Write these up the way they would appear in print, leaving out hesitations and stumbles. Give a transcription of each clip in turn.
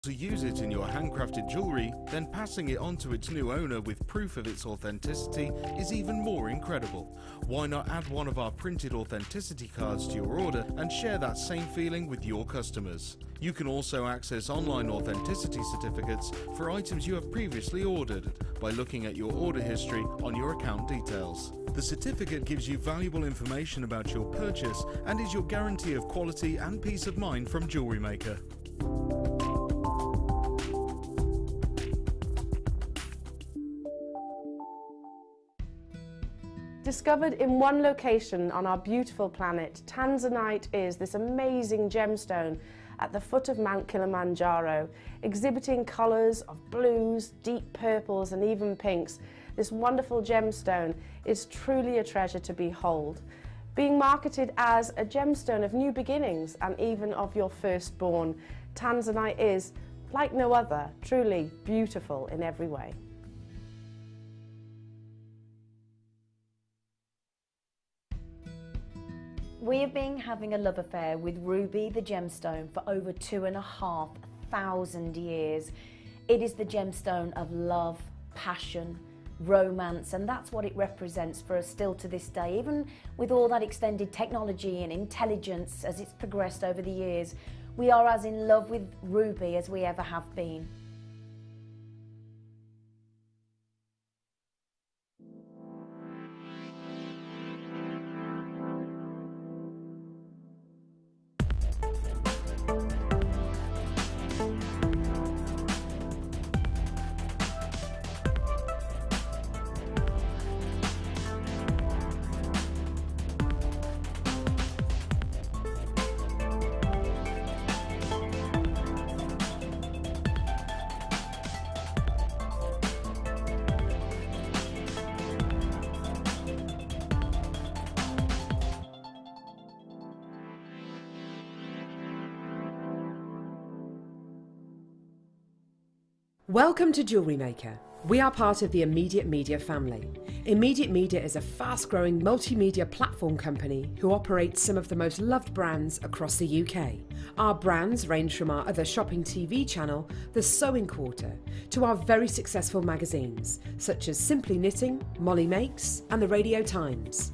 To use it in your handcrafted jewellery, then passing it on to its new owner with proof of its authenticity is even more incredible. Why not add one of our printed authenticity cards to your order and share that same feeling with your customers? You can also access online authenticity certificates for items you have previously ordered by looking at your order history on your account details. The certificate gives you valuable information about your purchase and is your guarantee of quality and peace of mind from Jewellery Maker. Discovered in one location on our beautiful planet, Tanzanite is this amazing gemstone at the foot of Mount Kilimanjaro, exhibiting colours of blues, deep purples and even pinks. This wonderful gemstone is truly a treasure to behold, being marketed as a gemstone of new beginnings and even of your firstborn. Tanzanite is, like no other, truly beautiful in every way. We have been having a love affair with ruby, the gemstone, for over 2,500 years. It is the gemstone of love, passion, romance, and that's what it represents for us still to this day. Even with all that extended technology and intelligence as it's progressed over the years, we are as in love with ruby as we ever have been. Welcome to Jewellery Maker. We are part of the Immediate Media family. Immediate Media is a fast-growing multimedia platform company who operates some of the most loved brands across the UK. Our brands range from our other shopping TV channel, The Sewing Quarter, to our very successful magazines, such as Simply Knitting, Molly Makes, and the Radio Times.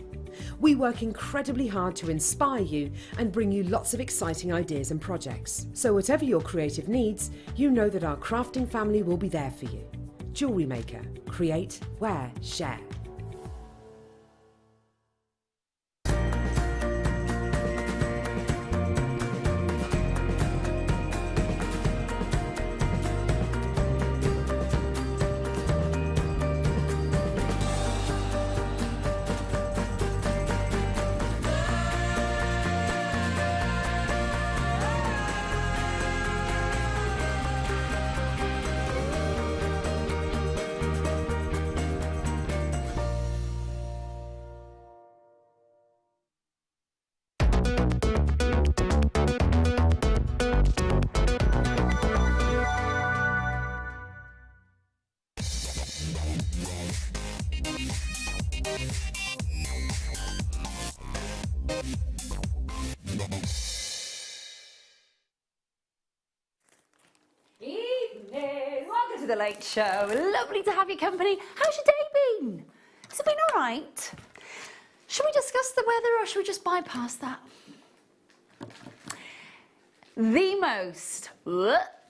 We work incredibly hard to inspire you and bring you lots of exciting ideas and projects. So whatever your creative needs, you know that our crafting family will be there for you. Jewellery Maker. Create, wear, share. Evening! Welcome to the Late Show. Lovely to have your company. How's your day been? Has it been all right? Should we discuss the weather or should we just bypass that? The most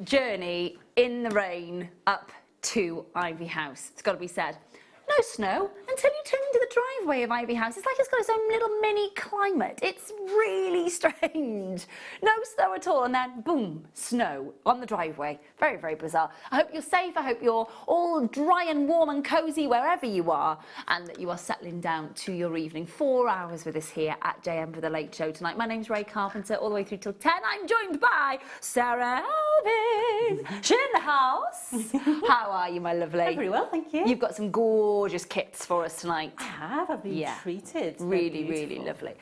journey in the rain up to Ivy House. It's got to be said. No snow until you turn into the driveway of Ivy House. It's like it's got its own little mini climate. It's really strange. No snow at all, and then boom, snow on the driveway. Very, very bizarre. I hope you're safe. I hope you're all dry and warm and cozy wherever you are, and that you are settling down to your evening. 4 hours with us here at JM for the Late Show tonight. My name's Rae Carpenter, all the way through till 10. I'm joined by Sara, Elvin. She's in the house. How are you, my lovely? I'm very well, thank you. You've got some gorgeous kits for us tonight. I have. I've been treated. Really, really lovely.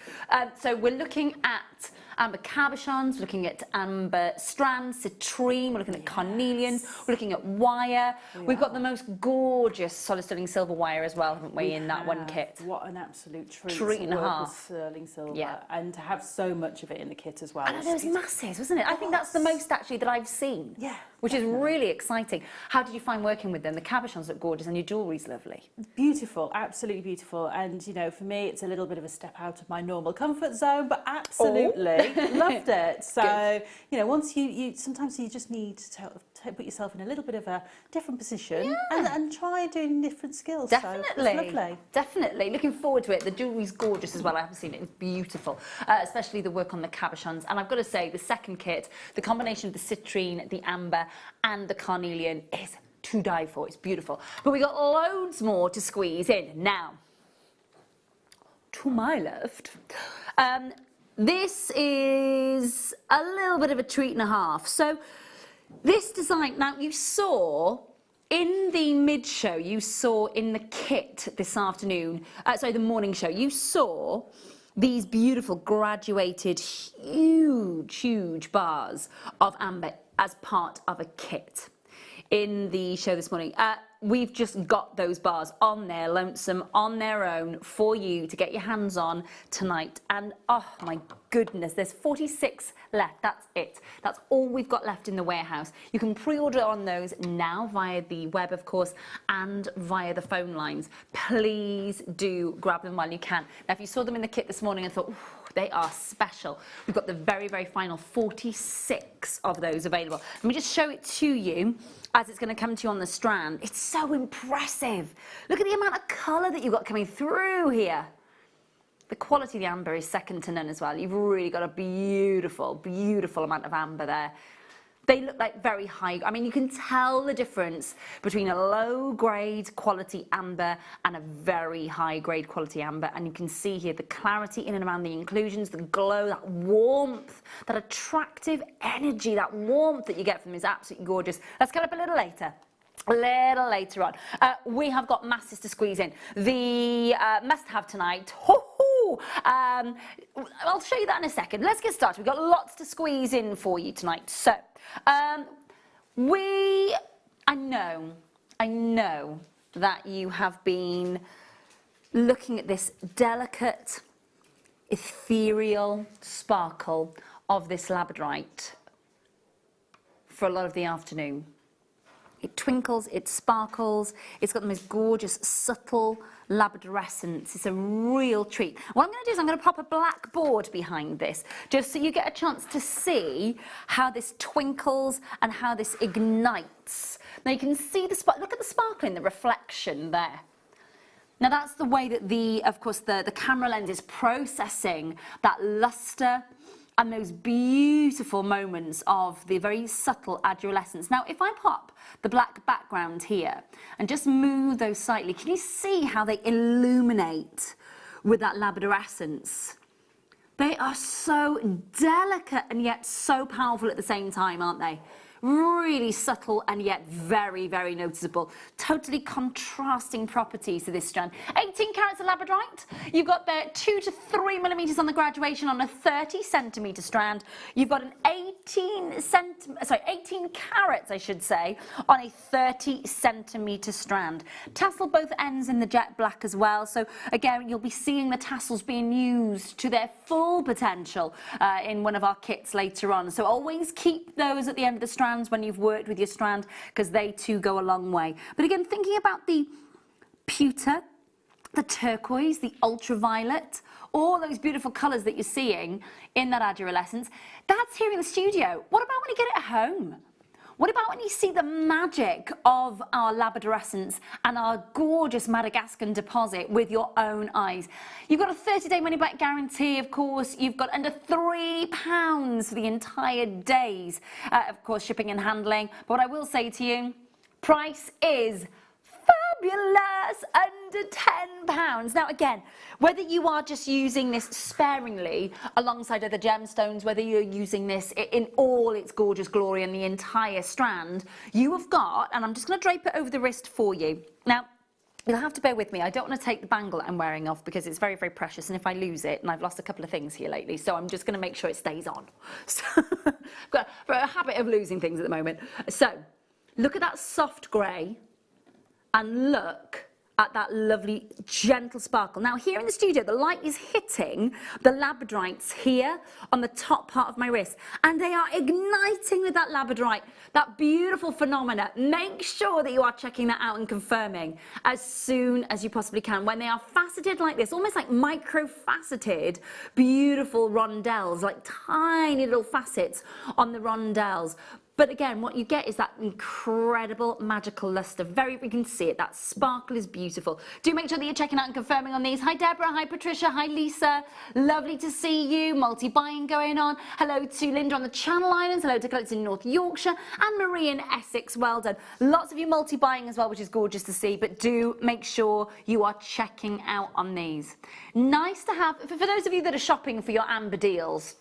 So we're looking at amber cabochons, we're looking at amber strands, citrine, we're looking at carnelian, we're looking at wire. We've got the most gorgeous solid sterling silver wire as well, haven't we, in that one kit? What an absolute treat. Treat and a work half. with sterling silver, Yeah. and to have so much of it in the kit as well. I know, there was masses, wasn't it? I think that's the most actually that I've seen. Yeah, Which is really exciting. How did you find working with them? The cabochons look gorgeous and your jewellery's lovely. Beautiful, absolutely beautiful. And, you know, for me, it's a little bit of a step out of my normal comfort zone, but absolutely loved it. So, you know, once sometimes you just need to put yourself in a little bit of a different position and try doing different skills. Definitely. So it's lovely. Definitely. Looking forward to it. The jewellery's gorgeous as well. I haven't seen it. It's beautiful, especially the work on the cabochons. And I've got to say, the second kit, the combination of the citrine, the amber and the carnelian is to die for. It's beautiful. But we got loads more to squeeze in. Now, to my left, this is a little bit of a treat and a half. So this design, now you saw in the mid-show, you saw in the kit this afternoon, sorry, the morning show, you saw these beautiful graduated, huge bars of amber as part of a kit in the show this morning. We've just got those bars on their lonesome, on their own for you to get your hands on tonight. And oh my goodness, there's 46 left. That's it. That's all we've got left in the warehouse. You can pre-order on those now via the web, of course, and via the phone lines. Please do grab them while you can. Now, if you saw them in the kit this morning and thought, they are special, we've got the very final 46 of those available. Let me just show it to you as it's going to come to you on the strand. It's so impressive. Look at the amount of colour that you've got coming through here. The quality of the amber is second to none as well. You've really got a beautiful amount of amber there. They look like very high. I mean, you can tell the difference between a low-grade quality amber and a very high-grade quality amber. And you can see here the clarity in and around the inclusions, the glow, that warmth, that attractive energy, that warmth that you get from them is absolutely gorgeous. Let's get up a little later. A little later on. We have got masses to squeeze in. The must-have tonight. I'll show you that in a second. Let's get started. We've got lots to squeeze in for you tonight. So, I know that you have been looking at this delicate, ethereal sparkle of this labradorite for a lot of the afternoon. It twinkles, it sparkles, it's got the most gorgeous, subtle labradorescence. It's a real treat. What I'm going to do is I'm going to pop a black board behind this, just so you get a chance to see how this twinkles and how this ignites. Now you can see the look at the sparkling, the reflection there. Now that's the way that of course, the camera lens is processing that luster and those beautiful moments of the very subtle adolescence. Now, if I pop the black background here and just move those slightly, can you see how they illuminate with that labradorescence? They are so delicate and yet so powerful at the same time, aren't they? Really subtle and yet very noticeable. Totally contrasting properties to this strand. 18 carats of labradorite. You've got there 2 to 3 millimeters on the graduation on a 30 centimeter strand. You've got an 18 carats, I should say, on a 30 centimeter strand. Tassel both ends in the jet black as well. So again, you'll be seeing the tassels being used to their full potential in one of our kits later on. So always keep those at the end of the strand when you've worked with your strand, because they too go a long way. But again, thinking about the pewter, the turquoise, the ultraviolet, all those beautiful colours that you're seeing in that adolescence, that's here in the studio. What about when you get it at home? What about when you see the magic of our labradorescence and our gorgeous Madagascan deposit with your own eyes? You've got a 30-day money-back guarantee, of course. You've got under £3 for the entire days, of course, shipping and handling. But what I will say to you, price is fabulous, under £10. Now again, whether you are just using this sparingly alongside other gemstones, whether you're using this in all its gorgeous glory and the entire strand, you have got, and I'm just going to drape it over the wrist for you. Now, You'll have to bear with me. I don't want to take the bangle that I'm wearing off because it's very, very precious. And if I lose it, and I've lost a couple of things here lately, so I'm just going to make sure it stays on. So I've got a habit of losing things at the moment. So look at that soft grey and look at that lovely gentle sparkle. Now here in the studio, the light is hitting the labradorites here on the top part of my wrist, and they are igniting with that labradorite, that beautiful phenomena. Make sure that you are checking that out and confirming as soon as you possibly can. When they are faceted like this, almost like micro-faceted, beautiful rondelles, like tiny little facets on the rondelles. But again, what you get is that incredible magical luster. You can see it, that sparkle is beautiful. Do make sure that you're checking out and confirming on these. Hi Deborah, hi Patricia, hi Lisa. Lovely to see you. Multi-buying going on. Hello to Linda on the Channel Islands. Hello to Colette in North Yorkshire and Marie in Essex. Well done. Lots of you multi-buying as well, which is gorgeous to see. But do make sure you are checking out on these. Nice to have, for those of you that are shopping for your amber deals,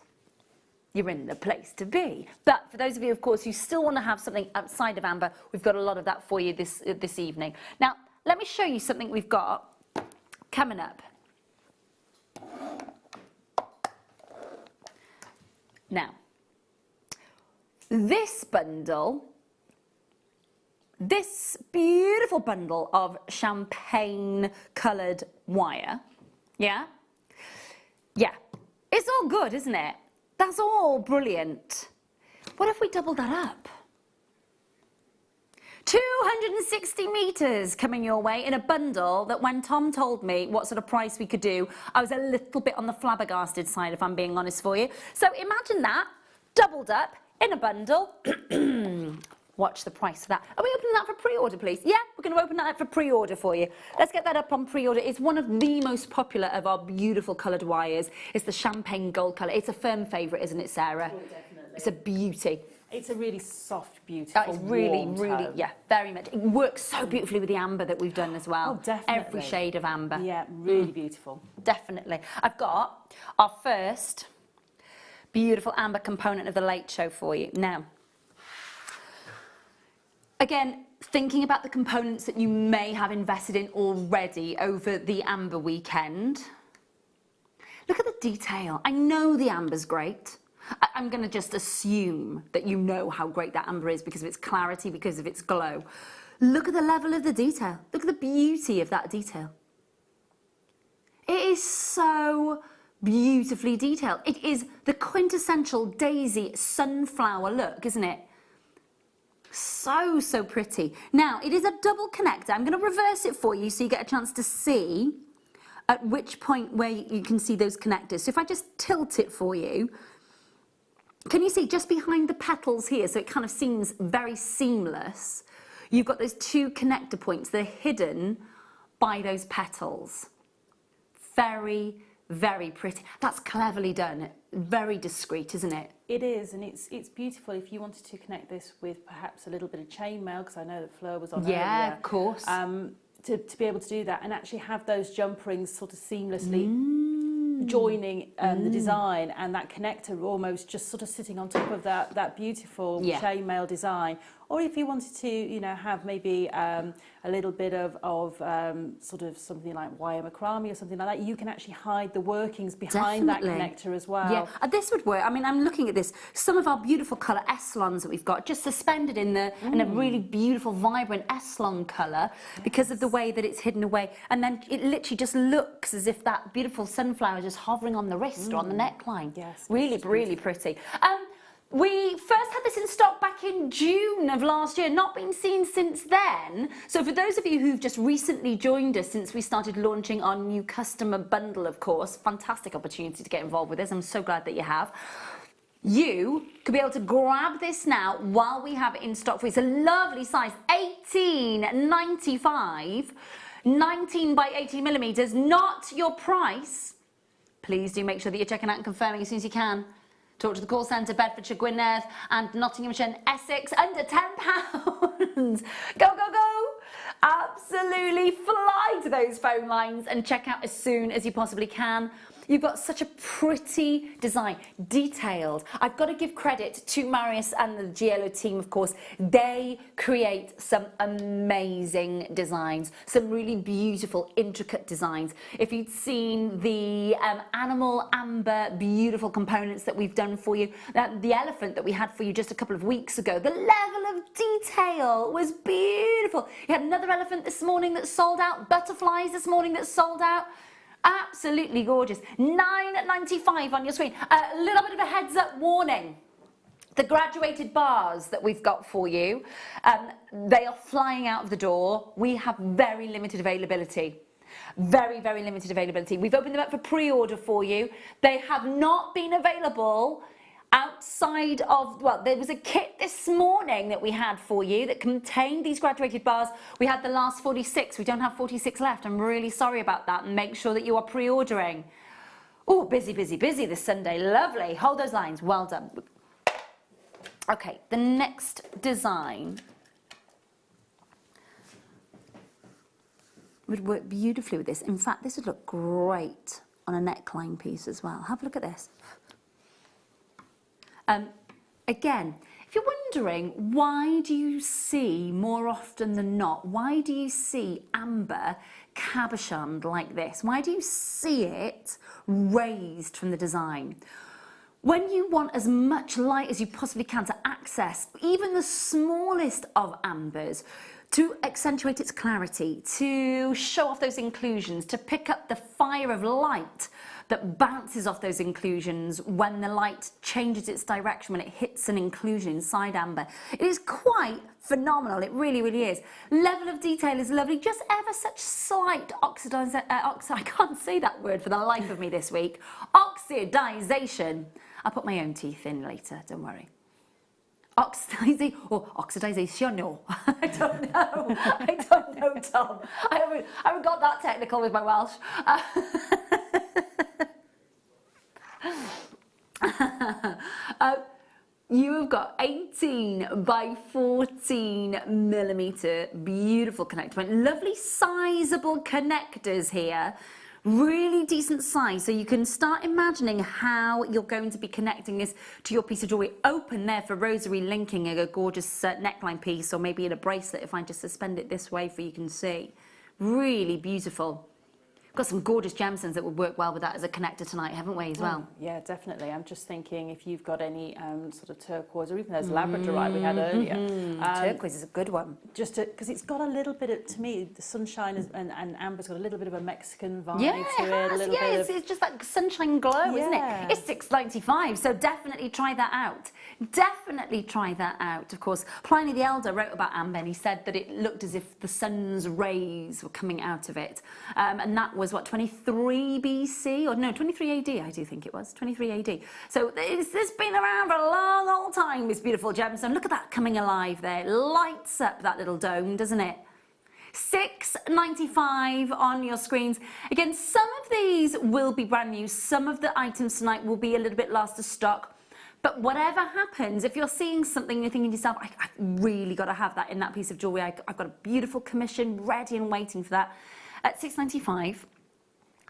you're in the place to be. But for those of you, of course, who still want to have something outside of amber, we've got a lot of that for you this evening. Now, let me show you something we've got coming up. Now, this bundle, this beautiful bundle of champagne-coloured wire, yeah, it's all good, isn't it? That's all brilliant. What if we double that up? 260 metres coming your way in a bundle that when Tom told me what sort of price we could do, I was a little bit on the flabbergasted side, if I'm being honest for you. So imagine that, doubled up in a bundle. Watch the price of that. Are we opening that for pre-order, please? Yeah, we're going to open that up for pre-order for you. Let's get that up on pre-order. It's one of the most popular of our beautiful coloured wires. It's the champagne gold colour. It's a firm favourite, isn't it, Sarah? Oh, definitely. It's a beauty. It's a really soft, beautiful, It's really, warm really, tone. yeah, very much. It works so beautifully with the amber that we've done as well. Oh, definitely. Every shade of amber. Yeah, really beautiful. Definitely. I've got our first beautiful amber component of the late show for you. Now, again, thinking about the components that you may have invested in already over the amber weekend. Look at the detail. I know the amber's great. I'm going to just assume that you know how great that amber is because of its clarity, because of its glow. Look at the level of the detail. Look at the beauty of that detail. It is so beautifully detailed. It is the quintessential daisy sunflower look, isn't it? So, so pretty. Now, it is a double connector. I'm going to reverse it for you so you get a chance to see at which point where you can see those connectors. So if I just tilt it for you, can you see just behind the petals here, so it kind of seems very seamless, you've got those two connector points. They're hidden by those petals. Very, very pretty. That's cleverly done. Very discreet, isn't it? It is, and it's beautiful if you wanted to connect this with perhaps a little bit of chainmail, because I know that Fleur was on earlier. Yeah, of course. To be able to do that and actually have those jump rings sort of seamlessly joining the design, and that connector almost just sort of sitting on top of that beautiful chainmail design. Or if you wanted to, you know, have maybe a little bit of sort of something like wire macrame or something like that, you can actually hide the workings behind that connector as well. Yeah, this would work. I mean, I'm looking at this. Some of our beautiful colour Eslons that we've got just suspended in a really beautiful, vibrant Eslon colour because of the way that it's hidden away. And then it literally just looks as if that beautiful sunflower is just hovering on the wrist or on the neckline. Yes. Really, really pretty. We first had this in stock back in June of last year, not been seen since then. So for those of you who've just recently joined us since we started launching our new customer bundle, of course, fantastic opportunity to get involved with this. I'm so glad that you have. You could be able to grab this now while we have it in stock for you. It's a lovely size, 18.95, 19 by 18 millimeters, not your price. Please do make sure that you're checking out and confirming as soon as you can. Talk to the call centre, Bedfordshire, Gwynedd and Nottinghamshire and Essex, under £10. Go, go, go. Absolutely fly to those phone lines and check out as soon as you possibly can. You've got such a pretty design, detailed. I've got to give credit to Marius and the Giello team, of course. They create some amazing designs, some really beautiful, intricate designs. If you'd seen the animal amber, beautiful components that we've done for you, the elephant that we had for you just a couple of weeks ago, the level of detail was beautiful. You had another elephant this morning that sold out, butterflies this morning that sold out. Absolutely gorgeous. $9.95 on your screen. A little bit of a heads up warning. The graduated bars that we've got for you, they are flying out of the door. We have very limited availability. Very, very limited availability. We've opened them up for pre-order for you. They have not been available outside of, well, there was a kit this morning that we had for you that contained these graduated bars. We had the last 46. We don't have 46 left. I'm really sorry about that. And make sure that you are pre-ordering. Oh, busy, busy, busy this Sunday. Lovely. Hold those lines. Well done. Okay, the next design would work beautifully with this. In fact, this would look great on a neckline piece as well. Have a look at this. Again, if you're wondering, why do you see more often than not, why do you see amber cabochoned like this? Why do you see it raised from the design? When you want as much light as you possibly can to access even the smallest of ambers, to accentuate its clarity, to show off those inclusions, to pick up the fire of light that bounces off those inclusions when the light changes its direction, when it hits an inclusion inside amber. It is quite phenomenal, it really, really is. Level of detail is lovely, just ever such slight I can't say that word for the life of me this week. Oxidization. I'll put my own teeth in later, don't worry. Oxidization, or oxidization, no. I don't know, Tom. I haven't got that technical with my Welsh. You have got 18 by 14 millimeter beautiful connector point. Lovely sizable connectors here. Really decent size, so you can start imagining how you're going to be connecting this to your piece of jewellery. Open there for rosary linking a gorgeous neckline piece, or maybe in a bracelet if I just suspend it this way for you can see. Really beautiful. Got some gorgeous gemstones that would work well with that as a connector tonight, haven't we, as well? Yeah, definitely. I'm just thinking if you've got any sort of turquoise, or even those labradorite we had earlier. Turquoise is a good one. Just because it's got a little bit of, to me, the sunshine and amber's got a little bit of a Mexican vibe Yeah, to it. A little bit of, it's just that sunshine glow, isn't it? It's $6.95, so definitely try that out. Definitely try that out. Of course, Pliny the Elder wrote about amber, and he said that it looked as if the sun's rays were coming out of it, and that was what, 23 BC, or no, 23 AD, I do think it was, 23 AD. So it's been around for a long old time, this beautiful gemstone. Look at that coming alive there. It lights up that little dome, doesn't it? $6.95 on your screens. Again, some of these will be brand new. Some of the items tonight will be a little bit last of stock. But whatever happens, if you're seeing something, you're thinking to yourself, I've really got to have that in that piece of jewellery. I've got a beautiful commission ready and waiting for that. At $6.95,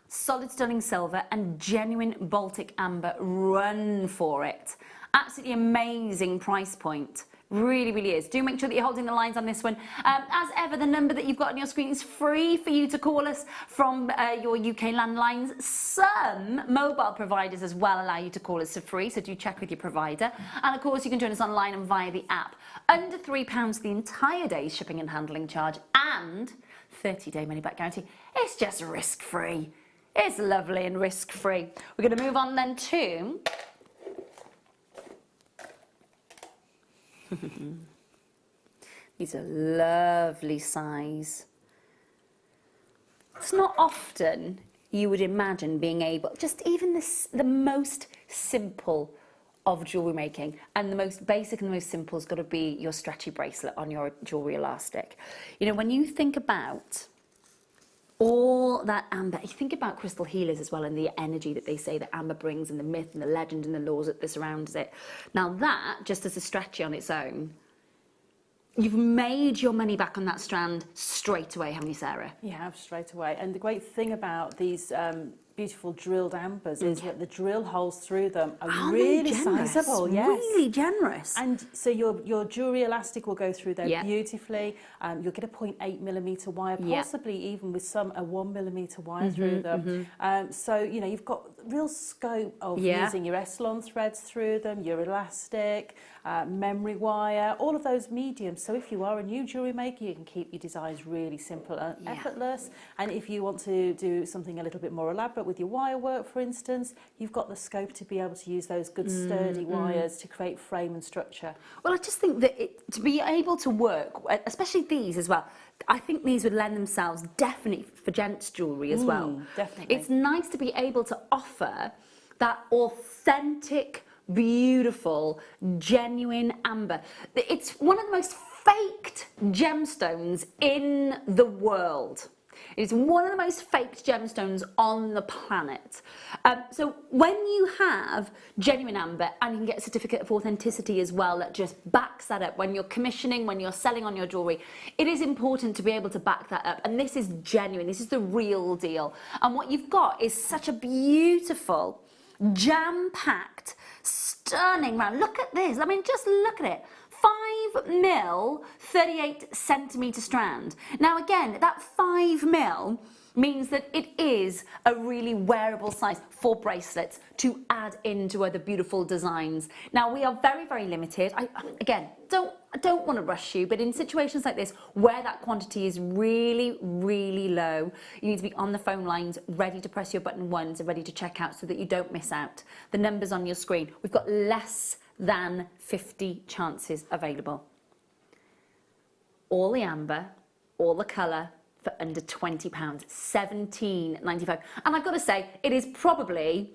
solid sterling silver and genuine Baltic amber. Run for it. Absolutely amazing price point. Really, really is. Do make sure that you're holding the lines on this one. As ever, the number that you've got on your screen is free for you to call us from your UK landlines. Some mobile providers as well allow you to call us for free, so do check with your provider. And of course, you can join us online and via the app. Under £3 the entire day's shipping and handling charge, and 30-day money-back guarantee. It's just risk-free. It's lovely and risk-free. We're going to move on then to... These are lovely size. It's not often you would imagine being able, just even this, the most simple of jewellery making, and the most basic and the most simple has got to be your stretchy bracelet on your jewellery elastic. You know, when you think about all that amber, you think about crystal healers as well, and the energy that they say that amber brings, and the myth and the legend and the laws that surrounds it. Now that, just as a stretchy on its own, you've made your money back on that strand straight away, haven't you, Sarah? You have, straight away. And the great thing about these beautiful drilled ambers is that the drill holes through them are Aren't really they generous? sizable. Yes. Really generous. And so your jewellery elastic will go through there Yeah. beautifully. You'll get a 0.8mm wire, Yeah. possibly even with some a 1mm wire through them. So you know you've got real scope of using your Eslon threads through them, your elastic, memory wire, all of those mediums. So if you are a new jewellery maker, you can keep your designs really simple and effortless. And if you want to do something a little bit more elaborate with your wire work, for instance, you've got the scope to be able to use those good sturdy wires to create frame and structure. Well, I just think that to be able to work, especially these as well, I think these would lend themselves definitely for gents jewellery as well. Definitely. It's nice to be able to offer that authentic, beautiful, genuine amber. It's one of the most faked gemstones in the world. It's one of the most faked gemstones on the planet. So when you have genuine amber, and you can get a certificate of authenticity as well that just backs that up when you're commissioning, when you're selling on your jewellery, it is important to be able to back that up. And this is genuine, this is the real deal. And what you've got is such a beautiful, jam-packed, stunning round. Look at this, I mean, just look at it. 5mm, 38cm strand. Now again, that 5mm means that it is a really wearable size for bracelets to add into other beautiful designs. Now we are very, very limited. I don't want to rush you, but in situations like this where that quantity is really, really low, you need to be on the phone lines, ready to press your button once and ready to check out so that you don't miss out. The numbers on your screen, we've got less than 50 chances available. All the amber, all the colour for under £20, £17.95. And I've got to say, it is probably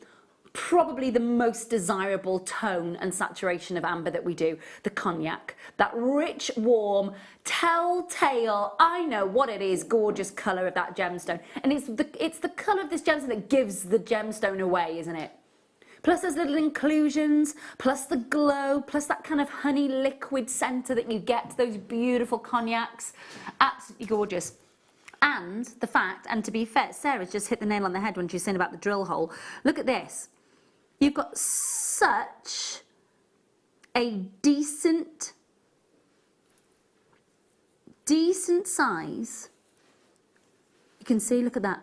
the most desirable tone and saturation of amber that we do, the cognac. That rich, warm, telltale, I know what it is, gorgeous colour of that gemstone. And it's the colour of this gemstone that gives the gemstone away, isn't it? Plus there's little inclusions, plus the glow, plus that kind of honey liquid centre that you get, those beautiful cognacs. Absolutely gorgeous. And the fact, and to be fair, Sarah's just hit the nail on the head when she was saying about the drill hole. Look at this. You've got such a decent size. You can see, look at that.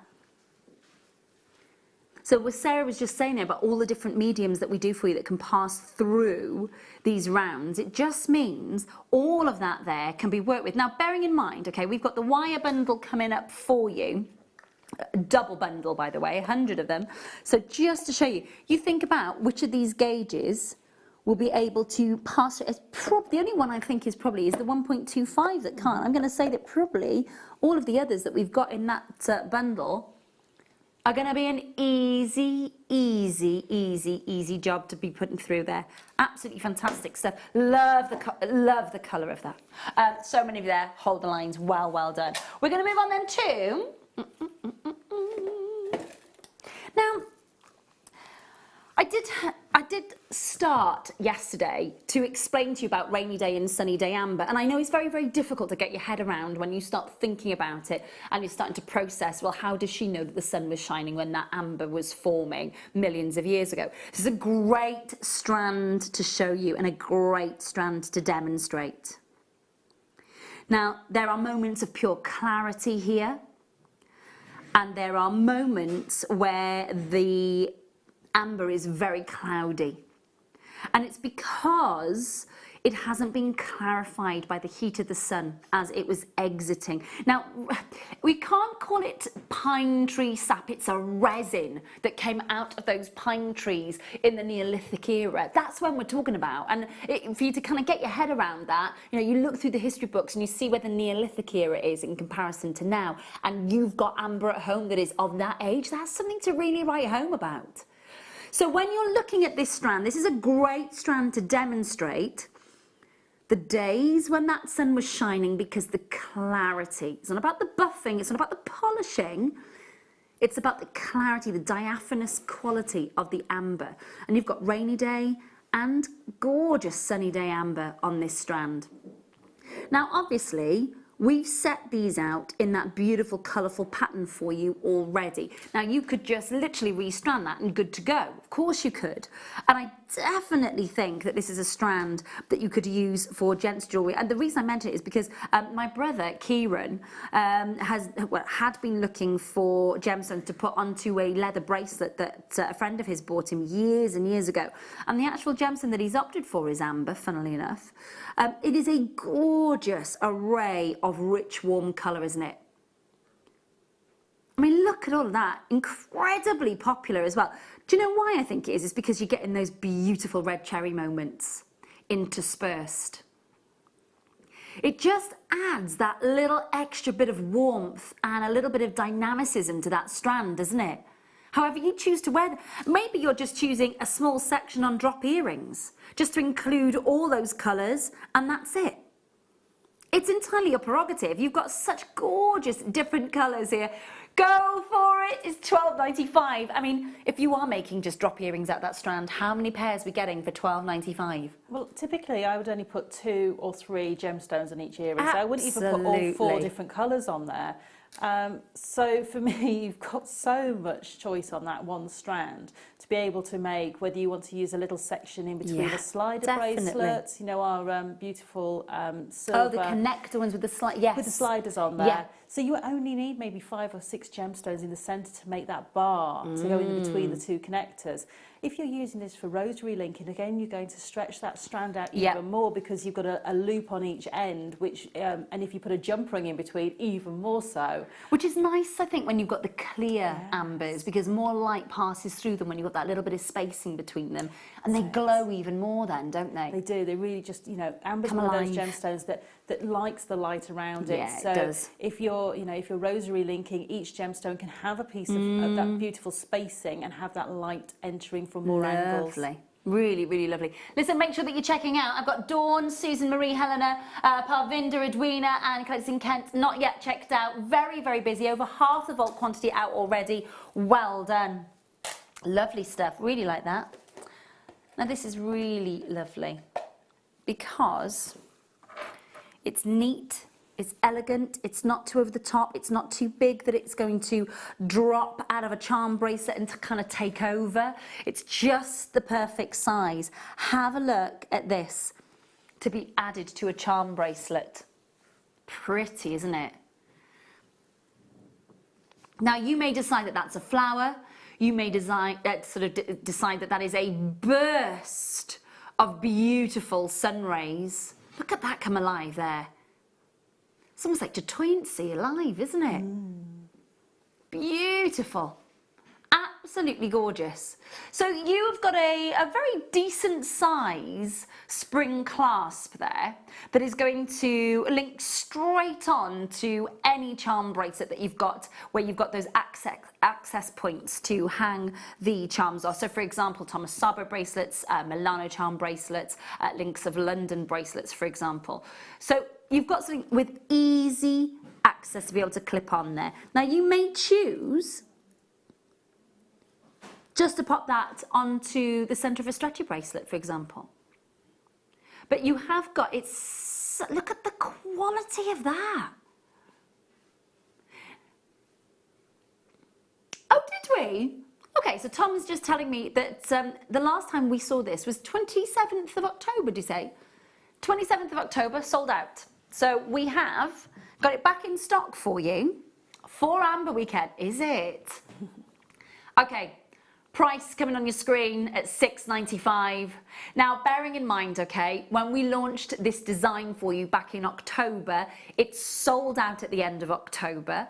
So what Sarah was just saying there about all the different mediums that we do for you that can pass through these rounds, it just means all of that there can be worked with. Now, bearing in mind, okay, we've got the wire bundle coming up for you, a double bundle, by the way, 100 of them. So just to show you, you think about which of these gauges will be able to pass through. The only one I think is the 1.25 that can't. I'm going to say that probably all of the others that we've got in that bundle are going to be an easy job to be putting through there. Absolutely fantastic stuff. Love the colour of that. So many of you there, hold the lines, well done. We're going to move on then to... Now, I did start yesterday to explain to you about rainy day and sunny day amber, and I know it's very, very difficult to get your head around when you start thinking about it and you're starting to process, well, how does she know that the sun was shining when that amber was forming millions of years ago? This is a great strand to show you and a great strand to demonstrate. Now, there are moments of pure clarity here, and there are moments where the amber is very cloudy, and it's because it hasn't been clarified by the heat of the sun as it was exiting. Now, we can't call it pine tree sap, it's a resin that came out of those pine trees in the Neolithic era. That's when we're talking about. And for you to kind of get your head around that, you know, you look through the history books and you see where the Neolithic era is in comparison to now, and you've got amber at home that is of that age. That's something to really write home about. So when you're looking at this strand, this is a great strand to demonstrate the days when that sun was shining, because the clarity, it's not about the buffing, it's not about the polishing, it's about the clarity, the diaphanous quality of the amber. And you've got rainy day and gorgeous sunny day amber on this strand. Now, obviously, we've set these out in that beautiful, colourful pattern for you already. Now, you could just literally restrand that and good to go. Of course you could. And I definitely think that this is a strand that you could use for gents jewellery. And the reason I mention it is because my brother, Kieran, had been looking for gemstones to put onto a leather bracelet that a friend of his bought him years and years ago. And the actual gemstone that he's opted for is amber, funnily enough. It is a gorgeous array of rich, warm colour, isn't it? I mean, look at all of that. Incredibly popular as well. Do you know why I think it is? It's because you're getting those beautiful red cherry moments interspersed. It just adds that little extra bit of warmth and a little bit of dynamicism to that strand, doesn't it? However you choose to wear them. Maybe you're just choosing a small section on drop earrings, just to include all those colours, and that's it. It's entirely your prerogative. You've got such gorgeous different colours here. Go for it. It's $12.95. I mean, if you are making just drop earrings out that strand, how many pairs are we getting for $12.95? Well, typically I would only put 2 or 3 gemstones on each earring. So I wouldn't even put all 4 different colours on there. So for me, you've got so much choice on that one strand to be able to make, whether you want to use a little section in between the slider bracelets, you know, our beautiful silver. Oh, the connector ones with the with the sliders on there. Yeah. So you only need maybe 5 or 6 gemstones in the centre to make that bar to go in between the 2 connectors. If you're using this for rosary linking, again, you're going to stretch that strand out even more because you've got a loop on each end, which, and if you put a jump ring in between, even more so. Which is nice, I think, when you've got the clear ambers, because more light passes through them when you've got that little bit of spacing between them. And they glow even more then, don't they? They do. They really just, you know, amber's one of those gemstones that likes the light around it. Yeah, so it does. If you're, you know, if you're rosary linking, each gemstone can have a piece of that beautiful spacing and have that light entering from more angles. Lovely. Really, really lovely. Listen, make sure that you're checking out. I've got Dawn, Susan, Marie, Helena, Parvinder, Edwina, and Clayton in Kent. Not yet checked out. Very, very busy. Over half the bulk quantity out already. Well done. Lovely stuff. Really like that. Now, this is really lovely because it's neat, it's elegant, it's not too over the top, it's not too big that it's going to drop out of a charm bracelet and to kind of take over. It's just the perfect size. Have a look at this to be added to a charm bracelet. Pretty, isn't it? Now, you may decide that that's a flower. You may decide that that is a burst of beautiful sun rays. Look at that come alive there. It's almost like Jatoincy alive, isn't it? Beautiful. Absolutely gorgeous. So you've got a very decent size spring clasp there that is going to link straight on to any charm bracelet that you've got where you've got those access points to hang the charms off. So for example, Thomas Sabo bracelets, Milano charm bracelets, Links of London bracelets, for example. So you've got something with easy access to be able to clip on there. Now you may choose just to pop that onto the centre of a stretchy bracelet, for example. But you have got, look at the quality of that. Oh, did we? Okay, so Tom's just telling me that the last time we saw this was 27th of October, did you say? 27th of October, sold out. So we have got it back in stock for you for Amber Weekend, is it? Okay. Price coming on your screen at $6.95. Now, bearing in mind, okay, when we launched this design for you back in October, it sold out at the end of October.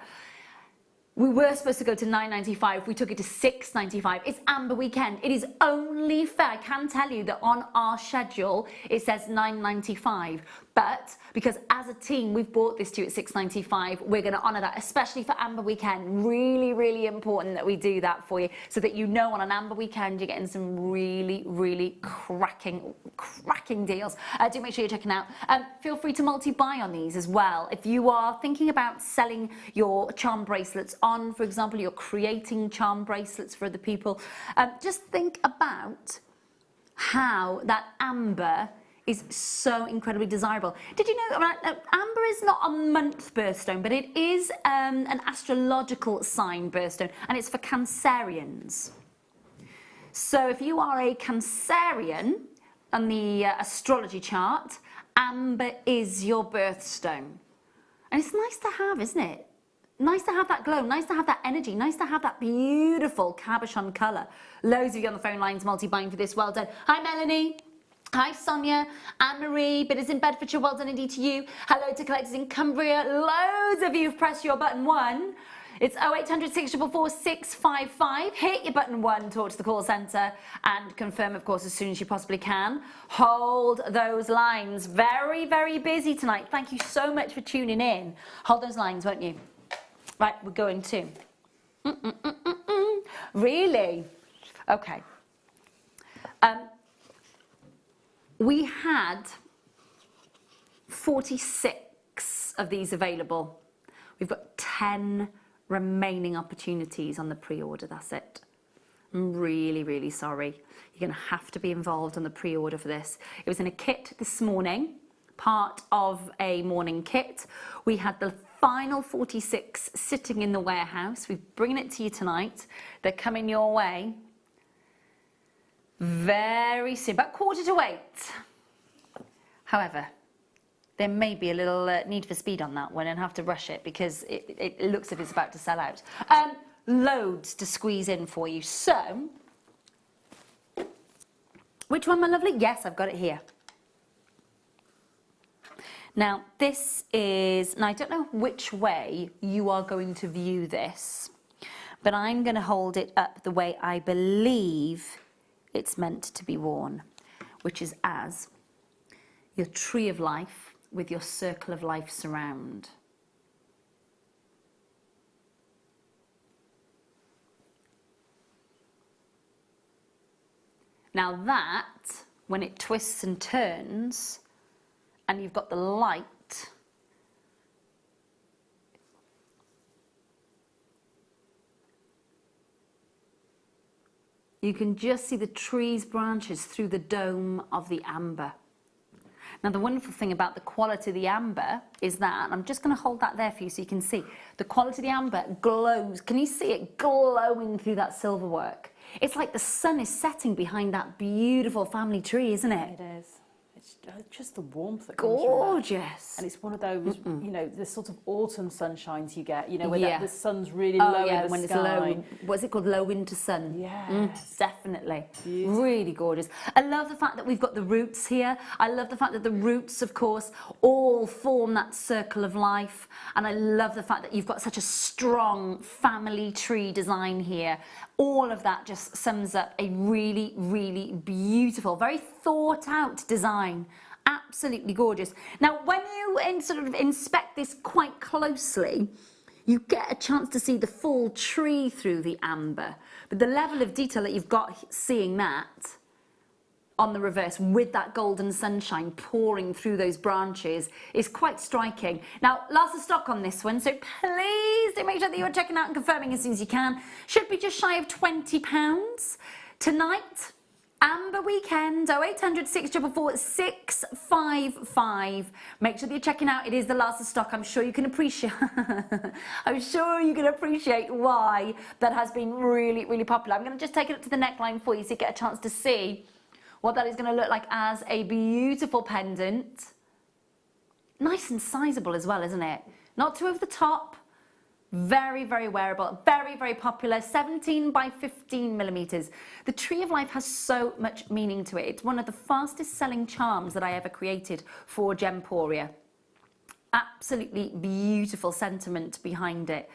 We were supposed to go to $9.95. We took it to $6.95. It's Amber Weekend. It is only fair. I can tell you that on our schedule, it says $9.95. But because as a team, we've bought this to you at $6.95, we're going to honour that, especially for Amber Weekend. Really, really important that we do that for you so that you know on an Amber Weekend, you're getting some really, really cracking deals. Do make sure you're checking out. Feel free to multi-buy on these as well. If you are thinking about selling your charm bracelets on, for example, you're creating charm bracelets for other people, just think about how that amber is so incredibly desirable. Did you know that amber is not a month birthstone, but it is an astrological sign birthstone, and it's for Cancerians. So if you are a Cancerian on the astrology chart, amber is your birthstone. And it's nice to have, isn't it? Nice to have that glow, nice to have that energy, nice to have that beautiful cabochon colour. Loads of you on the phone lines multi-buying for this, well done. Hi Melanie. Hi Sonia, Anne-Marie, Bidders in Bedfordshire, well done indeed to you. Hello to collectors in Cumbria, loads of you have pressed your button 1. It's 0800 644 655. Hit your button 1, talk to the call centre and confirm, of course, as soon as you possibly can. Hold those lines. Very, very busy tonight. Thank you so much for tuning in. Hold those lines, won't you? Right, we're going to. Really? Okay. We had 46 of these available. We've got 10 remaining opportunities on the pre-order, that's it. I'm really, really sorry. You're going to have to be involved on the pre-order for this. It was in a kit this morning, part of a morning kit. We had the final 46 sitting in the warehouse. We're bringing it to you tonight. They're coming your way very soon, about 7:45. However, there may be a little need for speed on that one and have to rush it because it looks as if it's about to sell out. Loads to squeeze in for you. So, which one, my lovely? Yes, I've got it here. Now, this is, now I don't know which way you are going to view this, but I'm going to hold it up the way I believe it's meant to be worn, which is as your tree of life with your circle of life surround. Now that, when it twists and turns, and you've got the light, you can just see the tree's branches through the dome of the amber. Now the wonderful thing about the quality of the amber is that, and I'm just going to hold that there for you so you can see, the quality of the amber glows. Can you see it glowing through that silver work? It's like the sun is setting behind that beautiful family tree, isn't it? It is. It's just the warmth that comes from that. Gorgeous. And it's one of those, you know, the sort of autumn sunshines you get, you know, where Yeah. the sun's really low in the when sky. it's low, what's it called, low winter sun? Yes. Definitely. Beautiful. Really gorgeous. I love the fact that we've got the roots here. I love the fact that the roots, of course, all form that circle of life. And I love the fact that you've got such a strong family tree design here. All of that just sums up a really, really beautiful, very thought out design. Absolutely gorgeous. Now, when you sort of inspect this quite closely, you get a chance to see the full tree through the amber. But the level of detail that you've got seeing that on the reverse with that golden sunshine pouring through those branches is quite striking. Now, last of stock on this one, so please do make sure that you're checking out and confirming as soon as you can. Should be just shy of £20. Tonight, Amber Weekend, 0800 644 655. Make sure that you're checking out. It is the last of stock. I'm sure you can appreciate I'm sure you can appreciate why that has been really, really popular. I'm going to just take it up to the neckline for you so you get a chance to see what that is going to look like as a beautiful pendant. Nice and sizable as well, isn't it? Not too over the top. Very, very wearable, very, very popular, 17 by 15 millimeters. The Tree of Life has so much meaning to it. It's one of the fastest selling charms that I ever created for Gemporia. Absolutely beautiful sentiment behind it.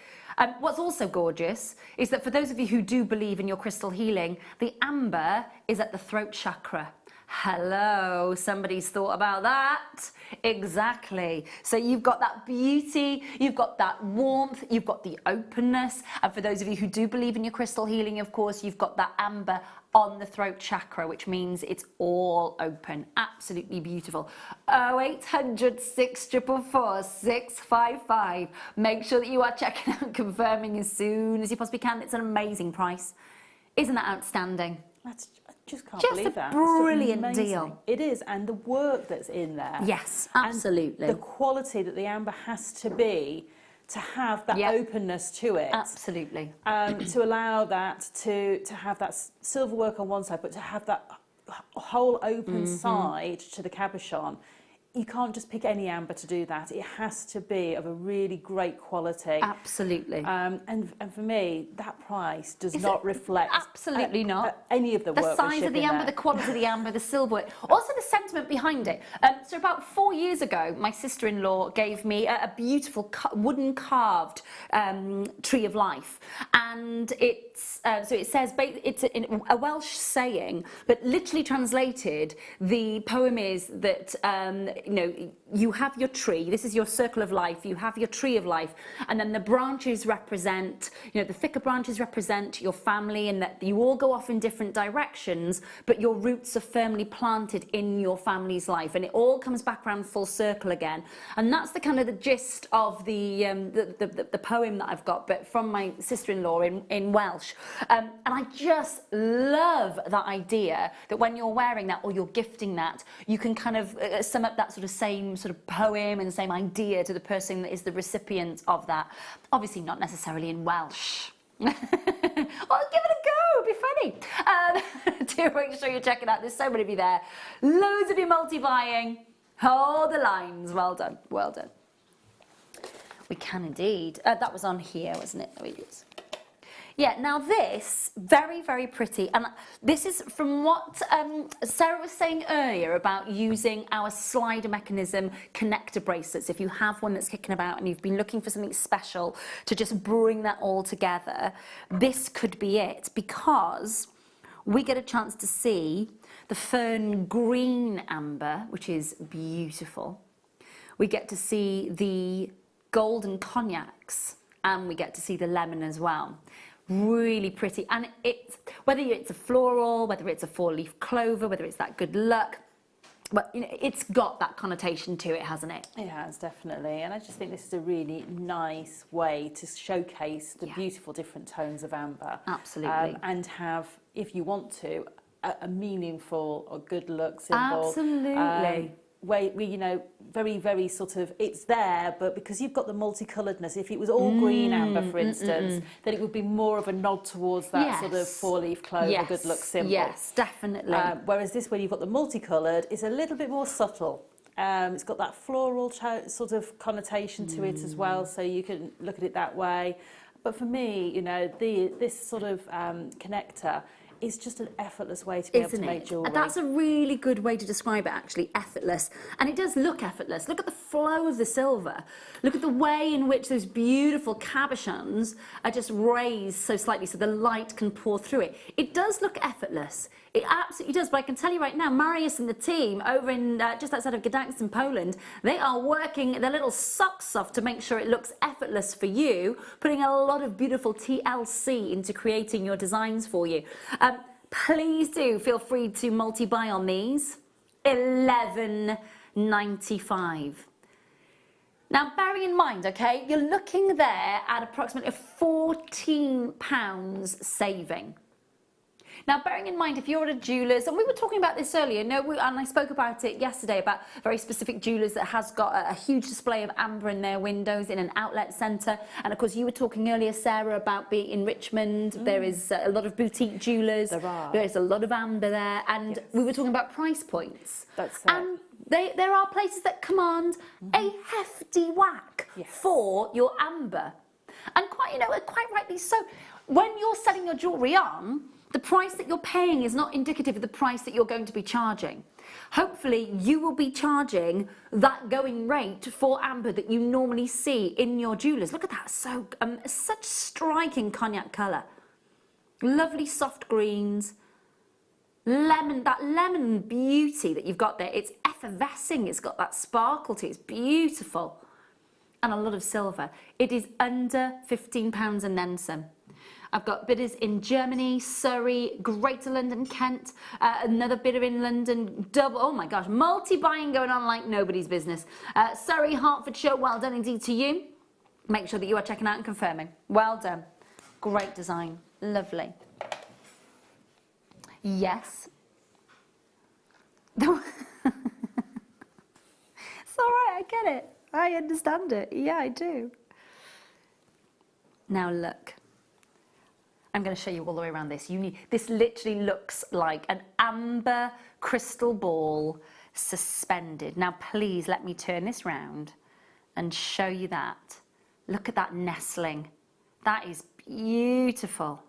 What's also gorgeous is that for those of you who do believe in your crystal healing, the amber is at the throat chakra. Hello, somebody's thought about that. Exactly. So you've got that beauty, you've got that warmth, you've got the openness. And for those of you who do believe in your crystal healing, of course, you've got that amber on the throat chakra, which means it's all open. Absolutely beautiful. 0800 644 655. Make sure that you are checking out and confirming as soon as you possibly can. It's an amazing price. Isn't that outstanding? That's Just can't Just believe a that. brilliant It's amazing. deal. It is, and the work that's in there. Yes, and absolutely. the quality that the amber has to be to have that openness to it. Absolutely. To allow that to have that silver work on one side, but to have that whole open side to the cabochon. You can't just pick any amber to do that. It has to be of a really great quality. Absolutely. And for me, that price does not reflect absolutely not any of the work. The size of the amber, the quality of the amber, the silver, also the sentiment behind it. So about 4 years ago, my sister-in-law gave me a beautiful wooden carved tree of life, and it's so it says it's a Welsh saying, but literally translated, the poem is that you know, you have your tree, this is your circle of life, you have your tree of life, and then the branches represent, you know, the thicker branches represent your family, and that you all go off in different directions, but your roots are firmly planted in your family's life, and it all comes back around full circle again. And that's the kind of the gist of the poem that I've got, but from my sister-in-law in Welsh. And I just love that idea that when you're wearing that or you're gifting that, you can kind of sum up that sort of same sort of poem and the same idea to the person that is the recipient of that. Obviously not necessarily in Welsh. Well, give it a go, it'll be funny. Do make sure you check it out. There's so many of you there. Loads of you multi-buying. Hold the lines. Well done, well done. We can indeed. That was on here, wasn't it? There we go. Yeah, now this, very, very pretty. And this is from what Sarah was saying earlier about using our slider mechanism connector bracelets. If you have one that's kicking about and you've been looking for something special to just bring that all together, this could be it, because we get a chance to see the fern green amber, which is beautiful. We get to see the golden cognacs, and we get to see the lemon as well. Really pretty, and it's whether it's a floral, whether it's a four-leaf clover, whether it's that good luck, but you know, it's got that connotation to it, hasn't it? It has, definitely. And I just think this is a really nice way to showcase the beautiful different tones of amber. Absolutely. And have, if you want to, a meaningful or good look symbol. Absolutely. Where we, you know, very, very sort of, it's there, but because you've got the multicoloredness, if it was all green amber, for instance, then it would be more of a nod towards that sort of four-leaf clover good look symbol. Yes, definitely. Whereas this, where you've got the multicolored, is a little bit more subtle. It's got that floral sort of connotation to it as well, so you can look at it that way. But for me, you know, this sort of connector is just an effortless way to be able to make jewellery. That's a really good way to describe it, actually, effortless. And it does look effortless. Look at the flow of the silver. Look at the way in which those beautiful cabochons are just raised so slightly so the light can pour through it. It does look effortless. It absolutely does. But I can tell you right now, Marius and the team over in just outside of Gdańsk in Poland, they are working their little socks off to make sure it looks effortless for you, putting a lot of beautiful TLC into creating your designs for you. Please do feel free to multi-buy on these. £11.95. Now, bearing in mind, okay, you're looking there at approximately £14 saving. Now, bearing in mind, if you're at a jeweller's, and we were talking about this earlier, and I spoke about it yesterday, about very specific jewellers that has got a huge display of amber in their windows in an outlet centre. And of course, you were talking earlier, Sarah, about being in Richmond. There is a lot of boutique jewellers. There's a lot of amber there. And we were talking about price points. That's it. And there are places that command a hefty whack for your amber. And quite rightly so. When you're selling your jewellery on, the price that you're paying is not indicative of the price that you're going to be charging. Hopefully, you will be charging that going rate for amber that you normally see in your jewellers. Look at that, such striking cognac colour. Lovely soft greens. Lemon, that lemon beauty that you've got there, it's effervescing, it's got that sparkle to it, it's beautiful. And a lot of silver. It is under £15 and then some. I've got bidders in Germany, Surrey, Greater London, Kent, another bidder in London, oh my gosh, multi-buying going on like nobody's business. Surrey, Hertfordshire, well done indeed to you. Make sure that you are checking out and confirming. Well done. Great design. Lovely. Yes, It's all right, I get it. I understand it. Yeah, I do. Now look. I'm going to show you all the way around this. This literally looks like an amber crystal ball suspended. Now please let me turn this round and show you that. Look at that nestling. That is beautiful.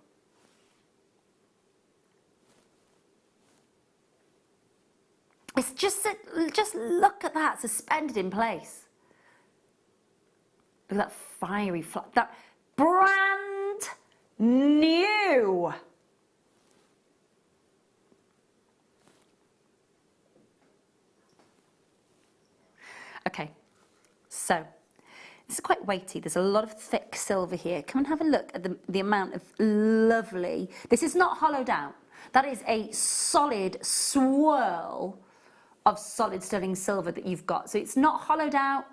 It's just look at that suspended in place. Look at that fiery that brand new. Okay, so this is quite weighty. There's a lot of thick silver here. Come and have a look at the amount of lovely. This is not hollowed out. That is a solid swirl of solid sterling silver that you've got. So it's not hollowed out.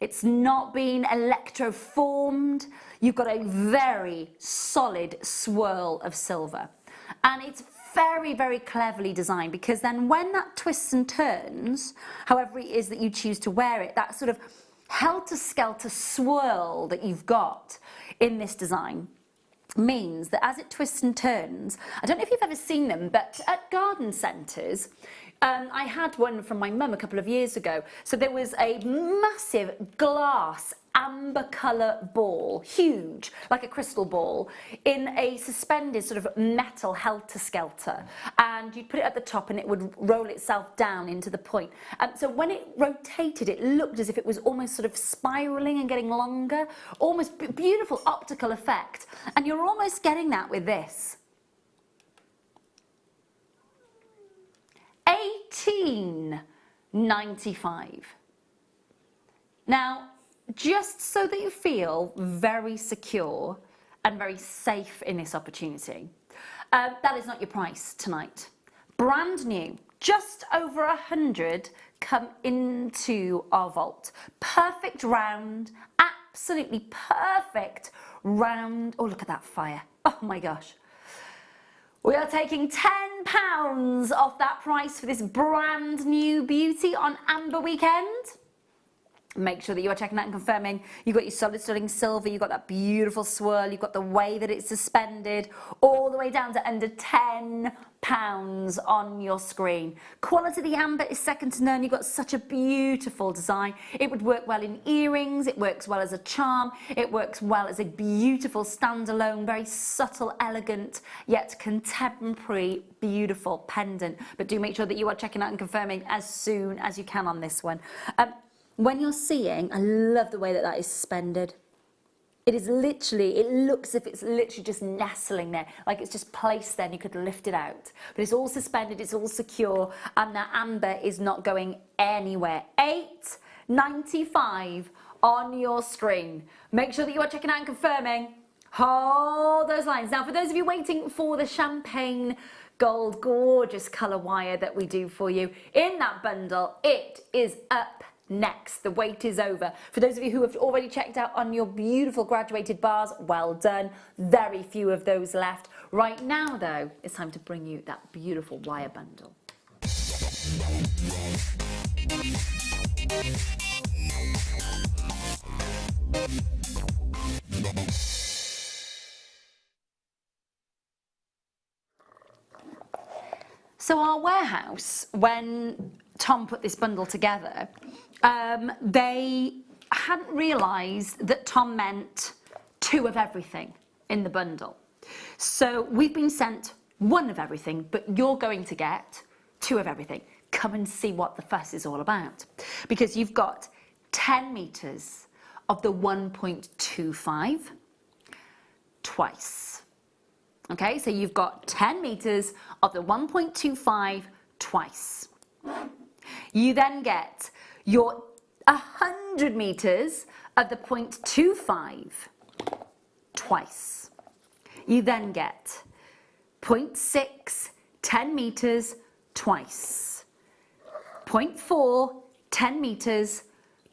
It's not been electroformed. You've got a very solid swirl of silver. And it's very, very cleverly designed, because then when that twists and turns, however it is that you choose to wear it, that sort of helter-skelter swirl that you've got in this design means that as it twists and turns, I don't know if you've ever seen them, but at garden centres, I had one from my mum a couple of years ago. So there was a massive glass amber colour ball, huge, like a crystal ball, in a suspended sort of metal helter-skelter. And you'd put it at the top and it would roll itself down into the point. So when it rotated, it looked as if it was almost sort of spiralling and getting longer, almost beautiful optical effect. And you're almost getting that with this. $18.95. Now, just so that you feel very secure and very safe in this opportunity, that is not your price tonight. Brand new, just over 100 come into our vault. Perfect round, absolutely perfect round. Oh, look at that fire. Oh my gosh. We are taking £10 off that price for this brand new beauty on Amber Weekend. Make sure that you are checking that and confirming. You've got your solid sterling silver, you've got that beautiful swirl, you've got the way that it's suspended, all the way down to under £10 on your screen. Quality of the amber is second to none. You've got such a beautiful design. It would work well in earrings, it works well as a charm, it works well as a beautiful standalone, very subtle, elegant, yet contemporary, beautiful pendant. But do make sure that you are checking out and confirming as soon as you can on this one. When you're seeing, I love the way that that is suspended. It is literally, it looks as if it's literally just nestling there, like it's just placed there and you could lift it out. But it's all suspended, it's all secure, and that amber is not going anywhere. $8.95 on your screen. Make sure that you are checking out and confirming. Hold those lines. Now, for those of you waiting for the champagne gold, gorgeous colour wire that we do for you in that bundle, it is up next. The wait is over. For those of you who have already checked out on your beautiful graduated bars, well done. Very few of those left. Right now, though, it's time to bring you that beautiful wire bundle. So our warehouse, when Tom put this bundle together, they hadn't realised that Tom meant 2 of everything in the bundle. So we've been sent 1 of everything, but you're going to get 2 of everything. Come and see what the fuss is all about. Because you've got 10 metres of the 1.25 twice. Okay, so you've got 10 metres of the 1.25 twice. You then get your 100 metres of the 0.25 twice. You then get 0.6 10 metres twice. 0.4 10 metres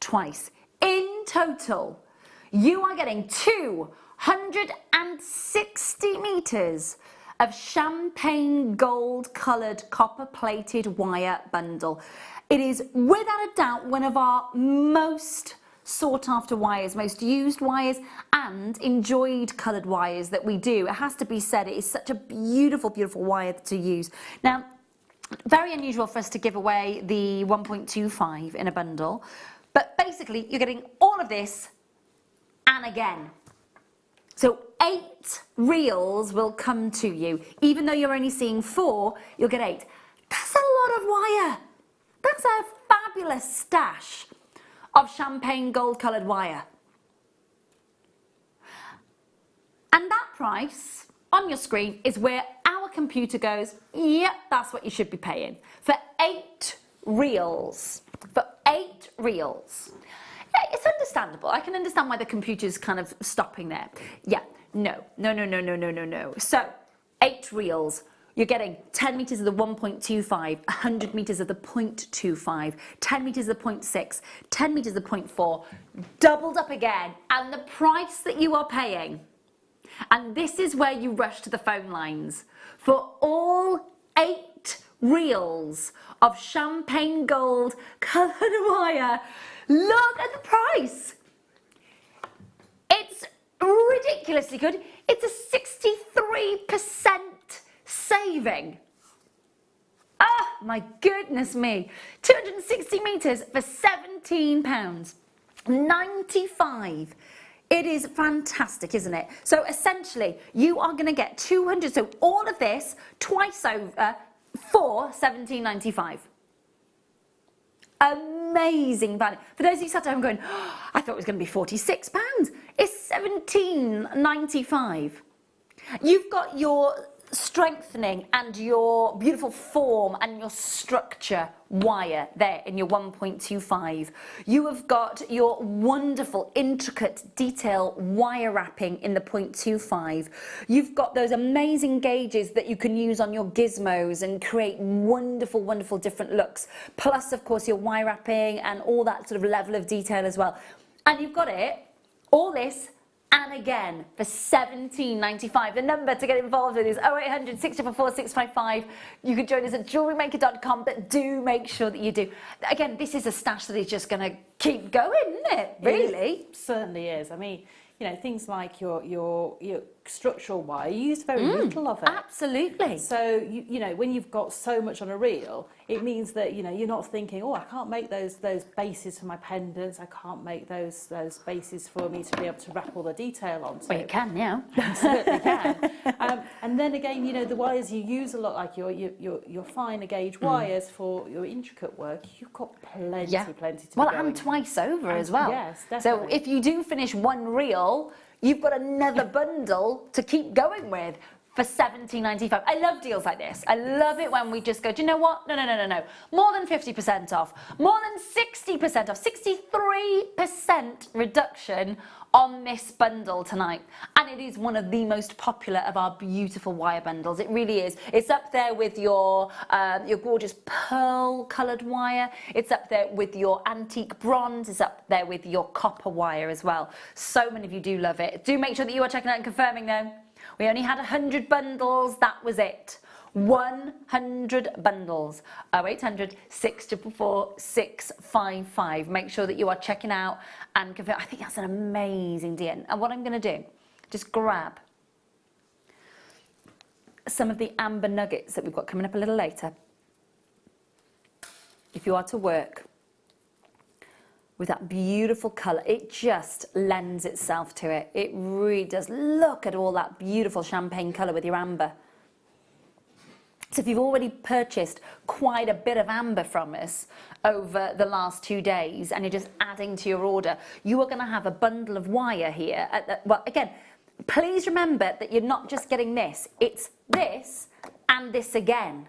twice. In total, you are getting 260 metres of champagne gold coloured copper plated wire bundle. It is without a doubt one of our most sought after wires, most used wires and enjoyed coloured wires that we do. It has to be said, it is such a beautiful, beautiful wire to use. Now, very unusual for us to give away the 1.25 in a bundle, but basically you're getting all of this and again. So 8 reels will come to you. Even though you're only seeing 4, you'll get 8. That's a lot of wire. That's a fabulous stash of champagne gold coloured wire. And that price on your screen is where our computer goes, yep, that's what you should be paying. For 8 reels. For 8 reels. Yeah, it's understandable. I can understand why the computer's kind of stopping there. Yeah, no. So, 8 reels. You're getting 10 metres of the 1.25, 100 metres of the 0.25, 10 metres of the 0.6, 10 metres of the 0.4, doubled up again, and the price that you are paying. And this is where you rush to the phone lines. For all 8 reels of champagne gold coloured wire, look at the price. It's ridiculously good. It's a 63% saving. Oh my goodness me. 260 metres for £17. 95. It is fantastic, isn't it? So essentially, you are going to get 200, so all of this twice over for £17.95. Amazing value. For those of you sat at home going, oh, I thought it was going to be £46. It's £17.95. You've got your strengthening and your beautiful form and your structure wire there in your 1.25. You have got your wonderful intricate detail wire wrapping in the 0.25. You've got those amazing gauges that you can use on your gizmos and create wonderful, wonderful different looks. Plus, of course, your wire wrapping and all that sort of level of detail as well. And you've got it, all this, and again for £17.95. The number to get involved with is 0800 644 655. You can join us at JewelleryMaker.com, but do make sure that you do. Again, this is a stash that is just going to keep going, isn't it? Really? It certainly is. I mean, you know, things like your structural wire, you use very little of it. Absolutely. So, you know, when you've got so much on a reel, it means that, you know, you're not thinking, oh, I can't make those bases for my pendants, I can't make those bases for me to be able to wrap all the detail onto. Well, you can now. You certainly can. And then again, you know, the wires you use a lot, like your finer gauge wires for your intricate work, you've got plenty to Well, be going. and twice over as well. Yes, definitely. So if you do finish one reel, you've got another bundle to keep going with for £17.95. I love deals like this. I love it when we just go, do you know what? No. More than 50% off. More than 60% off. 63% reduction on this bundle tonight. And it is one of the most popular of our beautiful wire bundles. It really is. It's up there with your gorgeous pearl coloured wire. It's up there with your antique bronze. It's up there with your copper wire as well. So many of you do love it. Do make sure that you are checking out and confirming though. We only had 100 bundles, that was it. 100 bundles. 0800 644 655. Make sure that you are checking out and confirm. I think that's an amazing deal. And what I'm going to do, just grab some of the amber nuggets that we've got coming up a little later. If you are to work with that beautiful colour, it just lends itself to it. It really does. Look at all that beautiful champagne colour with your amber. So if you've already purchased quite a bit of amber from us over the last 2 days and you're just adding to your order, you are going to have a bundle of wire here. Well, again, please remember that you're not just getting this. It's this and this again.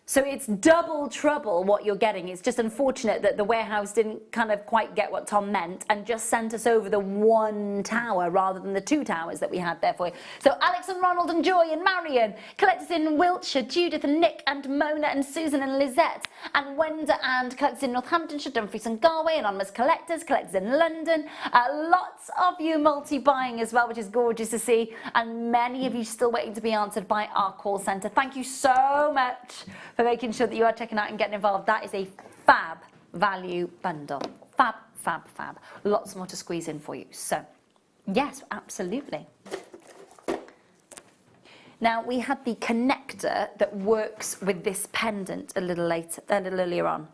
So it's double trouble what you're getting. It's just unfortunate that the warehouse didn't kind of quite get what Tom meant and just sent us over the one tower rather than the 2 towers that we had there for you. So Alex and Ronald and Joy and Marion, collectors in Wiltshire, Judith and Nick and Mona and Susan and Lizette and Wenda and collectors in Northamptonshire, Dumfries and Galway, anonymous collectors in London. Lots of you multi-buying as well, which is gorgeous to see, and many of you still waiting to be answered by our call centre. Thank you so much for making sure that you are checking out and getting involved. That is a fab value bundle. Fab, fab, fab. Lots more to squeeze in for you. So, yes, absolutely. Now, we had the connector that works with this pendant a little earlier on.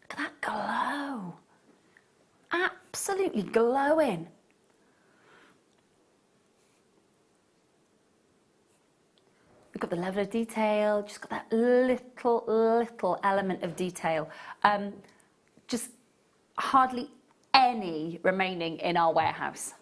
Look at that glow. Absolutely glowing. We've got the level of detail, just got that little element of detail. Just hardly any remaining in our warehouse.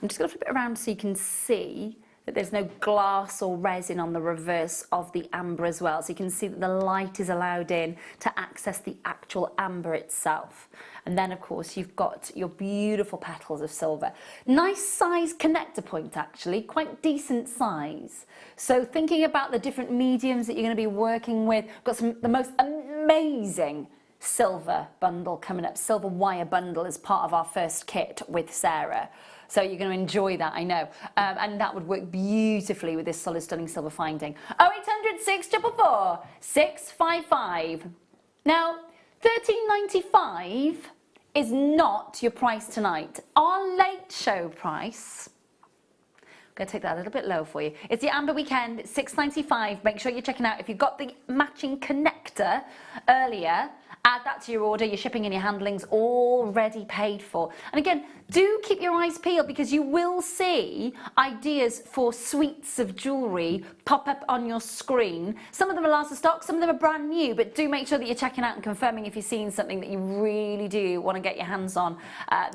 I'm just going to flip it around so you can see that there's no glass or resin on the reverse of the amber as well. So you can see that the light is allowed in to access the actual amber itself. And then, of course, you've got your beautiful petals of silver. Nice size connector point, actually, quite decent size. So thinking about the different mediums that you're going to be working with, got the most amazing silver bundle coming up, silver wire bundle as part of our first kit with Sara. So you're going to enjoy that, I know. And that would work beautifully with this solid stunning silver finding. 0800 644 655. Now, $13.95 is not your price tonight. Our late show price, I'm going to take that a little bit low for you. It's the Amber Weekend, $6.95. Make sure you're checking out. If you've got the matching connector earlier, add that to your order. Your shipping and your handling's already paid for. And again, do keep your eyes peeled because you will see ideas for suites of jewellery pop up on your screen. Some of them are last of stock, some of them are brand new, but do make sure that you're checking out and confirming if you're seeing something that you really do want to get your hands on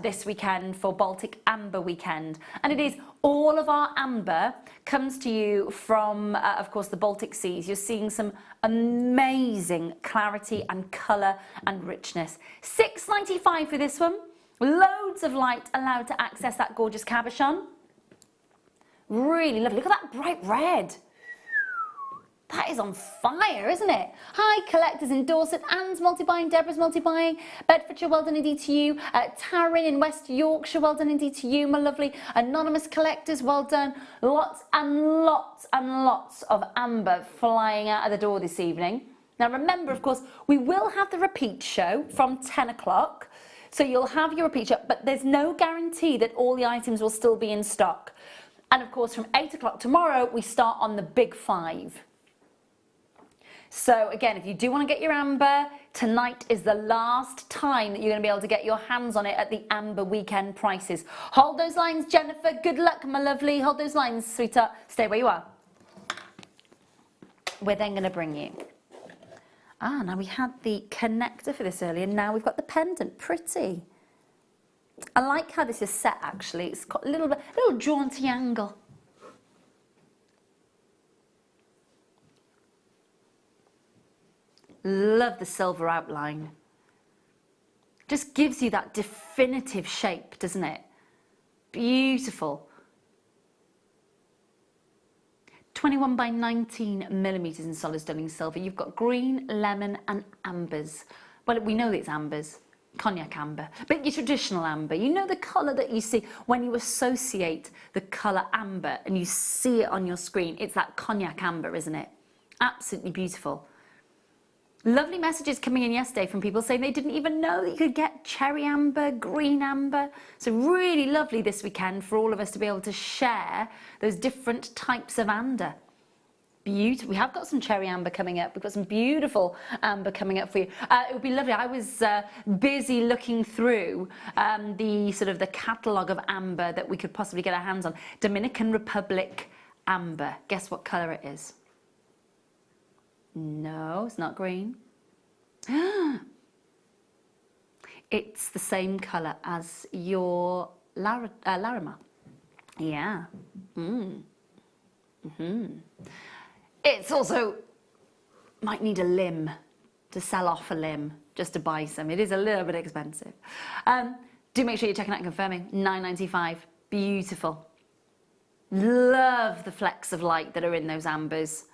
this weekend for Baltic Amber Weekend. And it is all of our amber comes to you from, of course, the Baltic Seas. You're seeing some amazing clarity and colour and richness. $6.95 for this one. Loads of light allowed to access that gorgeous cabochon. Really lovely. Look at that bright red. That is on fire, isn't it? Hi, collectors in Dorset, Anne's multi-buying, Deborah's multi-buying, Bedfordshire, well done indeed to you, Taryn in West Yorkshire, well done indeed to you, my lovely anonymous collectors, well done. Lots and lots and lots of amber flying out of the door this evening. Now remember, of course, we will have the repeat show from 10 o'clock. So you'll have your repeat show, but there's no guarantee that all the items will still be in stock. And of course, from 8 o'clock tomorrow, we start on the big 5. So again, if you do want to get your amber, tonight is the last time that you're going to be able to get your hands on it at the Amber Weekend prices. Hold those lines, Jennifer. Good luck, my lovely. Hold those lines, sweetheart. Stay where you are. We're then going to bring you. Now we had the connector for this earlier. Now we've got the pendant. Pretty. I like how this is set, actually. It's got a little jaunty angle. Love the silver outline. Just gives you that definitive shape, doesn't it? Beautiful. 21 by 19 millimetres in solid sterling silver. You've got green, lemon and ambers. Well, we know it's ambers, cognac amber, but your traditional amber. You know the colour that you see when you associate the colour amber and you see it on your screen. It's that cognac amber, isn't it? Absolutely beautiful. Lovely messages coming in yesterday from people saying they didn't even know that you could get cherry amber, green amber. So really lovely this weekend for all of us to be able to share those different types of amber. Beautiful. We have got some cherry amber coming up. We've got some beautiful amber coming up for you. It would be lovely. I was busy looking through the catalogue of amber that we could possibly get our hands on. Dominican Republic amber. Guess what colour it is? No, it's not green. It's the same colour as your Larimar. Yeah. It's also, might need a limb to sell off a limb just to buy some. It is a little bit expensive. Do make sure you're checking out and confirming. £9.95. Beautiful. Love the flecks of light that are in those ambers.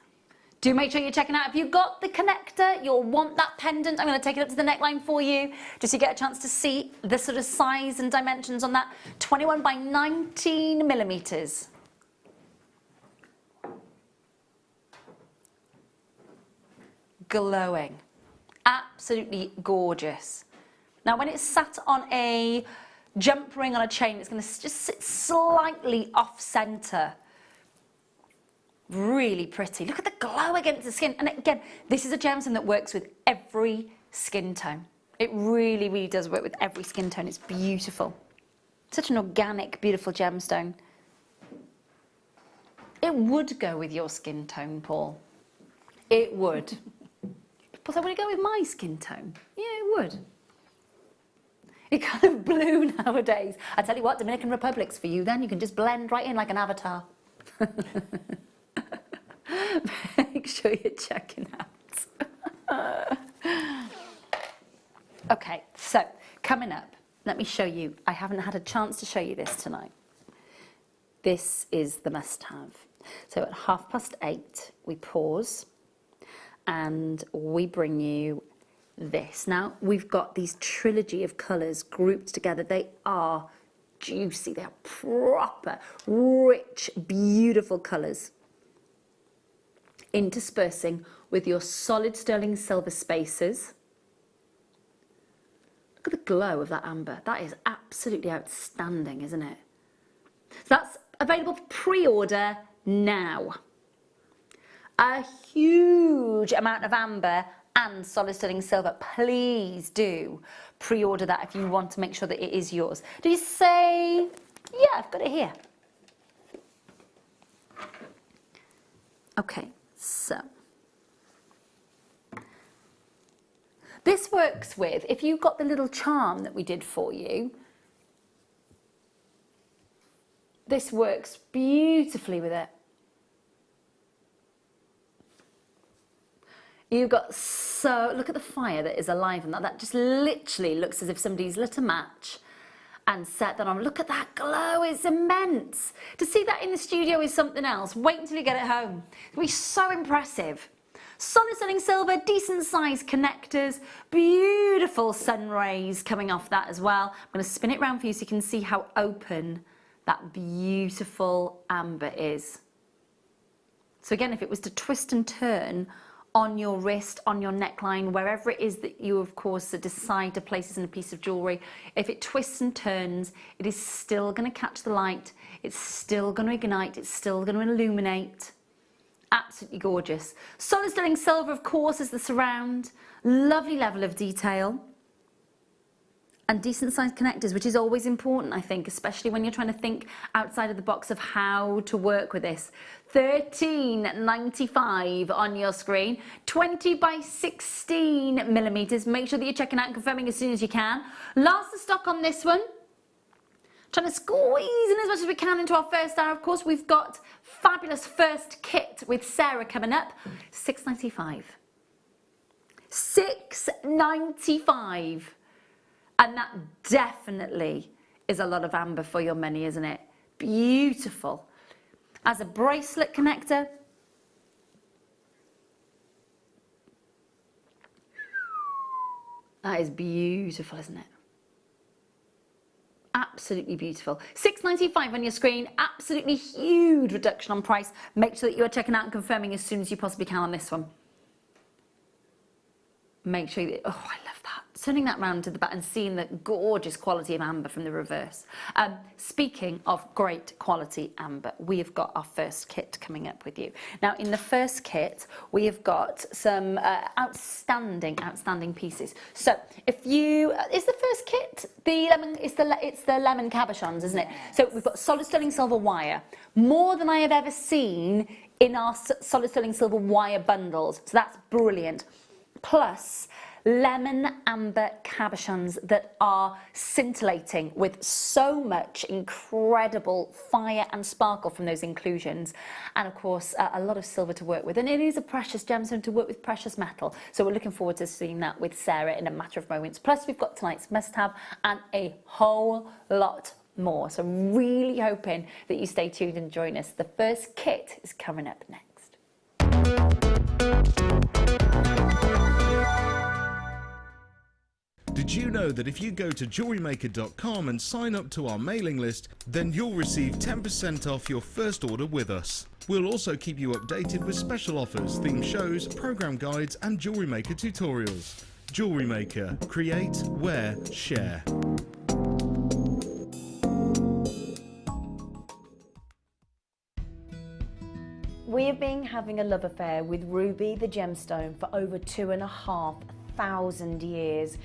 Do make sure you're checking out. If you've got the connector, you'll want that pendant. I'm going to take it up to the neckline for you, just so you get a chance to see the sort of size and dimensions on that. 21 by 19 millimetres. Glowing. Absolutely gorgeous. Now, when it's sat on a jump ring on a chain, it's going to just sit slightly off centre. Really pretty. Look at the glow against the skin. And again, this is a gemstone that works with every skin tone. It really, really does work with every skin tone. It's beautiful. Such an organic, beautiful gemstone. It would go with your skin tone, Paul. It would. Paul said, would it go with my skin tone? Yeah, it would. It kind of blue nowadays. I tell you what, Dominican Republic's for you then. You can just blend right in like an avatar. Make sure you're checking out. Okay, so coming up, let me show you. I haven't had a chance to show you this tonight. This is the must-have. So at 8:30, we pause and we bring you this. Now, we've got these trilogy of colours grouped together. They are juicy. They are proper, rich, beautiful colours, interspersing with your solid sterling silver spaces. Look at the glow of that amber. That is absolutely outstanding, isn't it? So that's available for pre-order now. A huge amount of amber and solid sterling silver. Please do pre-order that if you want to make sure that it is yours. Did you say? Yeah, I've got it here. Okay, so this works with, if you've got the little charm that we did for you, this works beautifully with it. You've got so, look at the fire that is alive in that. That just literally looks as if somebody's lit a match and set that on. Look at that glow, it's immense. To see that in the studio is something else. Wait until you get it home. It'll be so impressive. Solid sterling silver, decent sized connectors, beautiful sun rays coming off that as well. I'm going to spin it around for you so you can see how open that beautiful amber is. So again, if it was to twist and turn on your wrist, on your neckline, wherever it is that you, of course, decide to place this in a piece of jewellery, if it twists and turns, it is still going to catch the light, it's still going to ignite, it's still going to illuminate. Absolutely gorgeous. Solid sterling silver, of course, is the surround. Lovely level of detail. And decent sized connectors, which is always important, I think, especially when you're trying to think outside of the box of how to work with this. £13.95 on your screen, 20 by 16 millimetres. Make sure that you're checking out and confirming as soon as you can. Last of stock on this one. Trying to squeeze in as much as we can into our first hour. Of course, we've got fabulous first kit with Sara coming up. £6.95. £6.95. And that definitely is a lot of amber for your money, isn't it? Beautiful. As a bracelet connector. That is beautiful, isn't it? Absolutely beautiful. £6.95 on your screen. Absolutely huge reduction on price. Make sure that you're checking out and confirming as soon as you possibly can on this one. Make sure that, oh, I love that. Turning that round to the back and seeing the gorgeous quality of amber from the reverse. Speaking of great quality amber, we have got our first kit coming up with you. Now, in the first kit, we have got some outstanding pieces. So, if you, is the first kit the lemon? It's the lemon cabochons, isn't it? So we've got solid sterling silver wire, more than I have ever seen in our solid sterling silver wire bundles. So that's brilliant. Plus lemon amber cabochons that are scintillating with so much incredible fire and sparkle from those inclusions, and of course a lot of silver to work with, and it is a precious gemstone to work with precious metal, so we're looking forward to seeing that with Sarah in a matter of moments. Plus we've got tonight's must-have and a whole lot more, so I'm really hoping that you stay tuned and join us. The first kit is coming up next. Did you know that if you go to JewelleryMaker.com and sign up to our mailing list, then you'll receive 10% off your first order with us. We'll also keep you updated with special offers, theme shows, program guides and Jewellery Maker tutorials. Jewellery Maker. Create, wear, share. We have been having a love affair with ruby, the gemstone, for over 2,500 years.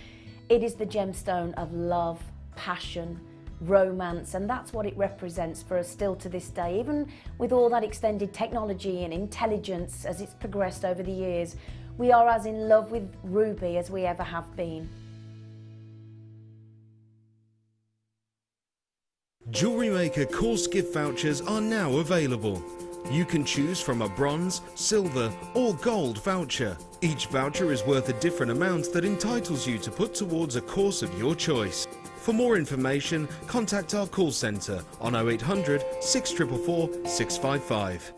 It is the gemstone of love, passion, romance, and that's what it represents for us still to this day. Even with all that extended technology and intelligence as it's progressed over the years, we are as in love with ruby as we ever have been. Jewellery Maker course gift vouchers are now available. You can choose from a bronze, silver or gold voucher. Each voucher is worth a different amount that entitles you to put towards a course of your choice. For more information, contact our call centre on 0800 644 655.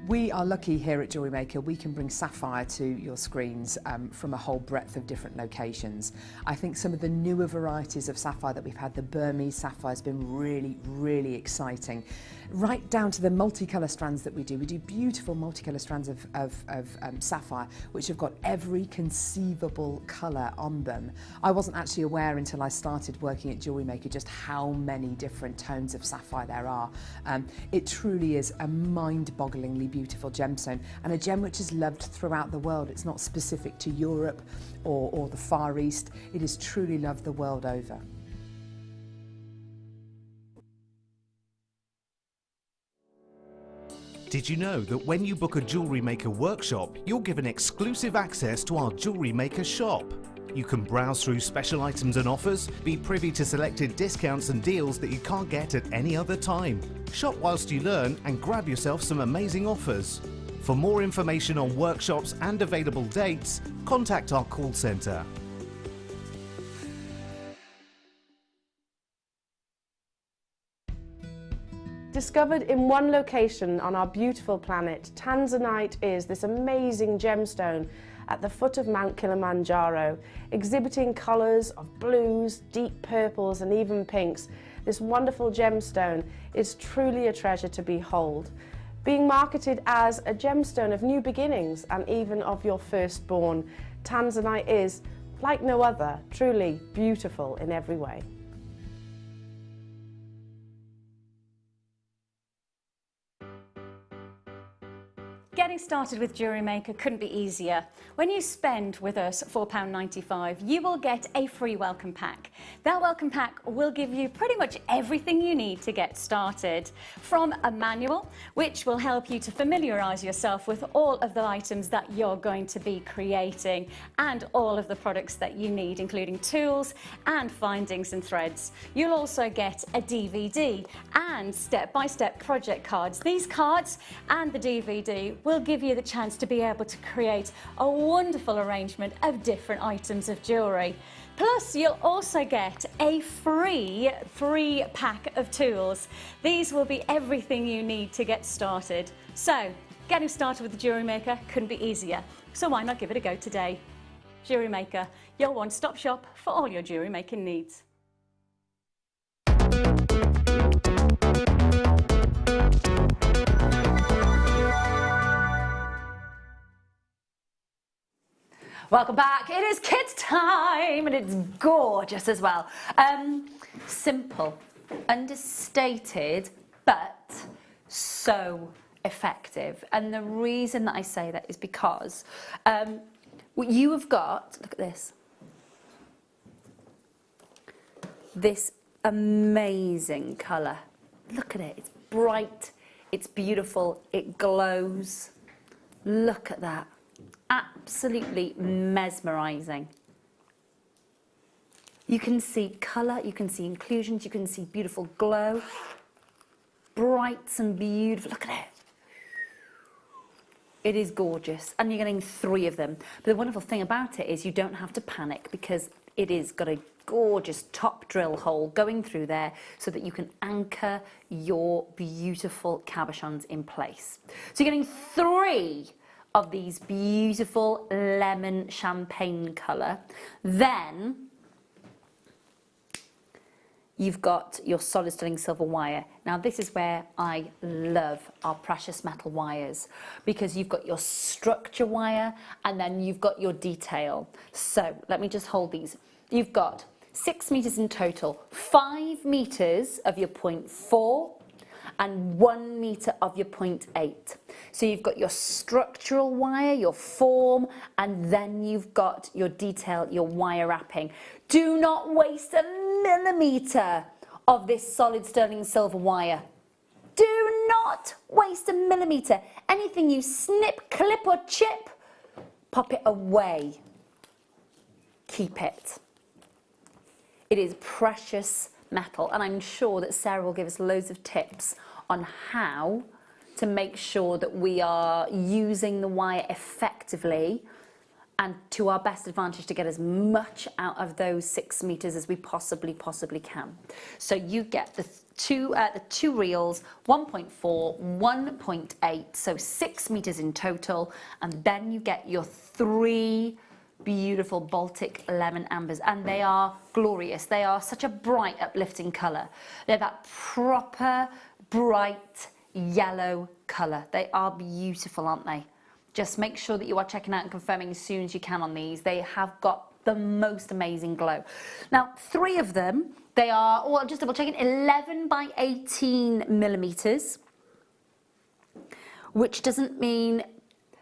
We are lucky here at Jewellery Maker. We can bring sapphire to your screens from a whole breadth of different locations. I think some of the newer varieties of sapphire that we've had, the Burmese sapphire, has been really, really exciting. Right down to the multicolour strands that we do. We do beautiful multicolour strands of sapphire, which have got every conceivable colour on them. I wasn't actually aware until I started working at Jewellery Maker just how many different tones of sapphire there are. It truly is a mind-bogglingly beautiful gemstone, and a gem which is loved throughout the world. It's not specific to Europe or the Far East. It is truly loved the world over. Did you know that when you book a Jewellery Maker workshop, you're given exclusive access to our Jewellery Maker shop? You can browse through special items and offers, be privy to selected discounts and deals that you can't get at any other time. Shop whilst you learn and grab yourself some amazing offers. For more information on workshops and available dates, contact our call centre. Discovered in one location on our beautiful planet, tanzanite is this amazing gemstone at the foot of Mount Kilimanjaro, exhibiting colours of blues, deep purples and even pinks. This wonderful gemstone is truly a treasure to behold, being marketed as a gemstone of new beginnings and even of your firstborn. Tanzanite is, like no other, truly beautiful in every way. Getting started with Jewellery Maker couldn't be easier. When you spend with us £4.95, you will get a free welcome pack. That welcome pack will give you pretty much everything you need to get started. From a manual, which will help you to familiarise yourself with all of the items that you're going to be creating and all of the products that you need, including tools and findings and threads. You'll also get a DVD and step-by-step project cards. These cards and the DVD will give you the chance to be able to create a wonderful arrangement of different items of jewellery. Plus, you'll also get a free 3-pack of tools. These will be everything you need to get started. So, getting started with the Jewellery Maker couldn't be easier. So why not give it a go today? Jewellery Maker, your one-stop shop for all your jewellery making needs. Welcome back. It is kids time and it's gorgeous as well. Simple, understated, but so effective. And the reason that I say that is because you have got, look at this amazing colour. Look at it, it's bright, it's beautiful, it glows. Look at that. absolutely mesmerising. You can see colour, you can see inclusions, you can see beautiful glow. Brights and beautiful, look at it. It is gorgeous, and you're getting 3 of them. But the wonderful thing about it is you don't have to panic, because it is got a gorgeous top drill hole going through there so that you can anchor your beautiful cabochons in place. So you're getting 3 of these beautiful lemon champagne colour. Then you've got your solid sterling silver wire. Now this is where I love our precious metal wires, because you've got your structure wire and then you've got your detail. So let me just hold these. You've got 6 meters in total, 5 meters of your 0.4 and 1 meter of your 0.8. So you've got your structural wire, your form, and then you've got your detail, your wire wrapping. Do not waste a millimeter of this solid sterling silver wire. Do not waste a millimeter. Anything you snip, clip or chip, pop it away. Keep it. It is precious metal, and I'm sure that Sarah will give us loads of tips on how to make sure that we are using the wire effectively and to our best advantage to get as much out of those 6 meters as we possibly can. So you get the two reels, 1.4, 1.8, so 6 meters in total, and then you get your 3 beautiful Baltic lemon ambers, and they are glorious. They are such a bright, uplifting colour. They're that proper, bright yellow colour. They are beautiful, aren't they? Just make sure that you are checking out and confirming as soon as you can on these. They have got the most amazing glow. Now, 3 of them, they are, well, just double checking, 11 by 18 millimeters, which doesn't mean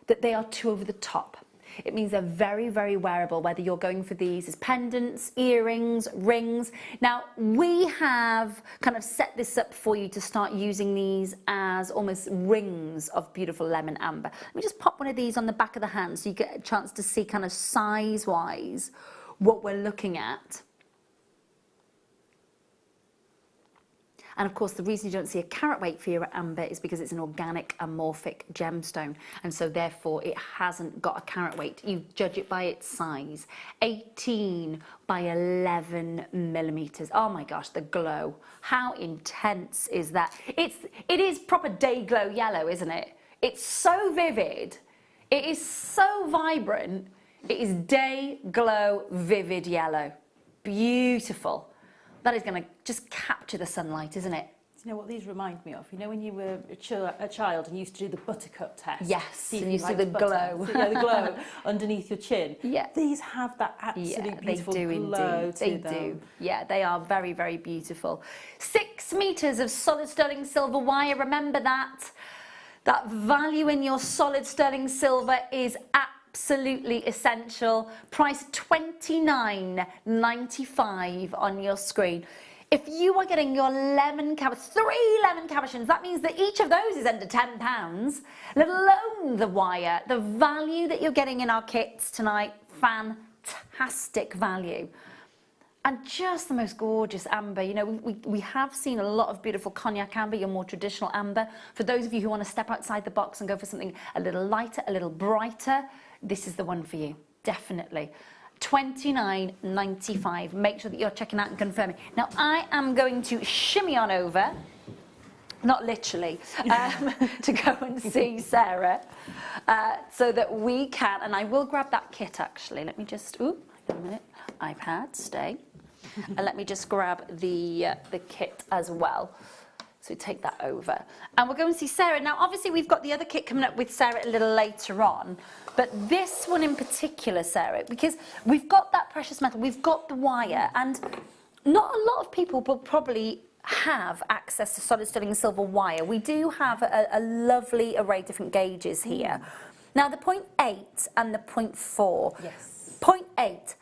that they are too over the top. It means they're very, very wearable, whether you're going for these as pendants, earrings, rings. Now, we have kind of set this up for you to start using these as almost rings of beautiful lemon amber. Let me just pop one of these on the back of the hand so you get a chance to see kind of size-wise what we're looking at. And of course, the reason you don't see a carat weight for your amber is because it's an organic amorphic gemstone, and so therefore it hasn't got a carat weight. You judge it by its size. 18 by 11 millimeters. Oh my gosh, the glow. How intense is that? It is proper day glow yellow, isn't it? It's so vivid. It is so vibrant. It is day glow vivid yellow. Beautiful. That is going to just capture the sunlight, isn't it? You know what these remind me of? You know when you were a child and you used to do the buttercup test? Yes, and you see the glow. So, yeah, the glow underneath your chin. Yeah. These have that absolute beautiful they do glow indeed. to They them. do. Yeah, they are very, very beautiful. 6 meters of solid sterling silver wire. Remember that. That value in your solid sterling silver is absolutely essential. Price $29.95 on your screen. If you are getting your 3 lemon cabochons, that means that each of those is under £10, let alone the wire. The value that you're getting in our kits tonight, fantastic value. And just the most gorgeous amber. You know, we have seen a lot of beautiful cognac amber, your more traditional amber. For those of you who want to step outside the box and go for something a little lighter, a little brighter, this is the one for you, definitely. $29.95. Make sure that you're checking out and confirming. Now, I am going to shimmy on over, not literally, to go and see Sarah, so that we can, and I will grab that kit actually. Let me just, hang on a minute, iPad, stay. And let me just grab the kit as well. So take that over. And we'll go and see Sarah. Now, obviously, we've got the other kit coming up with Sarah a little later on. But this one in particular, Sarah, because we've got that precious metal, we've got the wire, and not a lot of people will probably have access to solid sterling silver wire. We do have a lovely array of different gauges here. Now, the 0.8 and the 0.4. Yes. 0.8.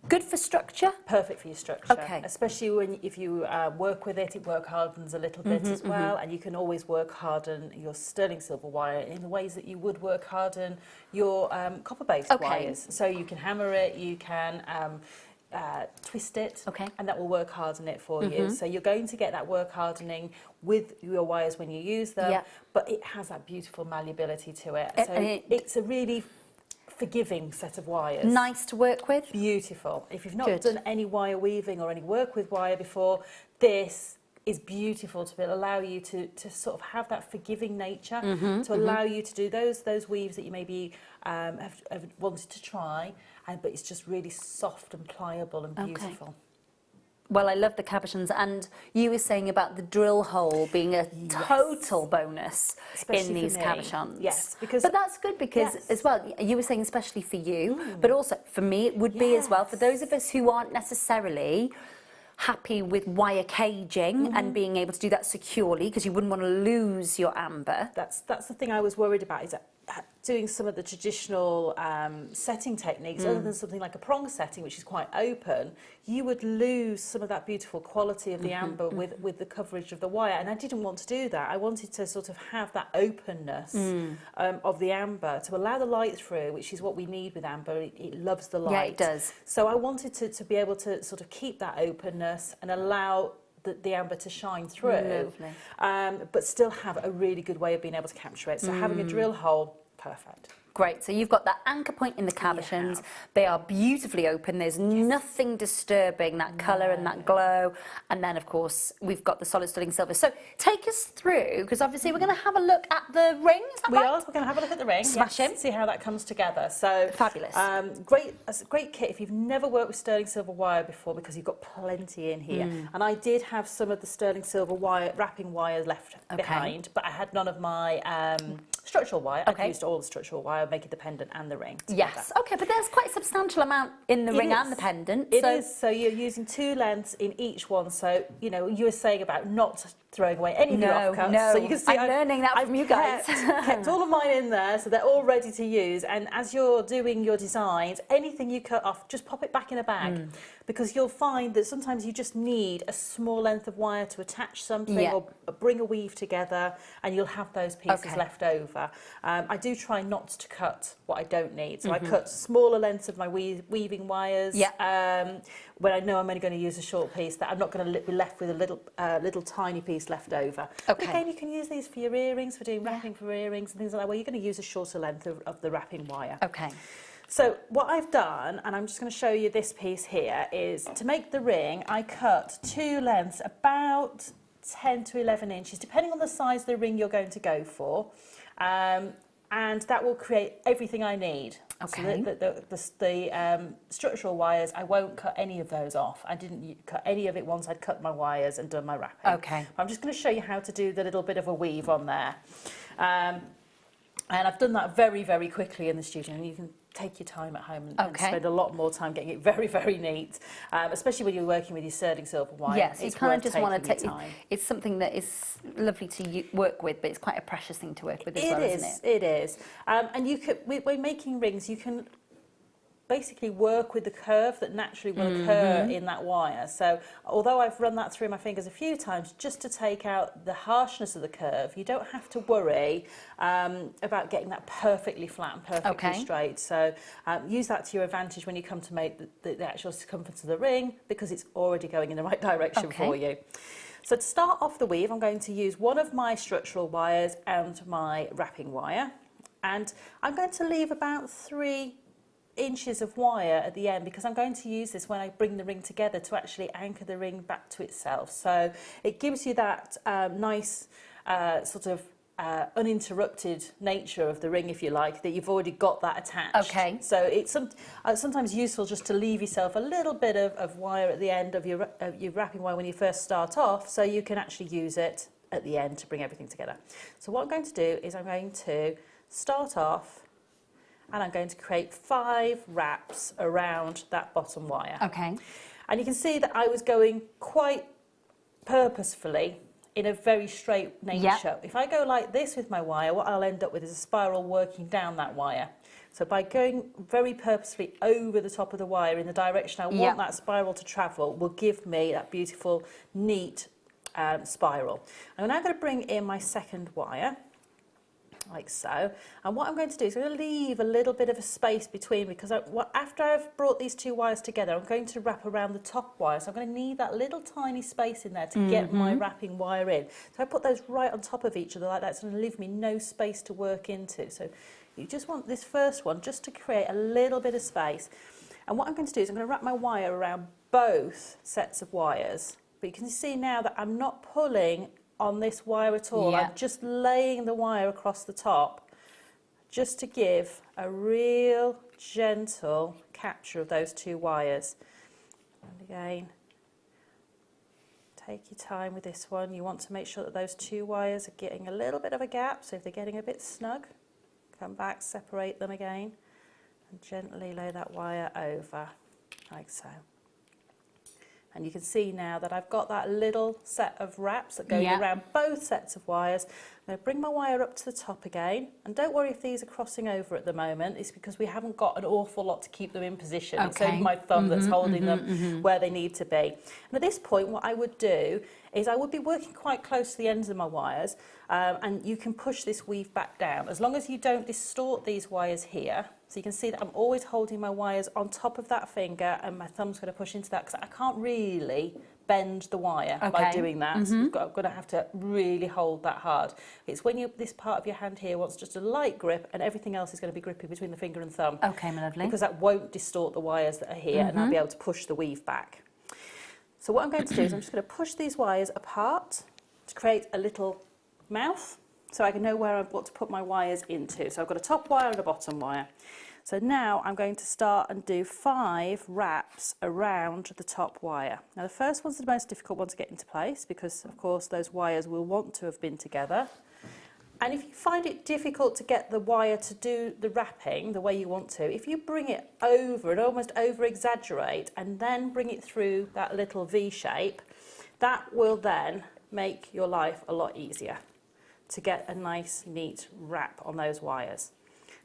Good for structure? Perfect for your structure. Okay. Especially if you work with it, it work hardens a little bit as well, and you can always work harden your sterling silver wire in the ways that you would work harden your copper-based wires. So you can hammer it, you can twist it, and that will work harden it for you. So you're going to get that work hardening with your wires when you use them, but it has that beautiful malleability to it. So it's a really forgiving set of wires. Nice to work with. Beautiful. If you've not done any wire weaving or any work with wire before, this is beautiful to allow you to sort of have that forgiving nature, to allow you to do those weaves that you maybe have wanted to try, but it's just really soft and pliable and beautiful. Well, I love the cabochons, and you were saying about the drill hole being a total bonus in these cabochons. Yes, but that's good because as well, you were saying especially for you, but also for me it would be as well for those of us who aren't necessarily happy with wire caging and being able to do that securely, because you wouldn't want to lose your amber. That's the thing I was worried about, is that doing some of the traditional setting techniques, other than something like a prong setting, which is quite open, you would lose some of that beautiful quality of the amber with the coverage of the wire. And I didn't want to do that. I wanted to sort of have that openness of the amber to allow the light through, which is what we need with amber. It loves the light. Yeah, it does. So I wanted to be able to sort of keep that openness and allow the amber to shine through, but still have a really good way of being able to capture it. So having a drill hole, perfect. Great, so you've got that anchor point in the cabochons. They are beautifully open. There's nothing disturbing that colour and that glow. And then, of course, we've got the solid sterling silver. So take us through, because obviously we're going to have a look at the ring, is that right? We are. We're going to have a look at the ring. Smashing. See how that comes together. So fabulous. It's a great kit if you've never worked with sterling silver wire before, because you've got plenty in here. And I did have some of the sterling silver wire wrapping wires left behind, but I had none of my structural wire. I've used all the structural wire, making the pendant and the ring together. Yes, okay, but there's quite a substantial amount in the ring and the pendant. It is, so you're using 2 lengths in each one. So, you know, you were saying about not throwing away any of your offcuts. No, so you can see I'm learning that from you guys. kept all of mine in there, so they're all ready to use. And as you're doing your designs, anything you cut off, just pop it back in a bag. Because you'll find that sometimes you just need a small length of wire to attach something or bring a weave together, and you'll have those pieces left over. I do try not to cut what I don't need. So I cut smaller lengths of my weaving wires. When I know I'm only going to use a short piece, that I'm not going to be left with a little tiny piece left over. Again, you can use these for your earrings, for doing wrapping for earrings and things like that, where you're going to use a shorter length of the wrapping wire. So what I've done, and I'm just going to show you this piece here, is to make the ring, I cut 2 lengths about 10 to 11 inches, depending on the size of the ring you're going to go for. And that will create everything I need. So the structural wires, I won't cut any of those off. I didn't cut any of it once I'd cut my wires and done my wrapping. I'm just going to show you how to do the little bit of a weave on there. And I've done that very, very quickly in the studio, and you can take your time at home and spend a lot more time getting it very, very neat, especially when you're working with your sterling silver wire. Yes, you kind of just want to take time. It's something that is lovely to work with, but it's quite a precious thing to work with as well, isn't it? It is. And you could, when making rings, you can basically work with the curve that naturally will occur in that wire. So although I've run that through my fingers a few times just to take out the harshness of the curve, you don't have to worry about getting that perfectly flat and perfectly straight. So use that to your advantage when you come to make the actual circumference of the ring, because it's already going in the right direction for you. So to start off the weave, I'm going to use one of my structural wires and my wrapping wire, and I'm going to leave about 3 inches of wire at the end, because I'm going to use this when I bring the ring together to actually anchor the ring back to itself. So it gives you that nice sort of uninterrupted nature of the ring, if you like, that you've already got that attached. So it's sometimes useful just to leave yourself a little bit of wire at the end of your wrapping wire when you first start off, so you can actually use it at the end to bring everything together. So what I'm going to do is I'm going to start off, and I'm going to create 5 wraps around that bottom wire. And you can see that I was going quite purposefully in a very straight nature. If I go like this with my wire, what I'll end up with is a spiral working down that wire. So by going very purposefully over the top of the wire in the direction I want that spiral to travel will give me that beautiful, neat spiral. I'm now going to bring in my second wire, like so. And what I'm going to do is I'm going to leave a little bit of a space between, because after I've brought these two wires together, I'm going to wrap around the top wire. So I'm going to need that little tiny space in there to get my wrapping wire in. So I put those right on top of each other like that. It's going to leave me no space to work into. So you just want this first one just to create a little bit of space. And what I'm going to do is I'm going to wrap my wire around both sets of wires. But you can see now that I'm not pulling on this wire at all. I'm just laying the wire across the top just to give a real gentle capture of those two wires. And again, take your time with this one. You want to make sure that those two wires are getting a little bit of a gap, so if they're getting a bit snug, come back, separate them again, and gently lay that wire over, like so. And you can see now that I've got that little set of wraps that go around both sets of wires. I'm going to bring my wire up to the top again. And don't worry if these are crossing over at the moment. It's because we haven't got an awful lot to keep them in position. It's only my thumb that's holding them where they need to be. And at this point, what I would do is I would be working quite close to the ends of my wires. And you can push this weave back down. As long as you don't distort these wires here. So you can see that I'm always holding my wires on top of that finger, and my thumb's going to push into that because I can't really bend the wire by doing that. So I'm going to have to really hold that hard. It's when this part of your hand here wants just a light grip, and everything else is going to be grippy between the finger and thumb. Okay, my lovely. Because that won't distort the wires that are here, and I'll be able to push the weave back. So what I'm going to do is I'm just going to push these wires apart to create a little mouth, so I can know where I want to put my wires into. So I've got a top wire and a bottom wire. So now I'm going to start and do 5 wraps around the top wire. Now the first one's the most difficult one to get into place because of course those wires will want to have been together. And if you find it difficult to get the wire to do the wrapping the way you want to, if you bring it over and almost over exaggerate and then bring it through that little V shape, that will then make your life a lot easier to get a nice neat wrap on those wires.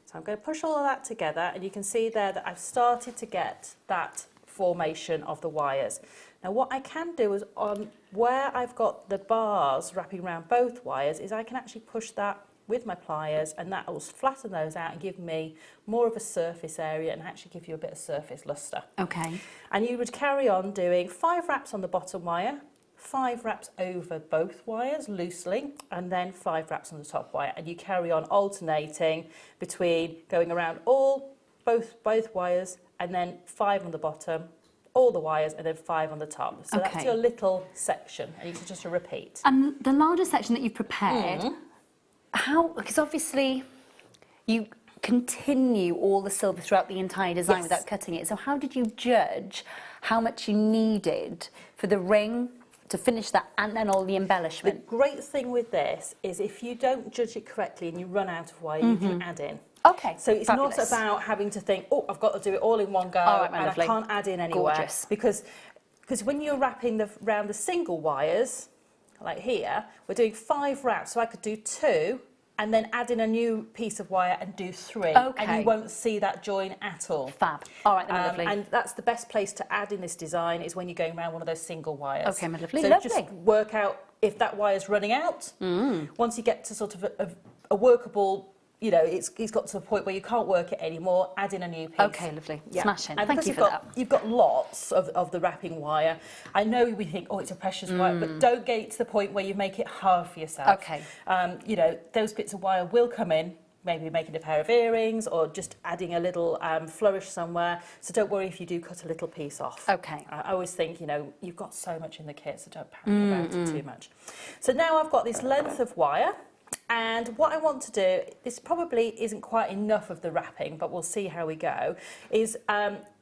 So I'm going to push all of that together, and you can see there that I've started to get that formation of the wires. Now what I can do is on where I've got the bars wrapping around both wires is I can actually push that with my pliers, and that will flatten those out and give me more of a surface area and actually give you a bit of surface luster. Okay. And you would carry on doing 5 wraps on the bottom wire, 5 wraps over both wires loosely, and then 5 wraps on the top wire, and you carry on alternating between going around both wires, and then 5 on the bottom, all the wires, and then 5 on the top. So that's your little section, and you can just repeat. And the larger section that you've prepared, how, because obviously you continue all the silver throughout the entire design without cutting it, so how did you judge how much you needed for the ring to finish that and then all the embellishment? The great thing with this is if you don't judge it correctly and you run out of wire, you can add in. Okay, so it's not about having to think, oh, I've got to do it all in one go, and I can't add in anywhere. Gorgeous. Because when you're wrapping around the single wires, like here, we're doing 5 wraps, so I could do 2 and then add in a new piece of wire and do 3, and you won't see that join at all. Fab. All right, then, lovely. And that's the best place to add in this design is when you're going around one of those single wires. Okay, my lovely. So Lovely. just work out if that wire's running out. Once you get to sort of a workable, you know, it's got to a point where you can't work it anymore, add in a new piece. Okay, lovely. Smashing. And Thank you for that. You've got lots of the wrapping wire. I know we think, oh, it's a precious wire, but don't get to the point where you make it hard for yourself. Okay. You know, those bits of wire will come in, maybe making a pair of earrings or just adding a little flourish somewhere. So don't worry if you do cut a little piece off. Okay. I always think, you know, you've got so much in the kit, so don't panic about it too much. So now I've got this length of wire. And what I want to do, this probably isn't quite enough of the wrapping, but we'll see how we go, is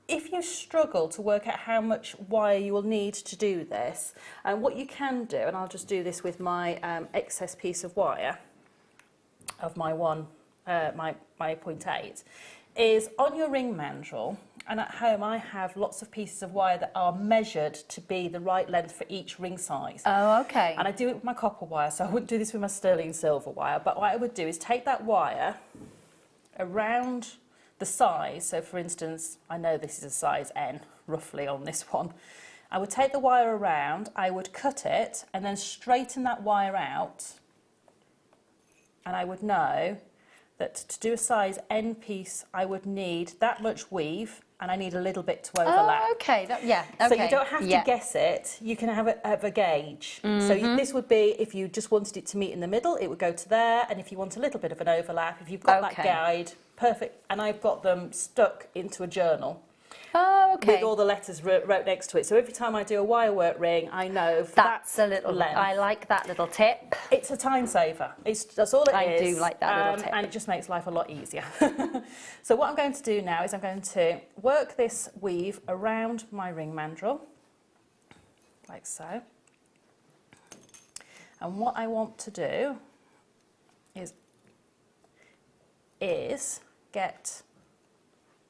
if you struggle to work out how much wire you will need to do this, what you can do, and I'll just do this with my excess piece of wire of my my 0.8, is on your ring mandrel, And at home I have lots of pieces of wire that are measured to be the right length for each ring size. Oh, okay. And I do it with my copper wire, so I wouldn't do this with my sterling silver wire, but what I would do is take that wire around the size. So for instance, I know this is a size N roughly on this one. I would take the wire around, I would cut it and then straighten that wire out, and I would know that to do a size N piece I would need that much weave, and I need a little bit to overlap. Oh, okay. Okay. So you don't have to guess it, you can have a gauge. So this would be, if you just wanted it to meet in the middle, it would go to there, and if you want a little bit of an overlap, if you've got that guide, perfect. And I've got them stuck into a journal. Oh, okay. With all the letters wrote next to it. So every time I do a wire work ring, I know for that's that a little length. I like that little tip. It's a time saver. That's all it is. I do like that little tip. And it just makes life a lot easier. So what I'm going to do now is I'm going to work this weave around my ring mandrel, like so. And what I want to do is get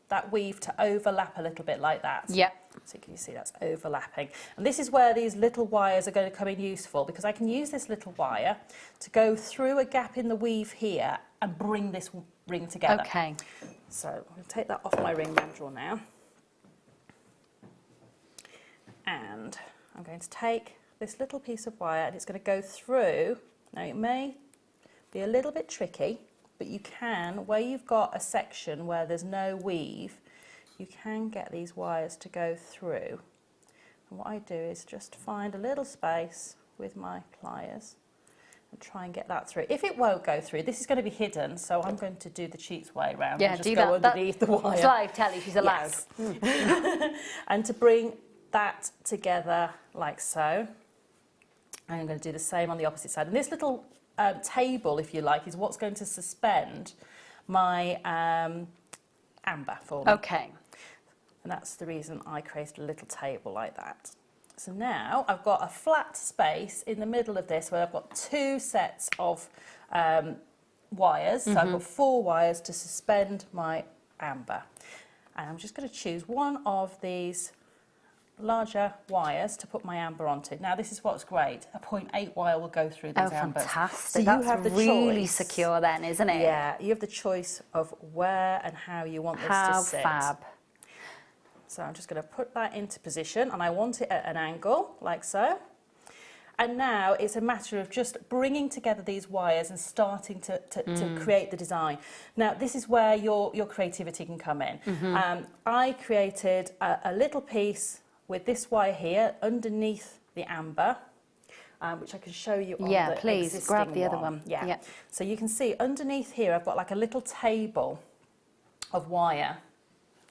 that weave to overlap a little bit like that. Yep. So can you see that's overlapping? And this is where these little wires are going to come in useful, because I can use this little wire to go through a gap in the weave here and bring this ring together. Okay. So I'm going to take that off my ring mandrel now. And I'm going to take this little piece of wire and it's going to go through. Now it may be a little bit tricky, but you can, where you've got a section where there's no weave, you can get these wires to go through. And what I do is just find a little space with my pliers and try and get that through. If it won't go through, this is going to be hidden, so I'm going to do the cheats way around and just go underneath the wire. It's live telly, she's allowed. Yes. And to bring that together like so, I'm going to do the same on the opposite side. And this little table, if you like, is what's going to suspend my amber for me. Okay. And that's the reason I created a little table like that. So now I've got a flat space in the middle of this where I've got two sets of wires. So I've got 4 wires to suspend my amber. And I'm just going to choose one of these larger wires to put my amber onto. Now this is what's great. A 0.8 wire will go through these ambers. Fantastic. So That's you have the really choice. secure then, isn't it? Yeah, you have the choice of where and how you want this to sit. How fab. So I'm just going to put that into position, and I want it at an angle like so. And now it's a matter of just bringing together these wires and starting to create the design. Now this is where your creativity can come in. I created a little piece with this wire here underneath the amber, which I can show you on the please existing grab the other one. Yeah. So you can see underneath here I've got like a little table of wire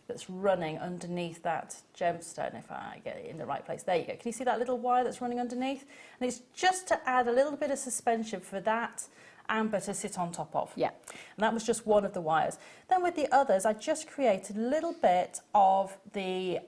that's running underneath that gemstone, if I get it in the right place. There you go. Can you see that little wire that's running underneath? And it's just to add a little bit of suspension for that amber to sit on top of. Yeah. And that was just one of the wires. Then with the others, I just created a little bit of the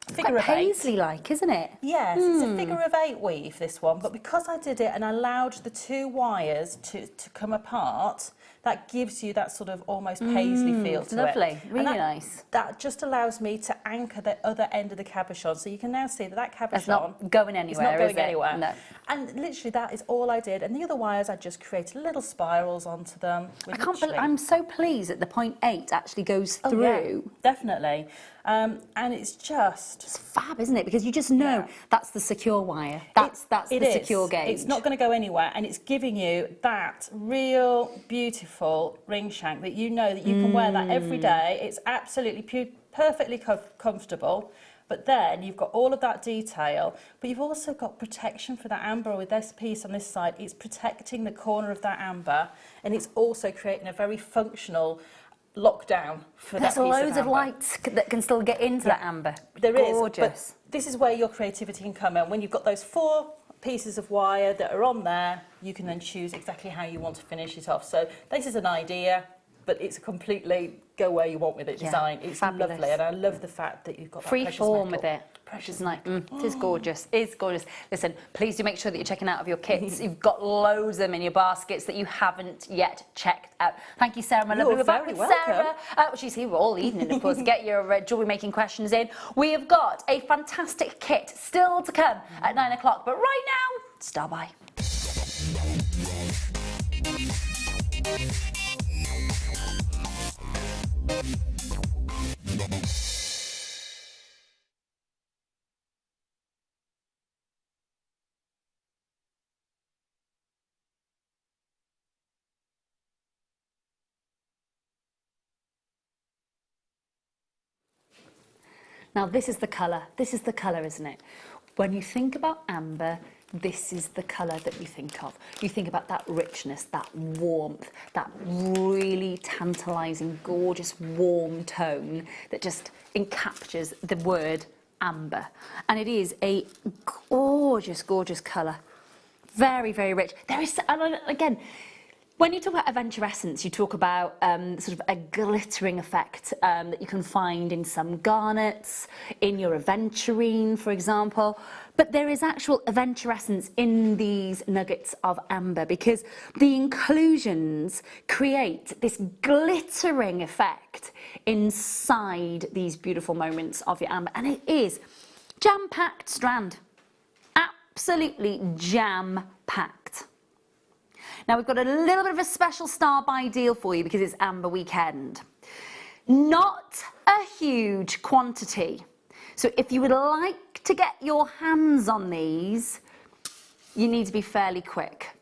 figure of 8. Paisley-like, isn't it? Yes, it's a figure of 8 weave, this one, but because I did it and allowed the 2 wires to come apart, that gives you that sort of almost paisley feel to lovely. it. Really And nice. That just allows me to anchor the other end of the cabochon. So you can now see that cabochon... It's not going anywhere, It's not going is it? anywhere. No. And literally that is all I did. And the other wires, I just created little spirals onto them. I can't believe, I'm so pleased that the 0.8 actually goes through. Yeah, definitely. And it's just... It's fab, isn't it? Because you just know that's the secure wire. That's the secure gauge. It's not going to go anywhere, and it's giving you that real beautiful ring shank that you know that you can wear that every day. It's absolutely perfectly comfortable. But then you've got all of that detail, but you've also got protection for that amber with this piece on this side. It's protecting the corner of that amber, and it's also creating a very functional lockdown for that piece of amber. There's loads of lights that can still get into that amber. There is. Gorgeous. But this is where your creativity can come in. When you've got those 4 pieces of wire that are on there, you can then choose exactly how you want to finish it off. So this is an idea. but it's a completely go where you want with it design. It's fabulous. lovely, and I love the fact that you've got that Free precious form metal. with it. Precious nice. It is gorgeous. It's gorgeous. Listen, please do make sure that you're checking out of your kits. You've got loads of them in your baskets that you haven't yet checked out. Thank you, Sarah, my lovely. We're back with Sarah. She's here all evening, of course. Get your jewellery making questions in. We have got a fantastic kit still to come at 9 o'clock. But right now, star by. Now this is the colour. This is the colour, isn't it? When you think about amber, this is the colour that you think of. You think about that richness, that warmth, that really tantalising, gorgeous, warm tone that just encaptures the word amber. And it is a gorgeous, gorgeous colour. Very, very rich. There is, again, when you talk about aventurescence, you talk about sort of a glittering effect that you can find in some garnets, in your aventurine, for example. But there is actual aventurescence in these nuggets of amber because the inclusions create this glittering effect inside these beautiful moments of your amber. And it is jam-packed strand. Absolutely jam-packed. Now we've got a little bit of a special star buy deal for you because it's Amber Weekend. Not a huge quantity. So if you would like to get your hands on these, you need to be fairly quick.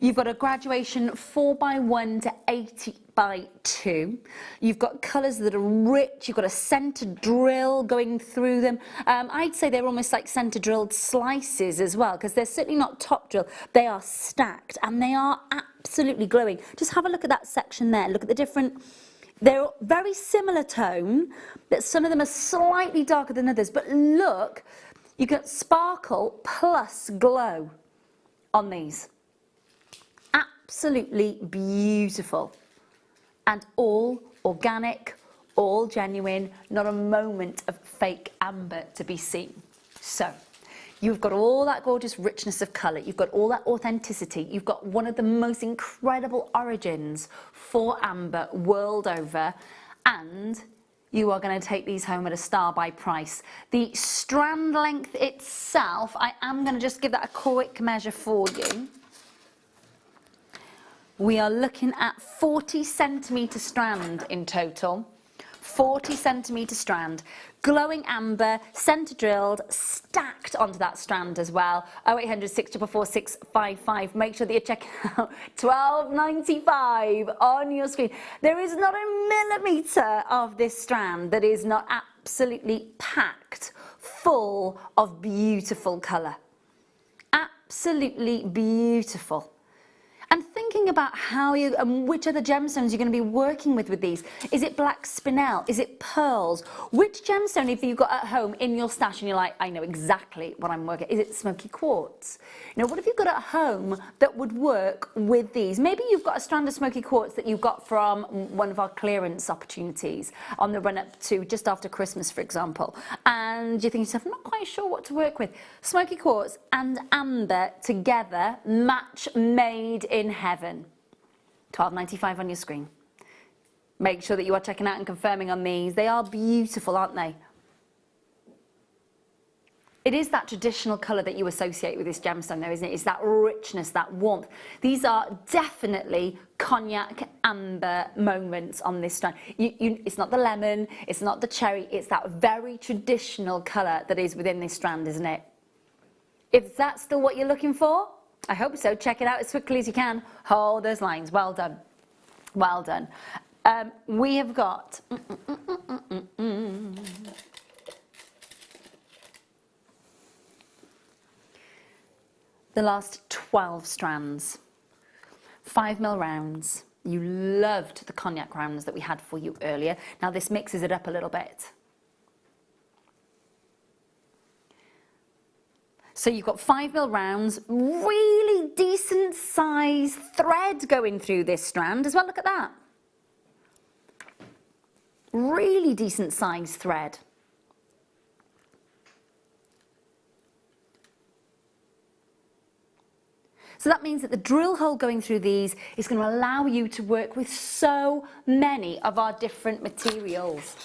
You've got a graduation 4x1 to 8x2. You've got colours that are rich. You've got a centre drill going through them. I'd say they're almost like centre drilled slices as well, because they're certainly not top drill. They are stacked and they are absolutely glowing. Just have a look at that section there. Look at the different... They're very similar tone, but some of them are slightly darker than others. But look, you get sparkle plus glow on these. Absolutely beautiful, and all organic, all genuine, not a moment of fake amber to be seen. So you've got all that gorgeous richness of colour, you've got all that authenticity, you've got one of the most incredible origins for amber world over, and you are going to take these home at a star by price. The strand length itself, I am going to just give that a quick measure for you. We are looking at 40 centimetre strand in total. 40 centimetre strand. Glowing amber, centre drilled, stacked onto that strand as well. 0800 644 655. Make sure that you're checking out £12.95 on your screen. There is not a millimetre of this strand that is not absolutely packed full of beautiful colour. Absolutely beautiful. And thinking about how you, and which other gemstones you're going to be working with these. Is it black spinel? Is it pearls? Which gemstone have you got at home in your stash and you're like, I know exactly what I'm working? Is it smoky quartz? You know, what have you got at home that would work with these? Maybe you've got a strand of smoky quartz that you got from one of our clearance opportunities on the run up to just after Christmas, for example. And you think to yourself, I'm not quite sure what to work with. Smoky quartz and amber together, match made in heaven. £12.95 on your screen. Make sure that you are checking out and confirming on these. They are beautiful, aren't they? It is that traditional colour that you associate with this gemstone though, isn't it? It's that richness, that warmth. These are definitely cognac amber moments on this strand. It's not the lemon, it's not the cherry, it's that very traditional colour that is within this strand, isn't it? If that's still what you're looking for, I hope so. Check it out as quickly as you can. Hold those lines. Well done. Well done. We have got... the last 12 strands. 5mm rounds. You loved the cognac rounds that we had for you earlier. Now this mixes it up a little bit. So you've got 5mm rounds, really decent size thread going through this strand as well. Look at that. really decent size thread. So that means that the drill hole going through these is going to allow you to work with so many of our different materials.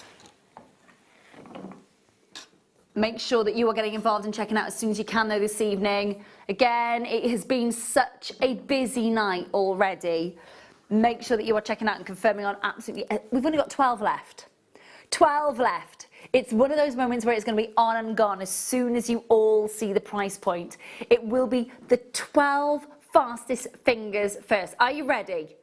Make sure that you are getting involved and checking out as soon as you can though this evening. Again, it has been such a busy night already. Make sure that you are checking out and confirming on absolutely, we've only got 12 left. 12 left. It's one of those moments where it's going to be on and gone as soon as you all see the price point. It will be the 12 fastest fingers first. Are you ready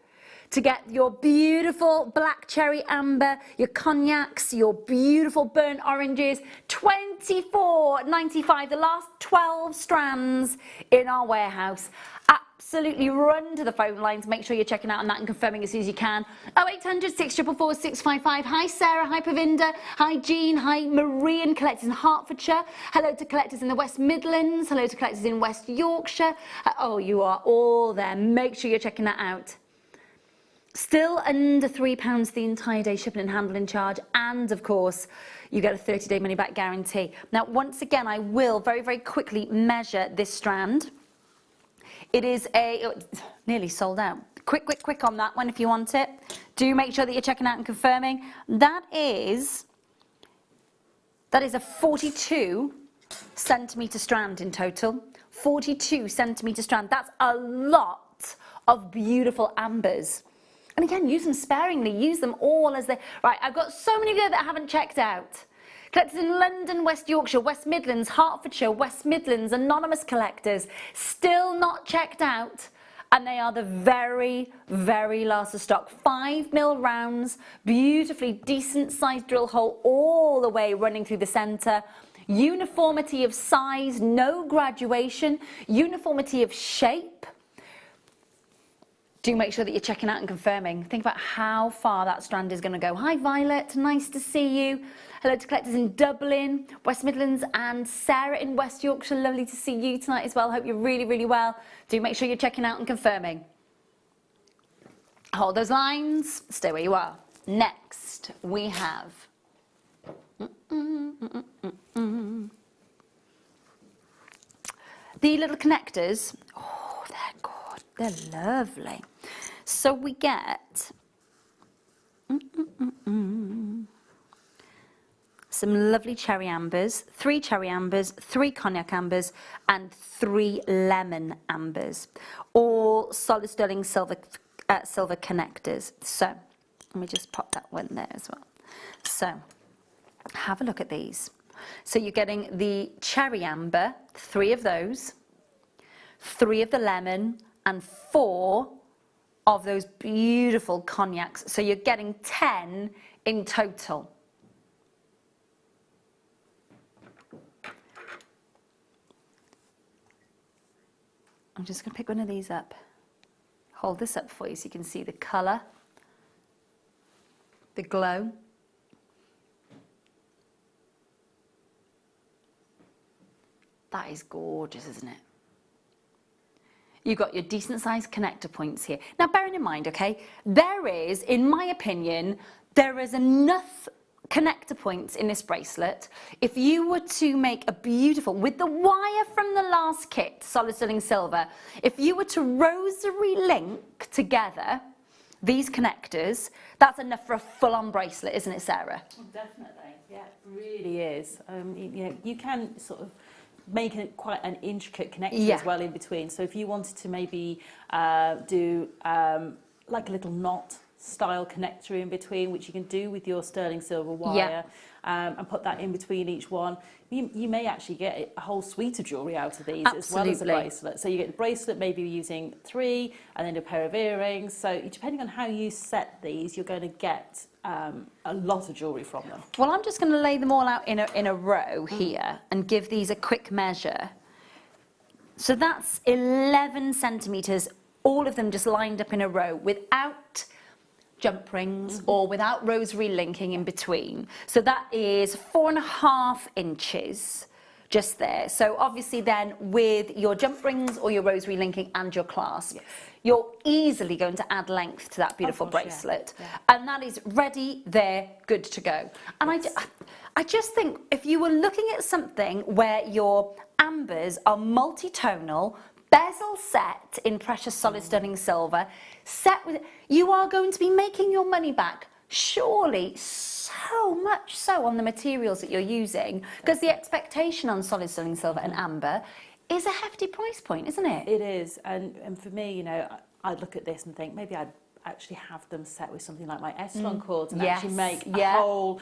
to get your beautiful black cherry amber, your cognacs, your beautiful burnt oranges? $24.95, the last 12 strands in our warehouse. Absolutely run to the phone lines. Make sure you're checking out on that and confirming as soon as you can. 0800 644 655. Hi Sarah, hi Pavinda, hi Jean, hi Marie and collectors in Hertfordshire. Hello to collectors in the West Midlands. Hello to collectors in West Yorkshire. Oh, you are all there. Make sure you're checking that out. Still under £3 the entire day shipping and handling charge, and of course you get a 30-day money back guarantee. Now once again I will very quickly measure this strand. It is nearly sold out. Quick on that one if you want it. Do make sure that you're checking out and confirming. That is a 42 centimetre strand in total. 42 centimetre strand. That's a lot of beautiful ambers. And again, use them sparingly. Use them all as they... Right, I've got so many of you that haven't checked out. Collectors in London, West Yorkshire, West Midlands, Hertfordshire, West Midlands, anonymous collectors, still not checked out. And they are the very last of stock. 5mm rounds, beautifully decent sized drill hole all the way running through the centre. Uniformity of size, no graduation, uniformity of shape. Do make sure that you're checking out and confirming. Think about how far that strand is going to go. Hi Violet, nice to see you. Hello to collectors in Dublin, West Midlands and Sarah in West Yorkshire. Lovely to see you tonight as well. Hope you're really well. Do make sure you're checking out and confirming. Hold those lines. Stay where you are. Next we have... the little connectors. Oh, they're good. They're lovely. So we get some lovely cherry ambers, 3 cherry ambers, 3 cognac ambers, and 3 lemon ambers, all solid sterling silver connectors. So let me just pop that one there as well. So have a look at these. So you're getting the cherry amber, 3 of those, 3 of the lemon, and 4 of those beautiful cognacs. So you're getting 10 in total. I'm just going to pick one of these up. Hold this up for you so you can see the colour, the glow. That is gorgeous, isn't it? You've got your decent sized connector points here. Now bearing in mind, okay, there is, in my opinion, there is enough connector points in this bracelet. If you were to make a beautiful, with the wire from the last kit, solid sterling silver, if you were to rosary link together these connectors, that's enough for a full-on bracelet, isn't it, Sarah? Well, definitely, yeah, it really is. You know, you can sort of make it quite an intricate connection as well in between. So if you wanted to maybe do like a little knot style connector in between, which you can do with your sterling silver wire, and put that in between each one, you may actually get a whole suite of jewellery out of these as well as a bracelet. So you get the bracelet, maybe using 3 and then a pair of earrings. So depending on how you set these, you're going to get a lot of jewellery from them. Well, I'm just going to lay them all out in a row here and give these a quick measure. So that's 11 centimetres, all of them just lined up in a row without jump rings or without rosary linking in between. So that is 4.5 inches just there. So obviously then with your jump rings or your rosary linking and your clasp, you're easily going to add length to that beautiful bracelet. And that is ready, there, good to go. And I just think if you were looking at something where your ambers are multi-tonal, bezel set in precious solid sterling silver, set with, you are going to be making your money back, surely, so much so on the materials that you're using, because the expectation on solid sterling silver and amber is a hefty price point, isn't it? It is, and for me, you know, I'd look at this and think maybe I'd actually have them set with something like my Essilon cords and actually make a whole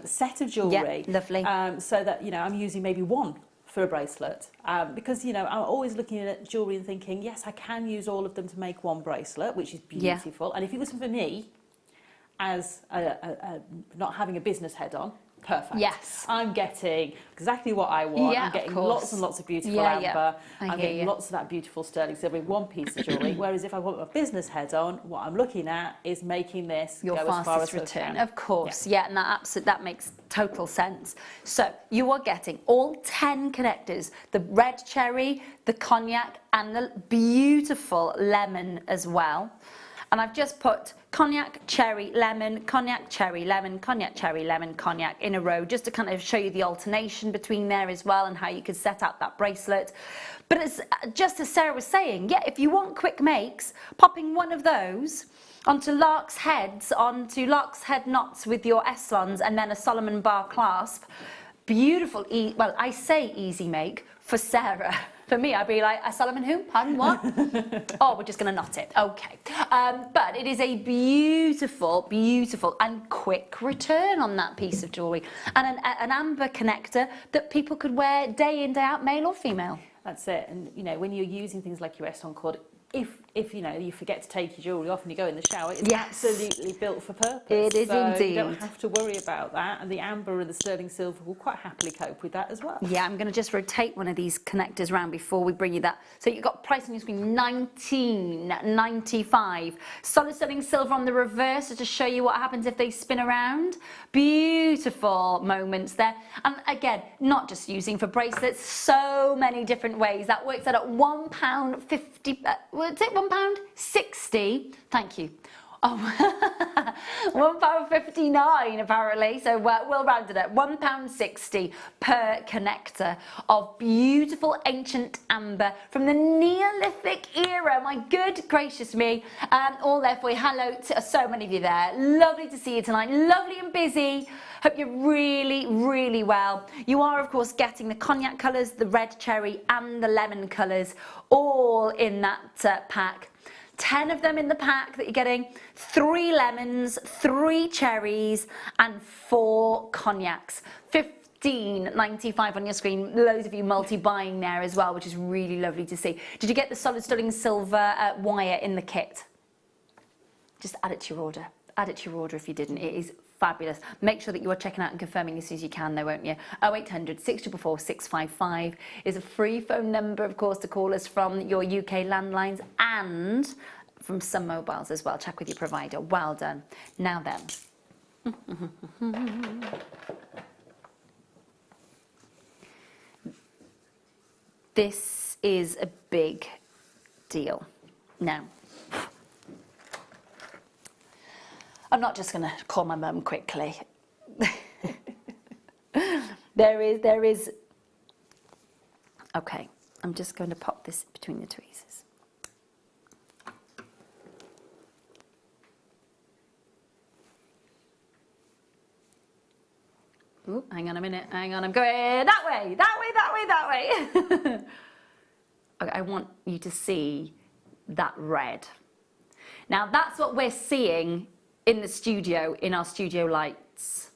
set of jewellery. Lovely. So that, you know, I'm using maybe one for a bracelet, because, you know, I'm always looking at jewellery and thinking, yes, I can use all of them to make one bracelet, which is beautiful. And if it was for me, as not having a business head on, perfect. Yes. I'm getting exactly what I want. I'm getting lots and lots of beautiful amber. I'm getting lots of that beautiful sterling silver in one piece of jewellery. Whereas if I want my business head on, what I'm looking at is making this your go fastest as far as return. I can. Of course, and that makes total sense. So you are getting all 10 connectors, the red cherry, the cognac, and the beautiful lemon as well. And I've just put cognac, cherry, lemon, cognac, cherry, lemon, cognac, cherry, lemon, cognac in a row, just to kind of show you the alternation between there as well and how you could set out that bracelet. But it's just as Sarah was saying, if you want quick makes, popping one of those onto lark's heads, onto lark's head knots with your Essilons and then a Solomon bar clasp, beautiful, well, I say easy make for Sarah. For me, I'd be like, a Solomon who? Pardon, what? Oh, we're just going to knot it. Okay. But it is a beautiful, beautiful and quick return on that piece of jewellery. And an amber connector that people could wear day in, day out, male or female. That's it. And, you know, when you're using things like your Essilon cord, if you know, you forget to take your jewellery off and you go in the shower, it's absolutely built for purpose. It is indeed. You don't have to worry about that, and the amber and the sterling silver will quite happily cope with that as well. Yeah, I'm going to just rotate one of these connectors around before we bring you that. So you've got price on your screen, $19.95. Solid sterling silver on the reverse to show you what happens if they spin around. Beautiful moments there. And again, not just using for bracelets, so many different ways. That works out at £1.50. What's it? £1.60. Thank you. Oh, £1.59 apparently. So we'll round it up. £1.60 per connector of beautiful ancient amber from the Neolithic era. My good gracious me. All there for you. Hello to so many of you there. Lovely to see you tonight. Lovely and busy. Hope you're really, really well. You are, of course, getting the cognac colours, the red cherry and the lemon colours all in that pack. 10 of them in the pack that you're getting, 3 lemons, 3 cherries and 4 cognacs. $15.95 on your screen. Loads of you multi-buying there as well, which is really lovely to see. Did you get the solid sterling silver wire in the kit? Just add it to your order. Add it to your order if you didn't. It is fabulous. Make sure that you are checking out and confirming as soon as you can though, won't you? 0800 644 655 is a free phone number, of course, to call us from your UK landlines and from some mobiles as well. Check with your provider. Well done. Now then. This is a big deal. Now, I'm not just going to call my mum quickly. There is. Okay, I'm just going to pop this between the tweezers. Ooh, hang on a minute, hang on, I'm going that way, that way, that way, that way. Okay, I want you to see that red. Now that's what we're seeing in the studio, in our studio lights.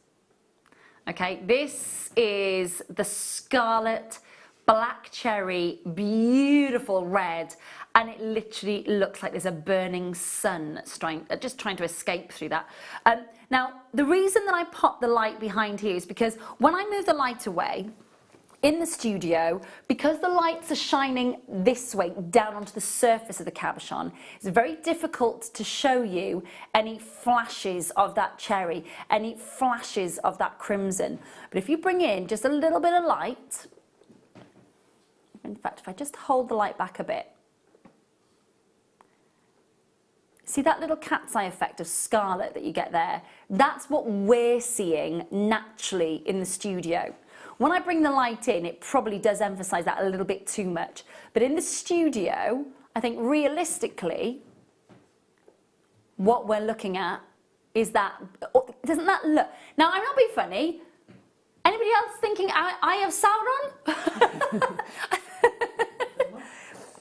Okay, this is the scarlet, black cherry, beautiful red, and it literally looks like there's a burning sun just trying to escape through that. Now, the reason that I pop the light behind here is because when I move the light away, in the studio, because the lights are shining this way down onto the surface of the cabochon, it's very difficult to show you any flashes of that cherry, any flashes of that crimson. But if you bring in just a little bit of light, In fact, if I just hold the light back a bit. See that little cat's eye effect of scarlet that you get there? That's what we're seeing naturally in the studio. When I bring the light in, it probably does emphasize that a little bit too much. But in the studio, I think realistically, what we're looking at is that, doesn't that look, now I'm not being funny, anybody else thinking Eye of Sauron?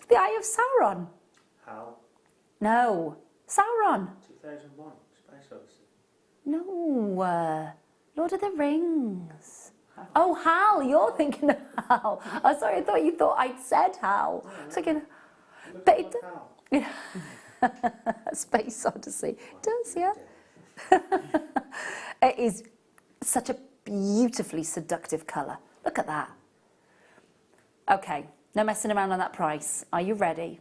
The Eye of Sauron. Hal. No, Sauron. 2001, Space Odyssey. No, Lord of the Rings. Oh, Hal, you're thinking of Hal. Oh, sorry, I thought you thought I'd said Hal. No, I was thinking, Look but like it, Hal. Space Odyssey. It does, yeah. It is such a beautifully seductive colour. Look at that. Okay, no messing around on that price. Are you ready?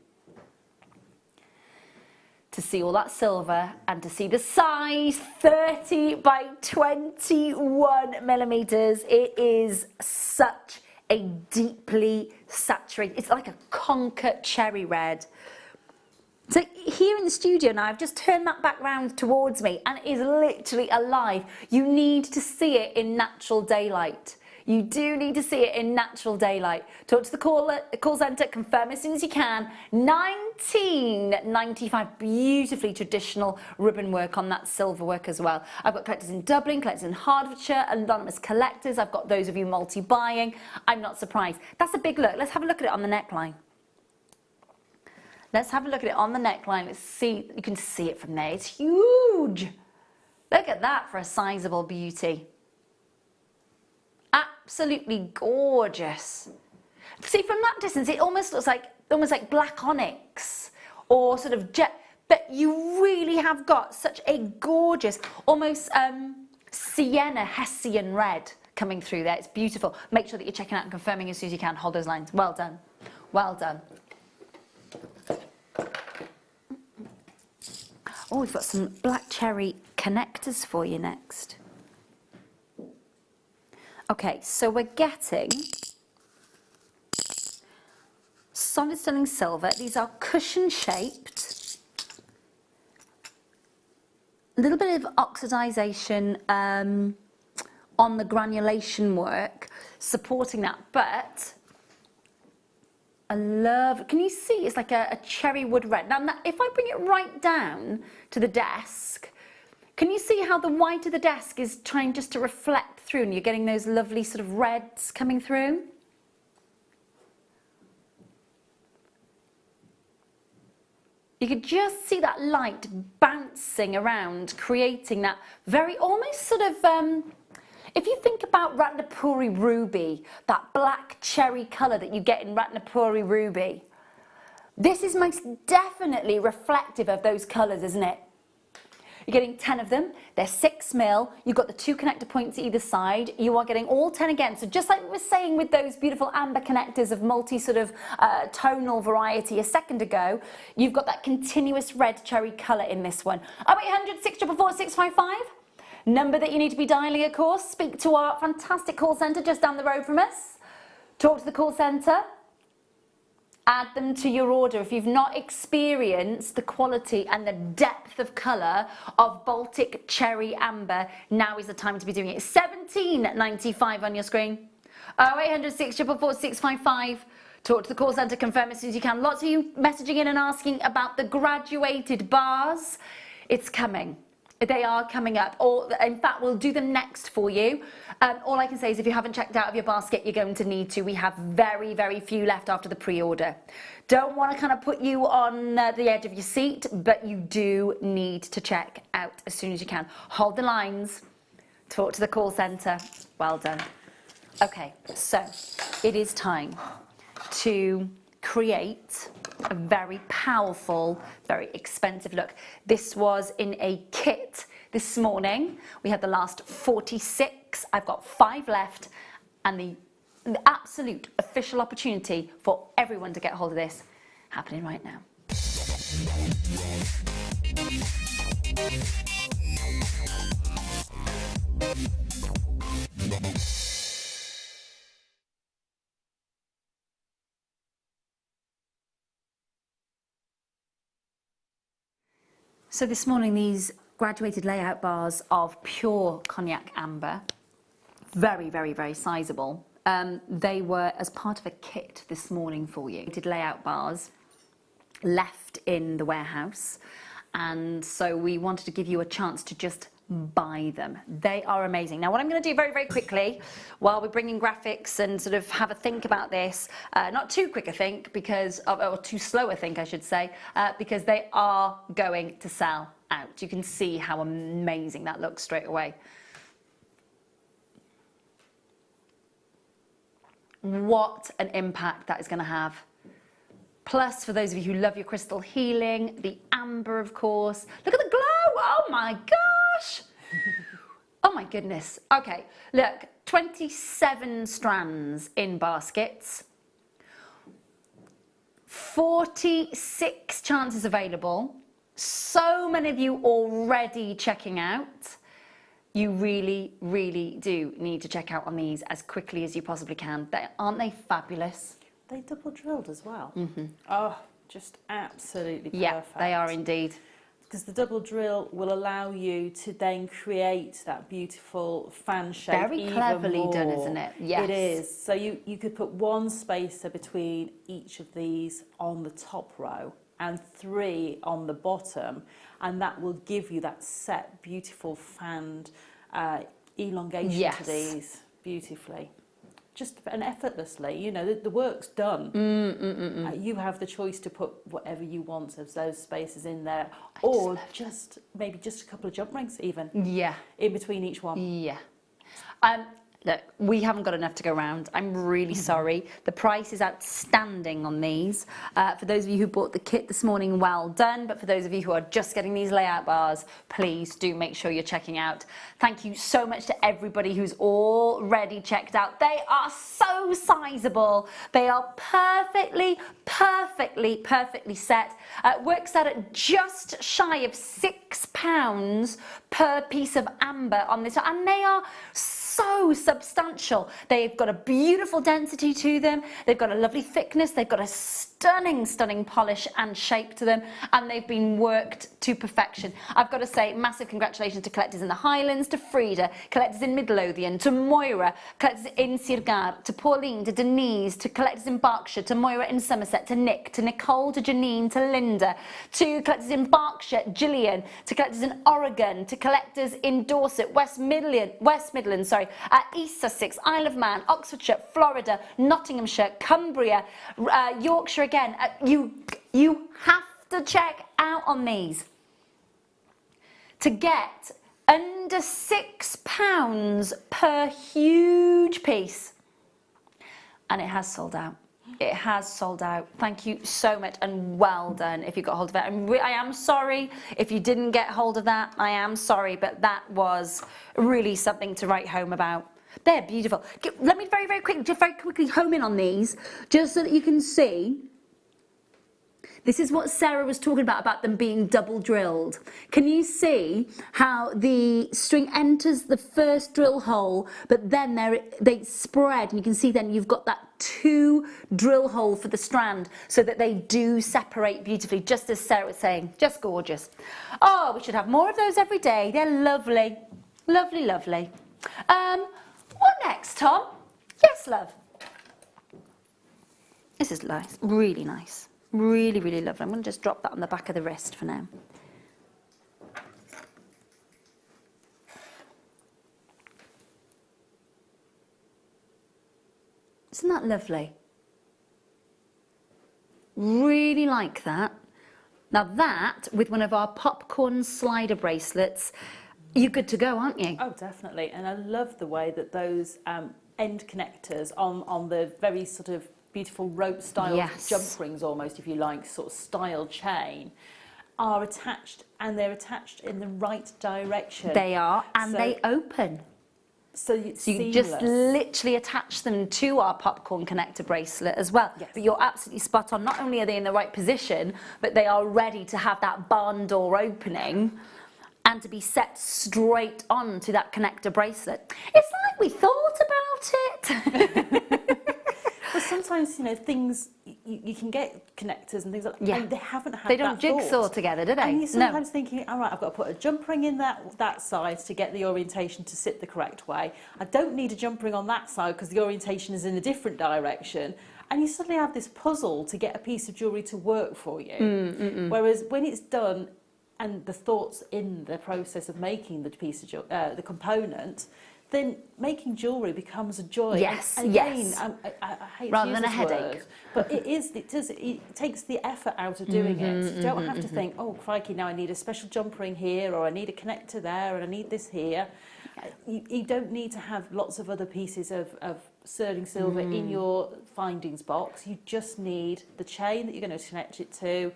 To see all that silver and to see the size 30 by 21 millimeters. It is such a deeply saturated, it's like a conker cherry red. So here in the studio now, I've just turned that back round towards me and it is literally alive. You need to see it in natural daylight. You do need to see it in natural daylight. Talk to the call centre, confirm as soon as you can. $19.95, beautifully traditional ribbon work on that silver work as well. I've got collectors in Dublin, collectors in Hertfordshire, anonymous collectors. I've got those of you multi-buying. I'm not surprised. That's a big look. Let's have a look at it on the neckline. Let's have a look at it on the neckline. Let's see, you can see it from there. It's huge. Look at that for a sizable beauty. Absolutely gorgeous. See, from that distance, it almost looks like black onyx or sort of jet, but you really have got such a gorgeous, almost sienna Hessian red coming through there. It's beautiful. Make sure that you're checking out and confirming as soon as you can. Hold those lines. Well done. Well done. Oh, we've got some black cherry connectors for you next. Okay, so we're getting solid sterling silver. These are cushion shaped. A little bit of oxidization on the granulation work, supporting that, but I love, can you see, it's like a cherry wood red. Now, if I bring it right down to the desk, can you see how the white of the desk is trying just to reflect through and you're getting those lovely sort of reds coming through? You could just see that light bouncing around, creating that very almost sort of, if you think about Ratnapuri ruby, that black cherry colour that you get in Ratnapuri ruby, this is most definitely reflective of those colours, isn't it? You're getting 10 of them, they're 6mm, you've got the 2 connector points either side, you are getting all 10 again. So just like we were saying with those beautiful amber connectors of multi sort of tonal variety a second ago, you've got that continuous red cherry colour in this one. 0800 644 655, number that you need to be dialing, of course. Speak to our fantastic call centre just down the road from us. Talk to the call centre. Add them to your order. If you've not experienced the quality and the depth of colour of Baltic Cherry Amber, now is the time to be doing it. $17.95 on your screen. 0800 644 655. Talk to the call centre, confirm as soon as you can. Lots of you messaging in and asking about the graduated bars. It's coming. They are coming up, or in fact we'll do them next for you. All I can say is if you haven't checked out of your basket, you're going to need to. We have very, very few left after the pre-order. Don't want to kind of put you on the edge of your seat, but you do need to check out as soon as you can. Hold the lines, talk to the call centre. Well done. Okay, so it is time to create a very powerful, very expensive look. This was in a kit this morning. We had the last 46. I've got 5 left, and the absolute official opportunity for everyone to get hold of this happening right now. So this morning, these graduated layout bars of pure cognac amber, very, very, very sizable. They were as part of a kit this morning for you. We did layout bars left in the warehouse, and so we wanted to give you a chance to just buy them. They are amazing. Now what I'm going to do very, very quickly while we're bringing graphics and sort of have a think about this, not too quick a think because of, or too slow a think I should say, because they are going to sell out. You can see how amazing that looks straight away. What an impact that is going to have. Plus, for those of you who love your crystal healing, the amber, of course. Look at the glow! Oh my gosh! Oh my goodness. Okay, look, 27 strands in baskets. 46 chances available. So many of you already checking out. You really, really do need to check out on these as quickly as you possibly can. Aren't they fabulous? They double drilled as well. Oh, just absolutely perfect. Yeah, they are indeed. Because the double drill will allow you to then create that beautiful fan shape. Very cleverly done, isn't it? Yes. It is. So you could put one spacer between each of these on the top row and 3 on the bottom, and that will give you that set beautiful fanned elongation to these beautifully. Just and effortlessly, you know, the work's done. You have the choice to put whatever you want of those spaces in there, or just maybe just a couple of jump rings even. Yeah. In between each one. Yeah. Look, we haven't got enough to go around. I'm really sorry. The price is outstanding on these. For those of you who bought the kit this morning, well done. But for those of you who are just getting these layout bars, please do make sure you're checking out. Thank you so much to everybody who's already checked out. They are so sizable. They are perfectly, perfectly, perfectly set. Works out at just shy of £6 per piece of amber on this. And they are so substantial. They've got a beautiful density to them. They've got a lovely thickness. They've got a stunning, stunning polish and shape to them, and they've been worked to perfection. I've got to say massive congratulations to collectors in the Highlands, to Frida, collectors in Midlothian, to Moira, collectors in Sirgar, to Pauline, to Denise, to collectors in Berkshire, to Moira in Somerset, to Nick, to Nicole, to Janine, to Linda, to collectors in Berkshire, Gillian, to collectors in Oregon, to collectors in Dorset, West Midlands, East Sussex, Isle of Man, Oxfordshire, Florida, Nottinghamshire, Cumbria, Yorkshire again. You have to check out on these. To get under £6 per huge piece. And it has sold out. It has sold out. Thank you so much and well done if you got hold of it. I am sorry if you didn't get hold of that. I am sorry, but that was really something to write home about. They're beautiful. Let me very quickly home in on these, just so that you can see. This is what Sarah was talking about them being double drilled. Can you see how the string enters the first drill hole, but then they spread, and you can see then you've got that 2 drill hole for the strand, so that they do separate beautifully, just as Sarah was saying. Just gorgeous. Oh, we should have more of those every day. They're lovely. Lovely, lovely. What next, Tom? Yes, love. This is nice. Really nice. Really, really lovely. I'm going to just drop that on the back of the wrist for now. Isn't that lovely? Really like that. Now that, with one of our popcorn slider bracelets, you're good to go, aren't you? Oh, definitely. And I love the way that those end connectors on the very sort of beautiful rope style jump rings, almost, if you like, sort of style chain, are attached, and they're attached in the right direction. They are, and they open. So you just literally attach them to our popcorn connector bracelet as well. Yes. But you're absolutely spot on. Not only are they in the right position, but they are ready to have that barn door opening and to be set straight onto that connector bracelet. It's like we thought about it. But sometimes, you know, things, you can get connectors and things like that, Yeah. and they haven't had They don't that jigsaw thought. together, do they? And you're No. sometimes thinking, all right, I've got to put a jump ring in that side to get the orientation to sit the correct way. I don't need a jump ring on that side because the orientation is in a different direction. And you suddenly have this puzzle to get a piece of jewellery to work for you. Whereas when it's done and the thoughts in the process of making the piece of the component, then making jewellery becomes a joy. Yes, and again, yes. I hate Rather to use than a this headache. word, but it takes the effort out of doing it. You don't have to think, oh crikey, now I need a special jump ring here, or I need a connector there, and I need this here. You don't need to have lots of other pieces of sterling silver in your findings box. You just need the chain that you're going to connect it to,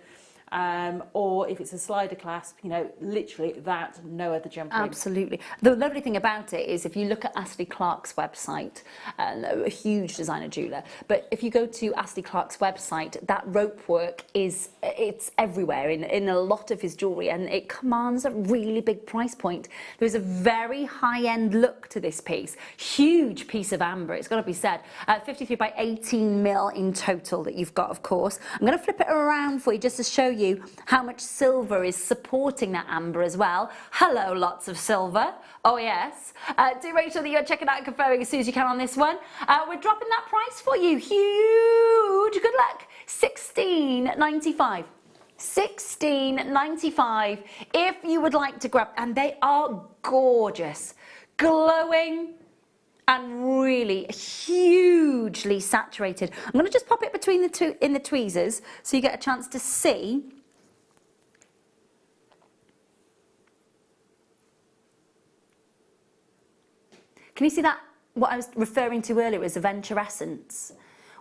or if it's a slider clasp, you know, literally that, no other jump ring. Absolutely. The lovely thing about it is if you look at Astley Clark's website, a huge designer jeweller, but if you go to Astley Clark's website, that rope work it's everywhere in a lot of his jewellery, and it commands a really big price point. There's a very high-end look to this piece. Huge piece of amber, it's got to be said. 53 by 18 mil in total that you've got, of course. I'm going to flip it around for you just to show you how much silver is supporting that amber as well. Hello, lots of silver. Oh yes. Do make sure that you're checking out and confirming as soon as you can on this one. We're dropping that price for you. Huge. Good luck. $16.95. $16.95 if you would like to grab, and they are gorgeous, glowing, and really hugely saturated. I'm going to just pop it between the two in the tweezers so you get a chance to see. Can you see that? What I was referring to earlier was evanescence,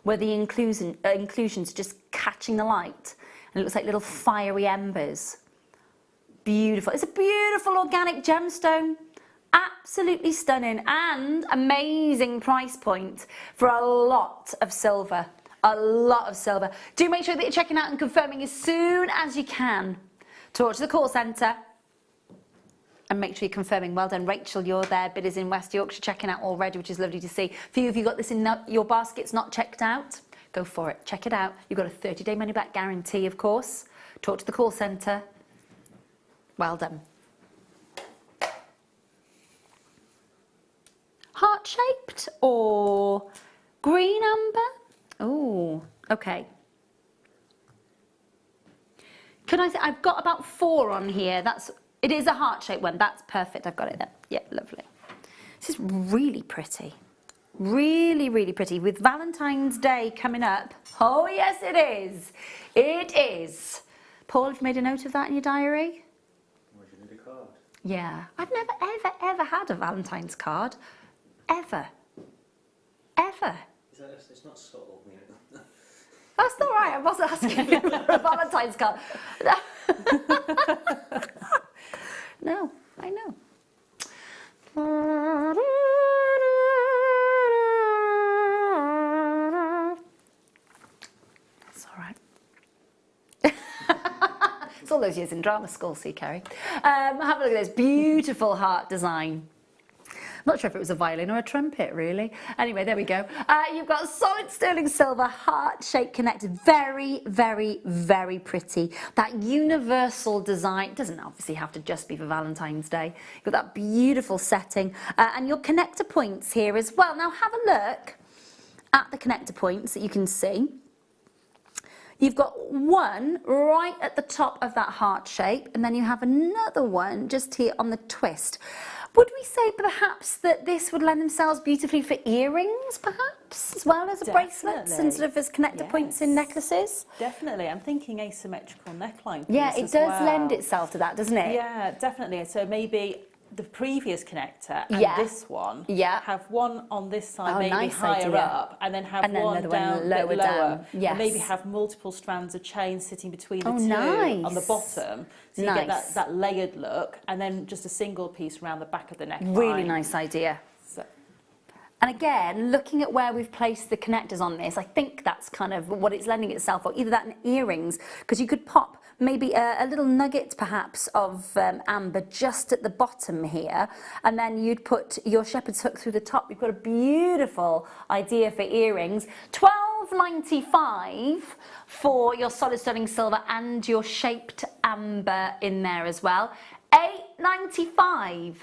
where the inclusions are just catching the light, and it looks like little fiery embers. Beautiful. It's a beautiful organic gemstone. Absolutely stunning, and amazing price point for a lot of silver. A lot of silver. Do make sure that you're checking out and confirming as soon as you can. Talk to the call centre and make sure you're confirming. Well done, Rachel, you're there. Bid is in West Yorkshire checking out already, which is lovely to see. For you, if you've got this in your baskets not checked out, go for it. Check it out. You've got a 30-day money-back guarantee, of course. Talk to the call centre. Well done. Heart-shaped or green amber? Oh, okay. Can I say I've got about 4 on here? It is a heart-shaped one. That's perfect. I've got it there. Yeah, lovely. This is really pretty. Really, really pretty. With Valentine's Day coming up. Oh, yes, it is. It is. Paul, have you made a note of that in your diary? Well, you need a card. Yeah. I've never, ever, ever had a Valentine's card. Ever. Ever. It's not subtle, you know. That's all right. I wasn't asking you for a Valentine's card. No, I know. That's all right. It's all those years in drama school, see, Kerry. Have a look at this beautiful heart design. Not sure if it was a violin or a trumpet, really. Anyway, there we go. You've got solid sterling silver, heart-shaped connected. Very, very, very pretty. That universal design doesn't obviously have to just be for Valentine's Day. You've got that beautiful setting. And your connector points here as well. Now, have a look at the connector points that you can see. You've got one right at the top of that heart shape, and then you have another one just here on the twist. Would we say perhaps that this would lend themselves beautifully for earrings, perhaps, as well as bracelets and sort of as connector points in necklaces? Definitely. I'm thinking asymmetrical neckline piece. Yeah, it as does well. lend itself to that, doesn't it? Yeah, definitely. So maybe the previous connector and this one have one on this side, maybe nice higher idea. up, and then have one another down, one lower down. Yes. And maybe have multiple strands of chain sitting between the two nice. on the bottom. So you get that layered look, and then just a single piece around the back of the neckline. Really nice idea. And again, looking at where we've placed the connectors on this, I think that's kind of what it's lending itself for, either that and earrings, because you could pop maybe a little nugget perhaps of amber just at the bottom here, and then you'd put your shepherd's hook through the top. You've got a beautiful idea for earrings. $12.95 for your solid sterling silver and your shaped amber in there as well. $8.95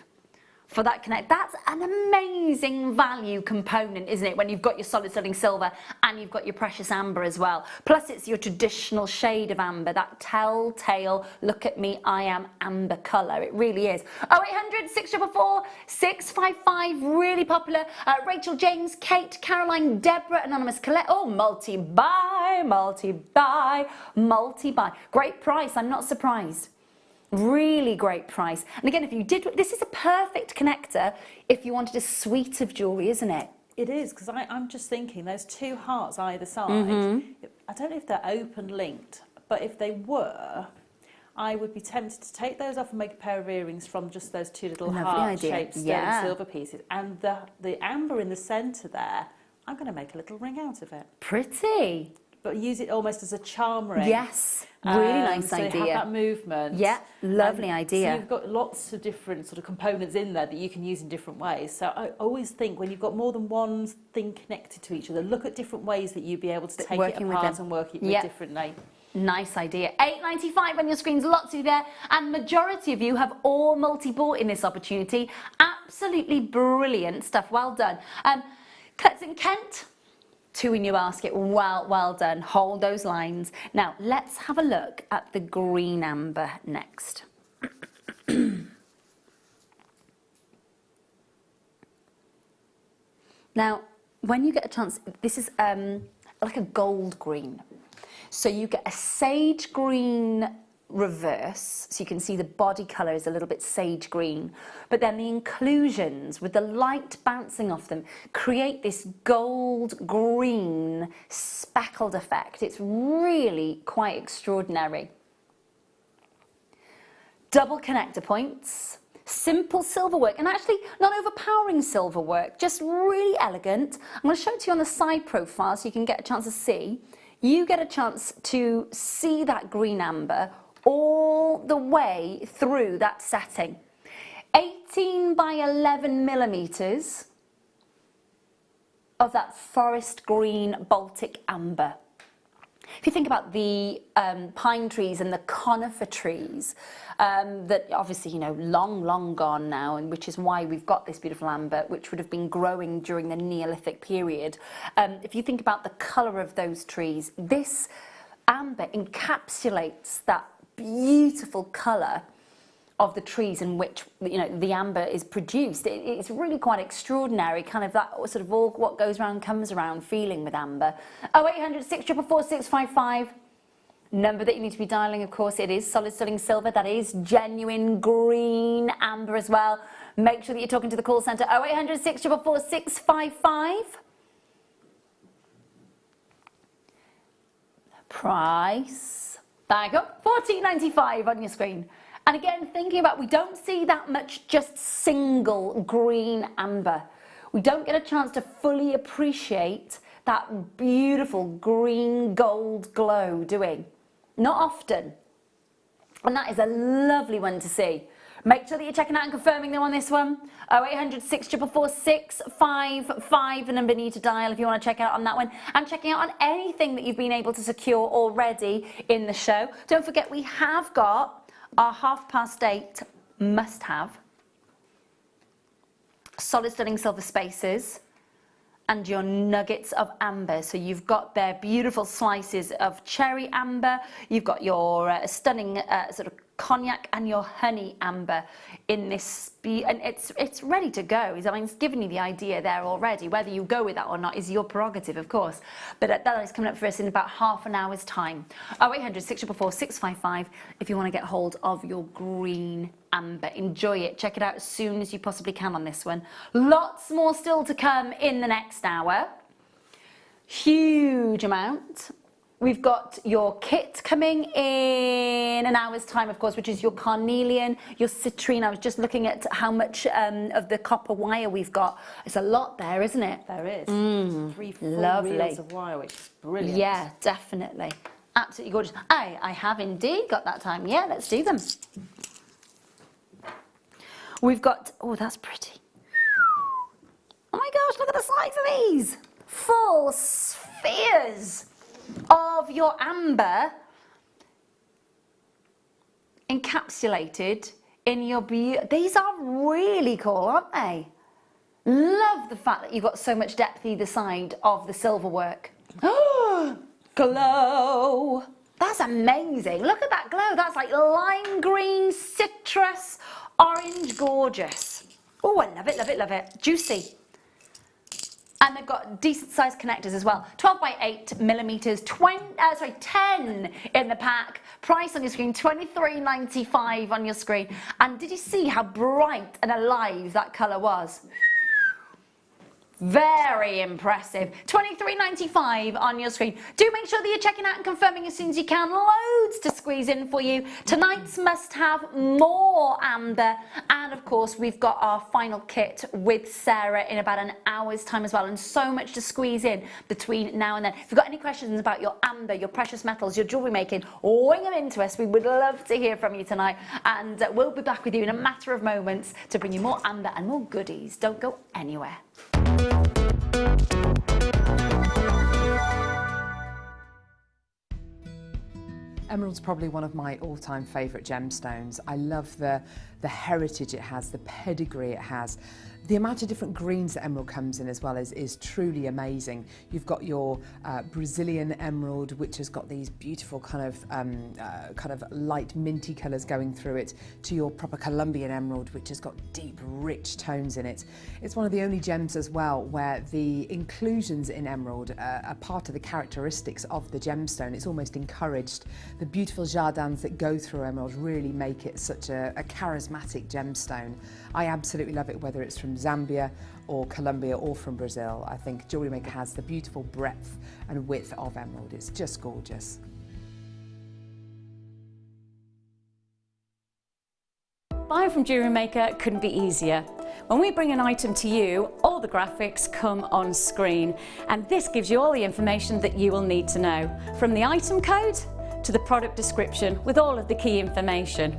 for that connect. That's an amazing value component, isn't it, when you've got your solid sterling silver and you've got your precious amber as well. Plus it's your traditional shade of amber, that telltale look at me, I am amber colour. It really is. 0800 644 655, really popular. Rachel, James, Kate, Caroline, Deborah, Anonymous, Colette. Oh, multi-buy. Great price, I'm not surprised. Really great price. And again, if you did, this is a perfect connector if you wanted a suite of jewellery, isn't it? It is, because I'm just thinking those two hearts either side. I don't know if they're open linked, but if they were, I would be tempted to take those off and make a pair of earrings from just those two little heart-shaped sterling silver pieces. And the amber in the centre there, I'm going to make a little ring out of it. Pretty. But use it almost as a charm ring. Yes, really nice so idea. So you have that movement. Yeah, lovely idea. So you've got lots of different sort of components in there that you can use in different ways. So I always think when you've got more than one thing connected to each other, look at different ways that you'd be able to take it apart and work it with differently. Nice idea. $8.95 on your screens, lots of you there, and majority of you have all multi-bought in this opportunity. Absolutely brilliant stuff, well done. Cuts in Kent. 2 in your basket, well done, hold those lines. Now let's have a look at the green amber next. Now when you get a chance, this is like a gold green, so you get a sage green reverse, so you can see the body colour is a little bit sage green, but then the inclusions with the light bouncing off them create this gold green speckled effect. It's really quite extraordinary. Double connector points, simple silver work, and actually not overpowering silver work, just really elegant. I'm going to show it to you on the side profile so you can get a chance to see. You get a chance to see that green amber all the way through that setting. 18 by 11 millimeters of that forest green Baltic amber. If you think about the pine trees and the conifer trees that obviously, you know, long gone now, and which is why we've got this beautiful amber, which would have been growing during the Neolithic period. If you think about the colour of those trees, this amber encapsulates that beautiful colour of the trees in which, you know, the amber is produced. It's really quite extraordinary, kind of that sort of all what goes around comes around feeling with amber. 0800 644 655. Number that you need to be dialing, of course, it is solid sterling silver. That is genuine green amber as well. Make sure that you're talking to the call centre. 0800 644 655. Price. Back up, $14.95 on your screen. And again, thinking about, we don't see that much just single green amber. We don't get a chance to fully appreciate that beautiful green gold glow, do we? Not often. And that is a lovely one to see. Make sure that you're checking out and confirming them on this one. 0800 644 655, the number you need to dial if you want to check out on that one. And checking out on anything that you've been able to secure already in the show. Don't forget, we have got our 8:30 must-have. Solid sterling silver spaces. And your nuggets of amber. So you've got their beautiful slices of cherry amber. You've got your stunning sort of cognac and your honey amber in this, and it's ready to go. I mean, it's given you the idea there already. Whether you go with that or not is your prerogative, of course. But that is coming up for us in about half an hour's time. 0800 644 655 if you want to get hold of your green amber. Enjoy it. Check it out as soon as you possibly can on this one. Lots more still to come in the next hour. Huge amount. We've got your kit coming in an hour's time, of course, which is your carnelian, your citrine. I was just looking at how much of the copper wire we've got. It's a lot there, isn't it? There is. 3 full reels of wire, which is brilliant. Yeah, definitely. Absolutely gorgeous. I have indeed got that time. Yeah, let's do them. We've got, oh, that's pretty. Oh my gosh, look at the size of these. Full spheres of your amber encapsulated in your these are really cool, aren't they? Love the fact that you've got so much depth either side of the silver work. Glow! That's amazing. Look at that glow. That's like lime green, citrus, orange, gorgeous. Oh, I love it, love it, love it. Juicy. And they've got decent sized connectors as well. 12 by 8 millimeters, 10 in the pack. Price on your screen, $23.95 on your screen. And did you see how bright and alive that colour was? Very impressive. $23.95 on your screen. Do make sure that you're checking out and confirming as soon as you can. Loads to squeeze in for you. Tonight's must have more amber. And of course, we've got our final kit with Sarah in about an hour's time as well. And so much to squeeze in between now and then. If you've got any questions about your amber, your precious metals, your jewellery making, wing them into us. We would love to hear from you tonight. And we'll be back with you in a matter of moments to bring you more amber and more goodies. Don't go anywhere. Emerald's probably one of my all-time favourite gemstones. I love the heritage it has, the pedigree it has. The amount of different greens that emerald comes in as well is truly amazing. You've got your Brazilian emerald, which has got these beautiful kind of light minty colours going through it, to your proper Colombian emerald, which has got deep, rich tones in it. It's one of the only gems as well where the inclusions in emerald are part of the characteristics of the gemstone. It's almost encouraged. The beautiful jardins that go through emerald really make it such a charismatic gemstone. I absolutely love it, whether it's from Zambia or Colombia or from Brazil. I think Jewellery Maker has the beautiful breadth and width of emerald. It's just gorgeous. Buying from Jewellery Maker couldn't be easier. When we bring an item to you, all the graphics come on screen, and this gives you all the information that you will need to know, from the item code to the product description with all of the key information.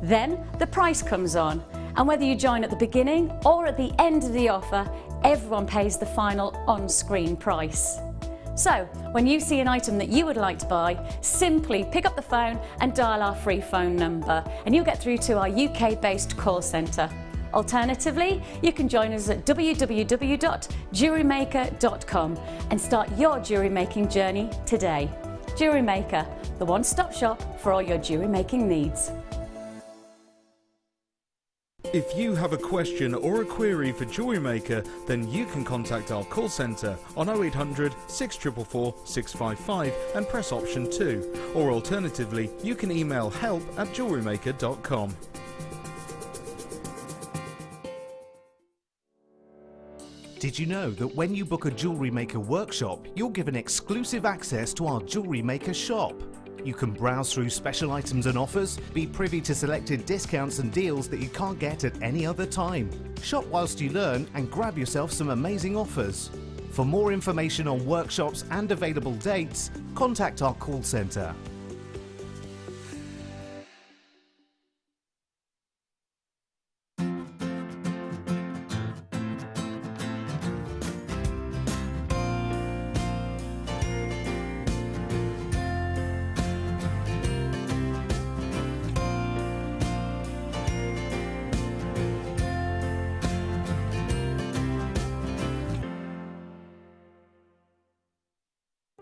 Then the price comes on, and whether you join at the beginning or at the end of the offer, everyone pays the final on-screen price. So, when you see an item that you would like to buy, simply pick up the phone and dial our free phone number, and you'll get through to our UK-based call centre. Alternatively, you can join us at www.jewellerymaker.com and start your jewellery making journey today. Jewellery Maker, the one-stop shop for all your jewellery making needs. If you have a question or a query for Jewellery Maker, then you can contact our call centre on 0800 644 655 and press option 2. Or alternatively, you can email help@jewellerymaker.com. Did you know that when you book a Jewellery Maker workshop, you're given exclusive access to our Jewellery Maker shop? You can browse through special items and offers, be privy to selected discounts and deals that you can't get at any other time. Shop whilst you learn and grab yourself some amazing offers. For more information on workshops and available dates, contact our call centre.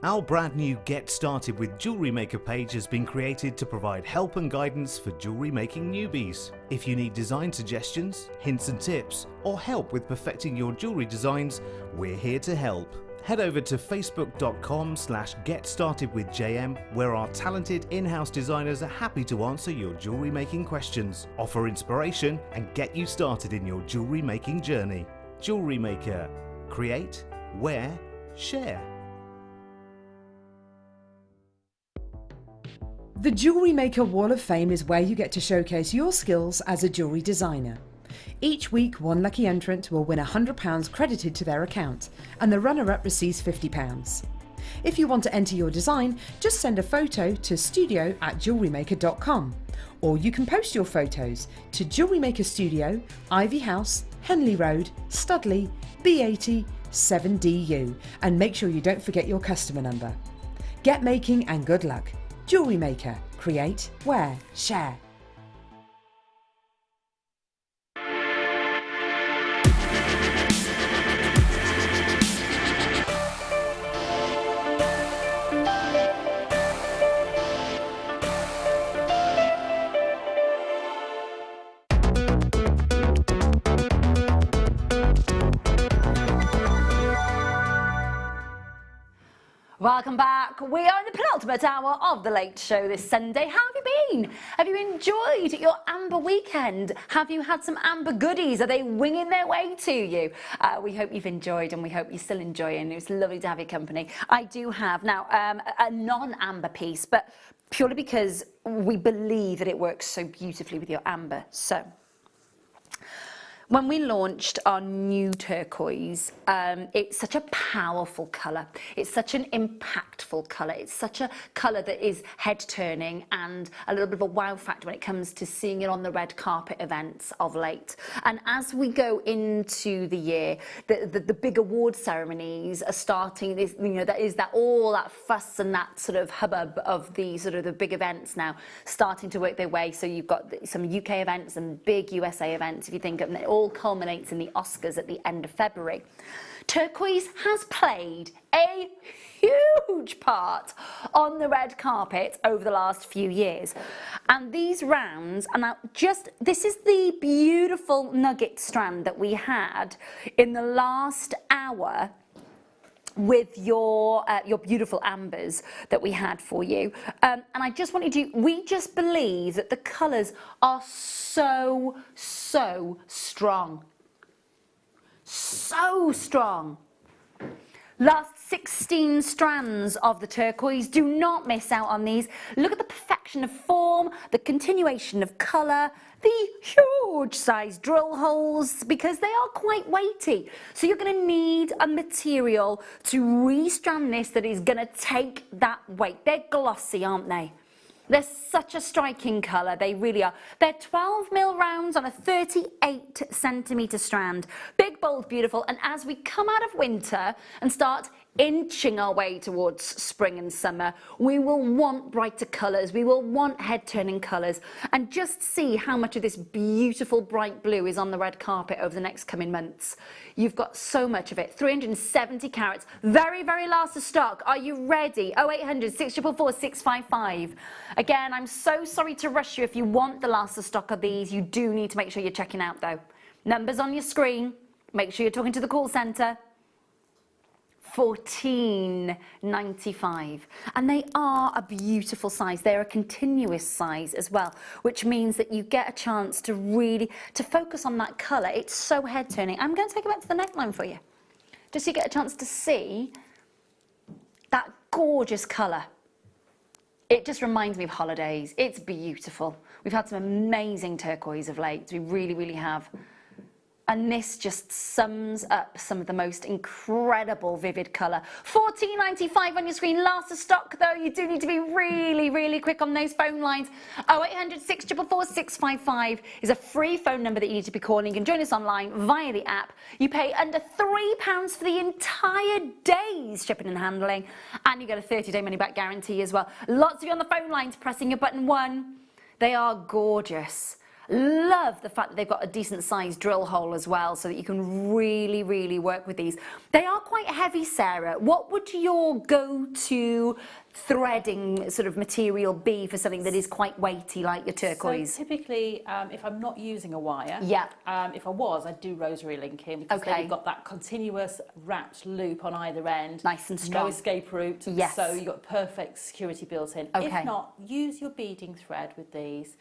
Our brand new Get Started with Jewellery Maker page has been created to provide help and guidance for jewellery making newbies. If you need design suggestions, hints and tips, or help with perfecting your jewellery designs, we're here to help. Head over to facebook.com/getstartedwithjm, where our talented in-house designers are happy to answer your jewellery making questions, offer inspiration, and get you started in your jewellery making journey. Jewellery Maker. Create, wear, share. The Jewellery Maker Wall of Fame is where you get to showcase your skills as a jewellery designer. Each week, one lucky entrant will win £100 credited to their account, and the runner-up receives £50. If you want to enter your design, just send a photo to studio@jewellerymaker.com, or you can post your photos to Jewellery Maker Studio, Ivy House, Henley Road, Studley, B80 7DU, and make sure you don't forget your customer number. Get making and good luck. Jewellery Maker. Create, wear, share. Welcome back. We are in the penultimate hour of the Late Show this Sunday. How have you been? Have you enjoyed your Amber weekend? Have you had some Amber goodies? Are they winging their way to you? We hope you've enjoyed, and we hope you're still enjoying. It was lovely to have your company. I do have now a non-amber piece, but purely because we believe that it works so beautifully with your amber. So when we launched our new turquoise, it's such a powerful colour. It's such an impactful colour. It's such a colour that is head-turning and a little bit of a wow factor when it comes to seeing it on the red carpet events of late. And as we go into the year, the big award ceremonies are starting. All that fuss and that sort of hubbub of the big events now starting to work their way. So you've got some UK events and big USA events, if you think of it. All culminates in the Oscars at the end of February. Turquoise has played a huge part on the red carpet over the last few years. And these rounds are now this is the beautiful nugget strand that we had in the last hour with your beautiful ambers that we had for you. And I just wanted to, we just believe that the colours are so strong. So strong. Last 16 strands of the turquoise. Do not miss out on these. Look at the perfection of form, the continuation of colour, the huge size drill holes, because they are quite weighty. So you're going to need a material to restrand this that is going to take that weight. They're glossy, aren't they? They're such a striking colour, they really are. They're 12mm rounds on a 38cm strand. Big, bold, beautiful, and as we come out of winter and start inching our way towards spring and summer, we will want brighter colours, we will want head-turning colours, and just see how much of this beautiful bright blue is on the red carpet over the next coming months. You've got so much of it, 370 carats, very, very last of stock. Are you ready? 0800 644 655. Again, I'm so sorry to rush you. If you want the last of stock of these, you do need to make sure you're checking out though. Numbers on your screen, make sure you're talking to the call centre. $14.95, and they are a beautiful size. They're a continuous size as well, which means that you get a chance to really focus on that colour. It's so head turning. I'm going to take it back to the neckline for you, just so you get a chance to see that gorgeous colour. It just reminds me of holidays. It's beautiful. We've had some amazing turquoise of late. We really, really have. And this just sums up some of the most incredible vivid colour. $14.95 on your screen. Last of stock though. You do need to be really, really quick on those phone lines. 0800 644 655 is a free phone number that you need to be calling. You can join us online via the app. You pay under £3 for the entire day's shipping and handling. And you get a 30-day money-back guarantee as well. Lots of you on the phone lines pressing your button 1. They are gorgeous. Love the fact that they've got a decent sized drill hole as well, so that you can really, really work with these. They are quite heavy, Sarah. What would your go-to threading sort of material be for something that is quite weighty like your turquoise? So typically, if I'm not using a wire, yeah. If I was, I'd do rosary linking, because then you've got that continuous wrapped loop on either end. Nice and strong. No escape route. Yes. So you've got perfect security built in. Okay. If not, use your beading thread with these.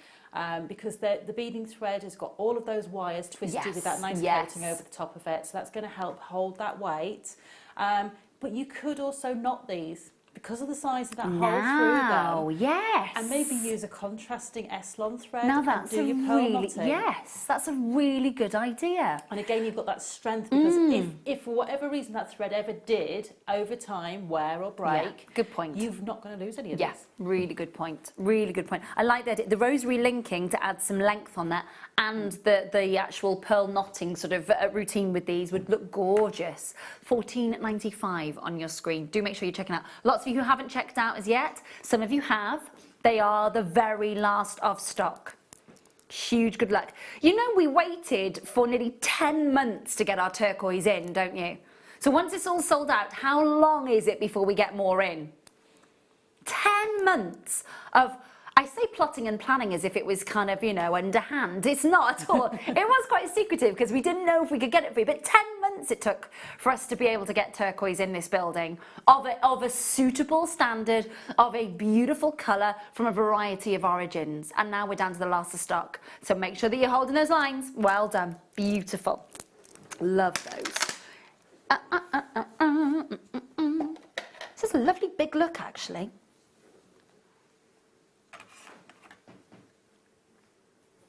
Because the beading thread has got all of those wires twisted with that nice coating over the top of it, so that's going to help hold that weight. But you could also knot these because of the size of that hole through them. Yes. And maybe use a contrasting Eslon thread Now and that's do a your pearl really, knotting. yes, that's a really good idea. And again, you've got that strength, because if for whatever reason that thread ever did, over time, wear or break, Yeah, good point. you're not going to lose any of Yeah, this. really good point. Really good point. I like that the rosary linking to add some length on that, and the actual pearl knotting sort of routine with these would look gorgeous. $14.95 on your screen. Do make sure you're checking out. Lots of you who haven't checked out as yet. Some of you have. They are the very last of stock. Huge good luck. You know, we waited for nearly 10 months to get our turquoise in, don't you? So once it's all sold out, how long is it before we get more in? 10 months of, I say plotting and planning as if it was kind of, you know, underhand. It's not at all. It was quite secretive because we didn't know if we could get it for you, but 10 months it took for us to be able to get turquoise in this building of a suitable standard, of a beautiful colour from a variety of origins. And now we're down to the last of stock. So make sure that you're holding those lines. Well done. Beautiful. Love those. This is a lovely big look, actually.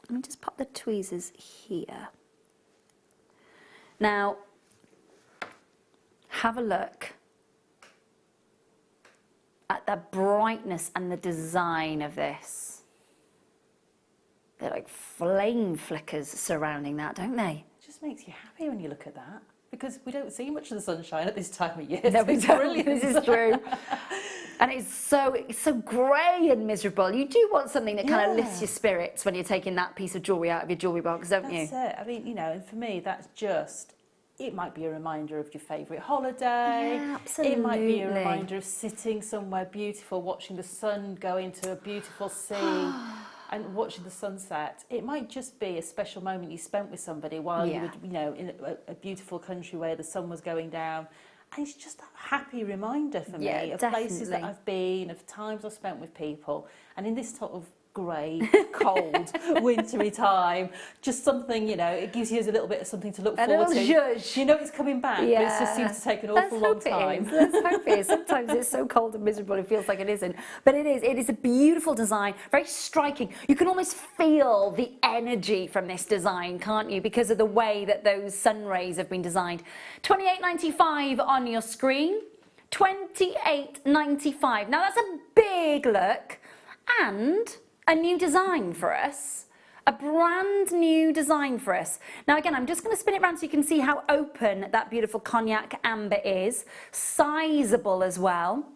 Let me just pop the tweezers here. Now, have a look at the brightness and the design of this. They're like flame flickers surrounding that, don't they? It just makes you happy when you look at that, because we don't see much of the sunshine at this time of year. No, we It's don't. brilliant. This is true. And it's so grey and miserable. You do want something that kind of lifts your spirits when you're taking that piece of jewellery out of your jewellery box, don't you? That's it. I mean, you know, and for me, that's just, it might be a reminder of your favourite holiday. Yeah, absolutely. It might be a reminder of sitting somewhere beautiful, watching the sun go into a beautiful sea and watching the sunset. It might just be a special moment you spent with somebody while you were, you know, in a beautiful country where the sun was going down. And it's just that happy reminder for me of places that I've been, of times I've spent with people. And in this sort of grey, cold, wintry time, just something, you know, it gives you a little bit of something to look forward to. Zhuzh. You know it's coming back, but it just seems to take an awful long time. Let's hope it is. Sometimes it's so cold and miserable it feels like it isn't. But it is. It is a beautiful design, very striking. You can almost feel the energy from this design, can't you? Because of the way that those sun rays have been designed. $28.95 on your screen. $28.95. Now that's a big look and a new design for us, a brand new design for us. Now again, I'm just going to spin it around so you can see how open that beautiful cognac amber is, sizable as well.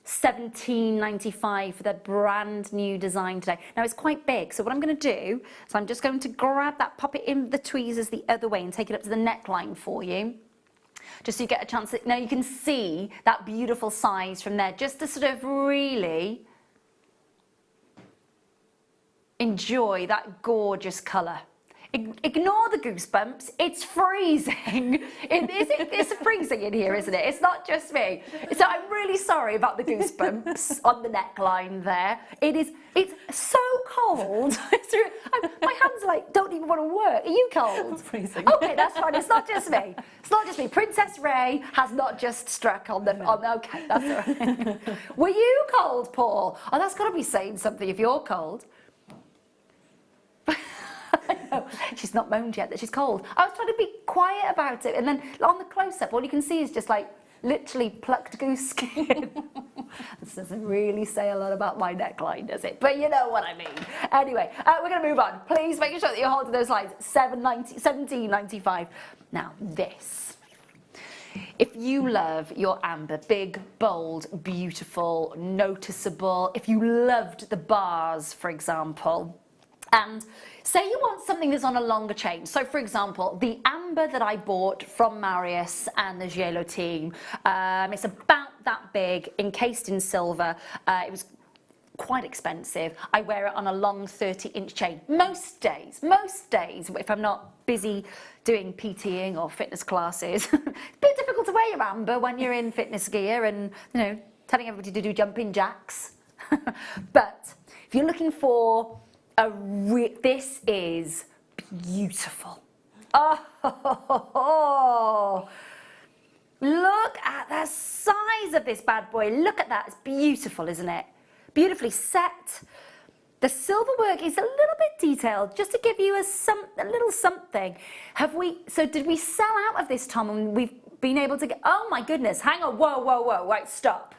$17.95 for that brand new design today. Now it's quite big, so what I'm going to do is I'm just going to grab that, pop it in the tweezers the other way and take it up to the neckline for you. Just so you get a chance to, now you can see that beautiful size from there, just to sort of really enjoy that gorgeous colour. Ignore the goosebumps, it's freezing. It's freezing in here, isn't it? It's not just me. So I'm really sorry about the goosebumps on the neckline there. It's so cold. My hands like don't even want to work. Are you cold? I'm freezing. Okay, that's fine. It's not just me. It's not just me. Princess Rae has not just struck on the. Okay, that's all right. Were you cold, Paul? Oh, that's got to be saying something if you're cold. No, she's not moaned yet that she's cold. I was trying to be quiet about it, and then on the close-up, all you can see is just like literally plucked goose skin. This doesn't really say a lot about my neckline, does it? But you know what I mean. Anyway, we're going to move on. Please make sure that you're holding those lines. $17.95. Now this. If you love your amber, big, bold, beautiful, noticeable, if you loved the bars, for example, and say you want something that's on a longer chain. So for example, the amber that I bought from Marius and the Giello team, it's about that big, encased in silver. It was quite expensive. I wear it on a long 30-inch chain most days, if I'm not busy doing PTing or fitness classes. It's a bit difficult to wear your amber when you're in fitness gear and, you know, telling everybody to do jumping jacks. But if you're looking for this is beautiful. Oh, Look at the size of this bad boy. Look at that. It's beautiful, isn't it? Beautifully set. The silver work is a little bit detailed, just to give you a little something. So did we sell out of this, Tom, and we've been able to get, oh my goodness, hang on, whoa, right, stop.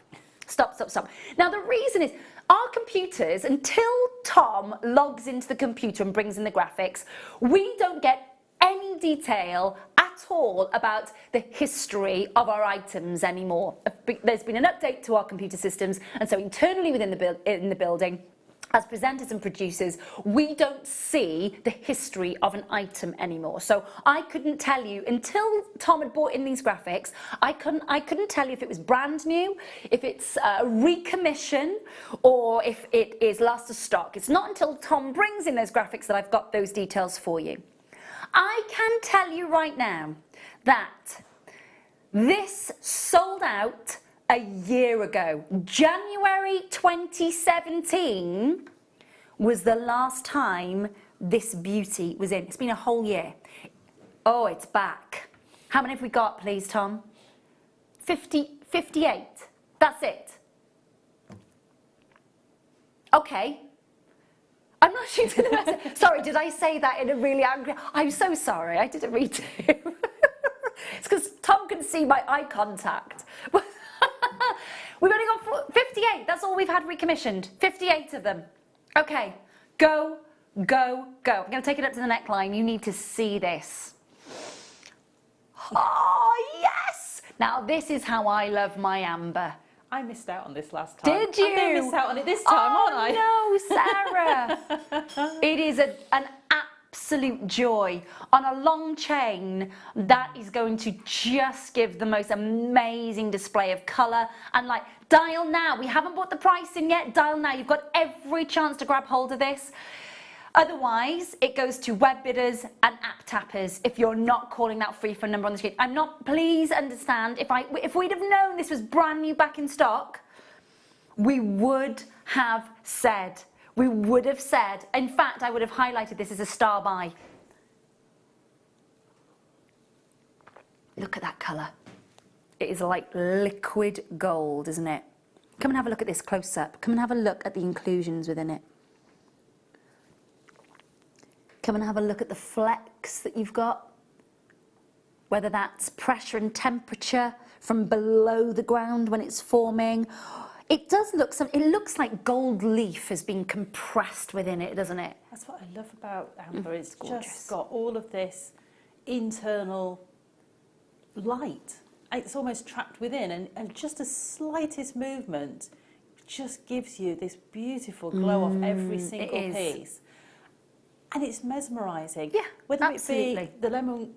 Now the reason is, our computers, until Tom logs into the computer and brings in the graphics, we don't get any detail at all about the history of our items anymore. There's been an update to our computer systems, and so internally within the building, as presenters and producers, we don't see the history of an item anymore. So I couldn't tell you, until Tom had brought in these graphics, I couldn't tell you if it was brand new, if it's a recommission, or if it is last of stock. It's not until Tom brings in those graphics that I've got those details for you. I can tell you right now that this sold out a year ago. January 2017 was the last time this beauty was in. It's been a whole year. Oh, it's back. How many have we got, please, Tom? 58. That's it. Okay. I'm not shooting the message. Sorry, did I say that in a really angry... I'm so sorry, I didn't read to you. It's because Tom can see my eye contact. We've only got 58, that's all we've had recommissioned. 58 of them. Okay, go. I'm going to take it up to the neckline. You need to see this. Oh, yes! Now, this is how I love my amber. I missed out on this last time. Did you? I'm going to miss out on it this time, aren't I? Oh, no, Sarah. It is an absolute joy. On a long chain, that is going to just give the most amazing display of colour. And like, dial now. We haven't bought the price in yet. Dial now. You've got every chance to grab hold of this. Otherwise, it goes to web bidders and app tappers if you're not calling that free phone number on the screen. I'm not, please understand, if we'd have known this was brand new back in stock, we would have said, in fact, I would have highlighted this as a star buy. Look at that colour. It is like liquid gold, isn't it? Come and have a look at this close up. Come and have a look at the inclusions within it. Come and have a look at the flecks that you've got, whether that's pressure and temperature from below the ground when it's forming. It does look, it looks like gold leaf has been compressed within it, doesn't it? That's what I love about amber. It's just got all of this internal light. It's almost trapped within, and just the slightest movement just gives you this beautiful glow off every single piece. And it's mesmerising. Yeah, whether absolutely. it be the lemon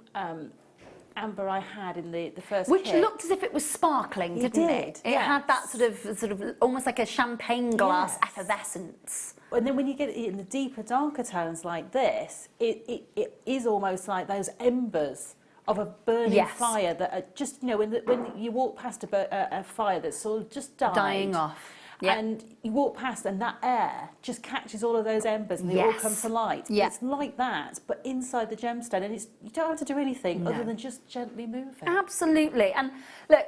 amber I had in the first Which kit. looked as if it was sparkling, didn't it? It had that sort of almost like a champagne glass effervescence. And then when you get it in the deeper, darker tones like this, it is almost like those embers of a burning fire that are just, you know, when you walk past a fire that's sort of just dying off. Yep. And you walk past and that air just catches all of those embers and they all come to light. Yep. It's like that, but inside the gemstone, and you don't have to do anything other than just gently move it. Absolutely. And look,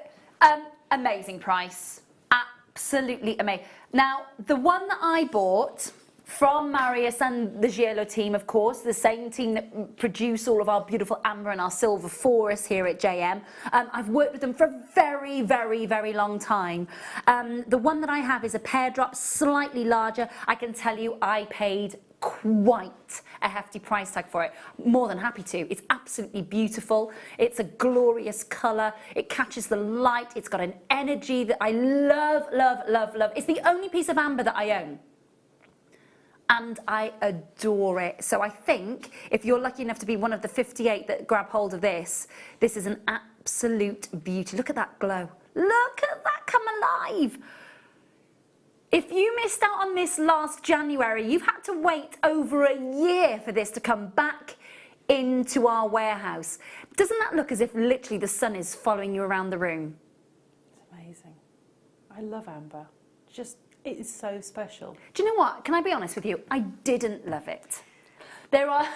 amazing price. Absolutely amazing. Now, the one that I bought from Marius and the Giello team, of course, the same team that produce all of our beautiful amber and our silver for us here at JM. I've worked with them for a very, very, very long time. The one that I have is a pear drop, slightly larger. I can tell you I paid quite a hefty price tag for it. More than happy to. It's absolutely beautiful. It's a glorious colour. It catches the light. It's got an energy that I love, love, love, love. It's the only piece of amber that I own. And I adore it. So I think if you're lucky enough to be one of the 58 that grab hold of this, this is an absolute beauty. Look at that glow. Look at that come alive. If you missed out on this last January, you've had to wait over a year for this to come back into our warehouse. Doesn't that look as if literally the sun is following you around the room? It's amazing. I love amber. It is so special. Do you know what? Can I be honest with you? I didn't love it. There are,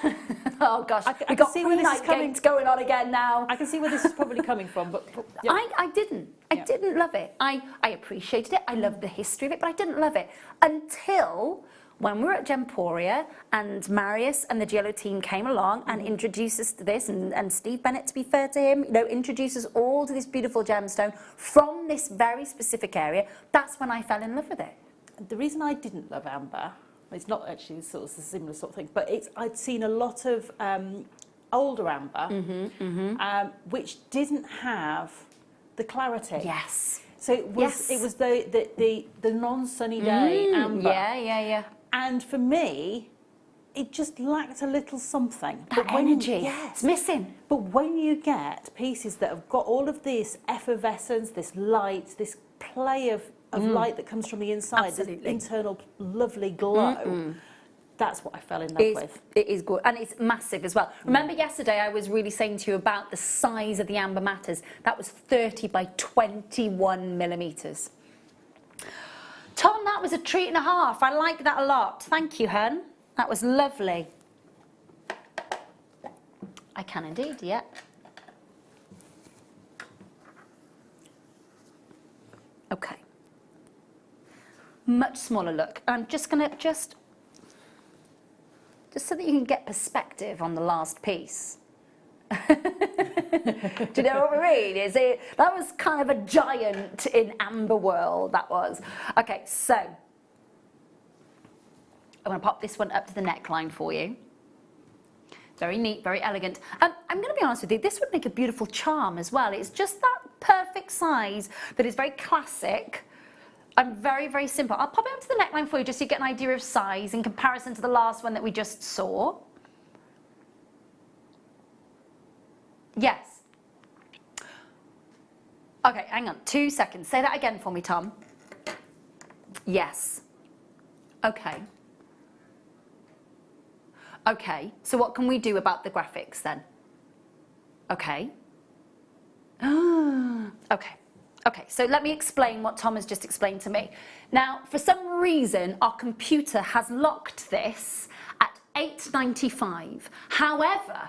oh gosh, I we've can got see where this is pre-night coming. gates going on again now. I can see where this is probably coming from, but yeah. I didn't love it. I appreciated it. I loved the history of it, but I didn't love it until when we were at Gemporia and Marius and the Giello team came along and introduced us to this, and Steve Bennett, to be fair to him, you know, introduced us all to this beautiful gemstone from this very specific area. That's when I fell in love with it. The reason I didn't love amber, it's not actually sort of a similar sort of thing, but I'd seen a lot of older amber, which didn't have the clarity. Yes. So it was the non-sunny day amber. Yeah. And for me, it just lacked a little something. That energy. It's missing. But when you get pieces that have got all of this effervescence, this light, this play of light that comes from the inside, this internal lovely glow, that's what I fell in love with. It is good, and it's massive as well. Remember yesterday I was really saying to you about the size of the amber matters. That was 30 by 21 millimetres. Tom, that was a treat and a half. I like that a lot. Thank you, hun. That was lovely. I can indeed, yeah. Okay. Much smaller look. I'm just going to just so that you can get perspective on the last piece. Do you know what I mean? That was kind of a giant in amber world, that was. Okay, so I'm going to pop this one up to the neckline for you. Very neat, very elegant. I'm going to be honest with you, this would make a beautiful charm as well. It's just that perfect size that is very classic. I'm very, very simple. I'll pop it up to the neckline for you just so you get an idea of size in comparison to the last one that we just saw. Yes. Okay, hang on, 2 seconds. Say that again for me, Tom. Yes. Okay. Okay, so what can we do about the graphics then? Okay. Okay. Okay, so let me explain what Tom has just explained to me. Now, for some reason, our computer has locked this at $8.95. However,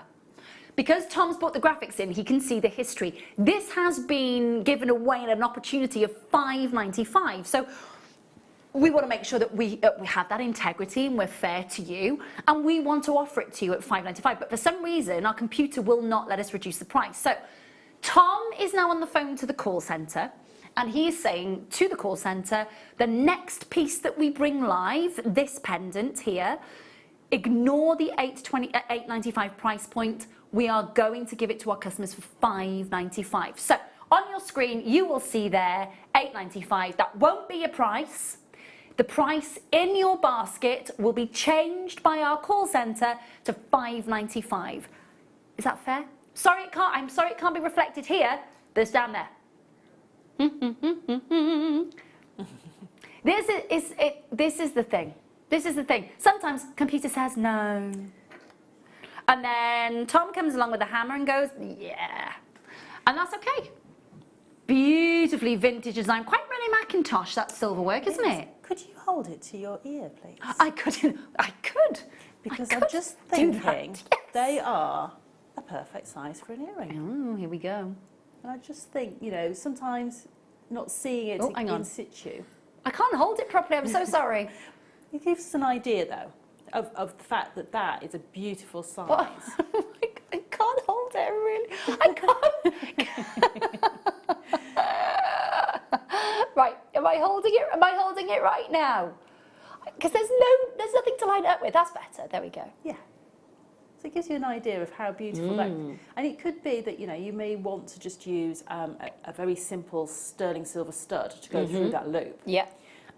because Tom's brought the graphics in, he can see the history. This has been given away at an opportunity of $5.95. So we want to make sure that we have that integrity and we're fair to you, and we want to offer it to you at $5.95. But for some reason, our computer will not let us reduce the price. So Tom is now on the phone to the call centre, and he is saying to the call centre, the next piece that we bring live, this pendant here, ignore the $8.95 price point. We are going to give it to our customers for $5.95. So on your screen, you will see there $8.95. That won't be your price. The price in your basket will be changed by our call centre to $5.95. Is that fair? Sorry, I'm sorry it can't be reflected here. There's down there. This is the thing. This is the thing. Sometimes computer says no. And then Tom comes along with a hammer and goes, yeah. And that's okay. Beautifully vintage design. Quite Renee Macintosh, that silver work, isn't it? Could you hold it to your ear, please? I could. Because I'm just thinking yes. they are a perfect size for an earring. Oh, here we go. And I just think, you know, sometimes not seeing it in situ. I can't hold it properly, I'm so sorry. It gives us an idea, though, of the fact that that is a beautiful size. What? I can't hold it, really. I can't. Right, am I holding it? Am I holding it right now? Because there's nothing to line it up with. That's better. There we go. Yeah. So it gives you an idea of how beautiful that. And it could be that, you know, you may want to just use a very simple sterling silver stud to go through that loop. Yeah.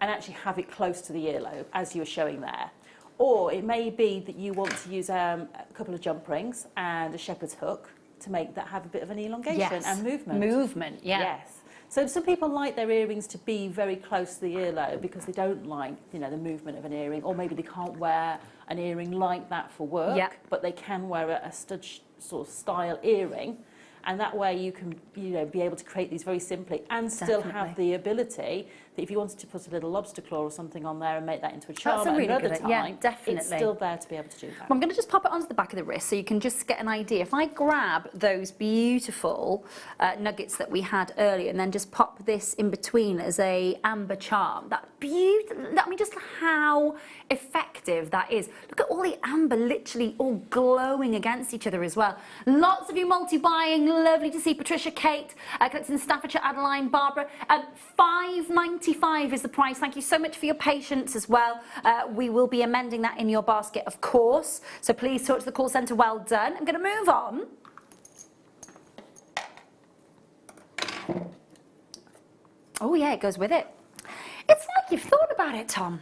And actually have it close to the earlobe, as you were showing there. Or it may be that you want to use a couple of jump rings and a shepherd's hook to make that have a bit of an elongation and movement. Movement, yeah. Yes. So some people like their earrings to be very close to the earlobe because they don't like, you know, the movement of an earring, or maybe they can't wear an earring like that for work, but they can wear a stud sort of style earring, And that way you can, be able to create these very simply and still have the ability that if you wanted to put a little lobster claw or something on there and make that into a charm at another time, definitely. it's still there to be able to do that. Well, I'm going to just pop it onto the back of the wrist so you can just get an idea. If I grab those beautiful nuggets that we had earlier and then just pop this in between as a amber charm, I mean, just how effective that is. Look at all the amber literally all glowing against each other as well. Lots of you multi-buying, lovely to see. Patricia, Kate, collecting Staffordshire, Adeline, Barbara. £5.95 is the price. Thank you so much for your patience as well. We will be amending that in your basket, of course. So please talk to the call centre. Well done. I'm going to move on. Oh yeah, it goes with it. It's like you've thought about it, Tom.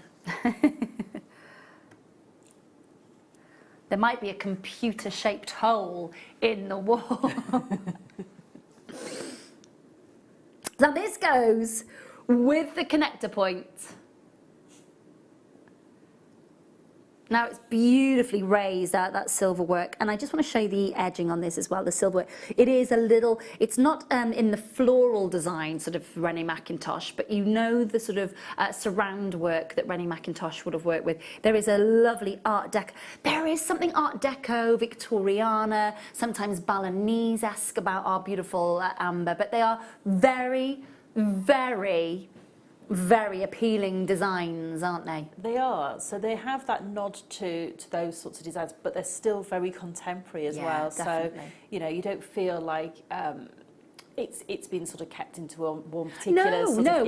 There might be a computer-shaped hole in the wall. Now this goes with the connector point. Now it's beautifully raised out, that silver work, and I just want to show you the edging on this as well, the silver work. It is a little, it's not in the floral design sort of Rae Mackintosh, but you know the sort of surround work that Rae Mackintosh would have worked with. There is a lovely Art Deco. There is something Art Deco, Victoriana, sometimes Balinese-esque about our beautiful amber, but they are very, very, very appealing designs, aren't they? They are. So they have that nod to those sorts of designs, but they're still very contemporary as well. Definitely. So, you don't feel like it's been sort of kept into one particular sort of era.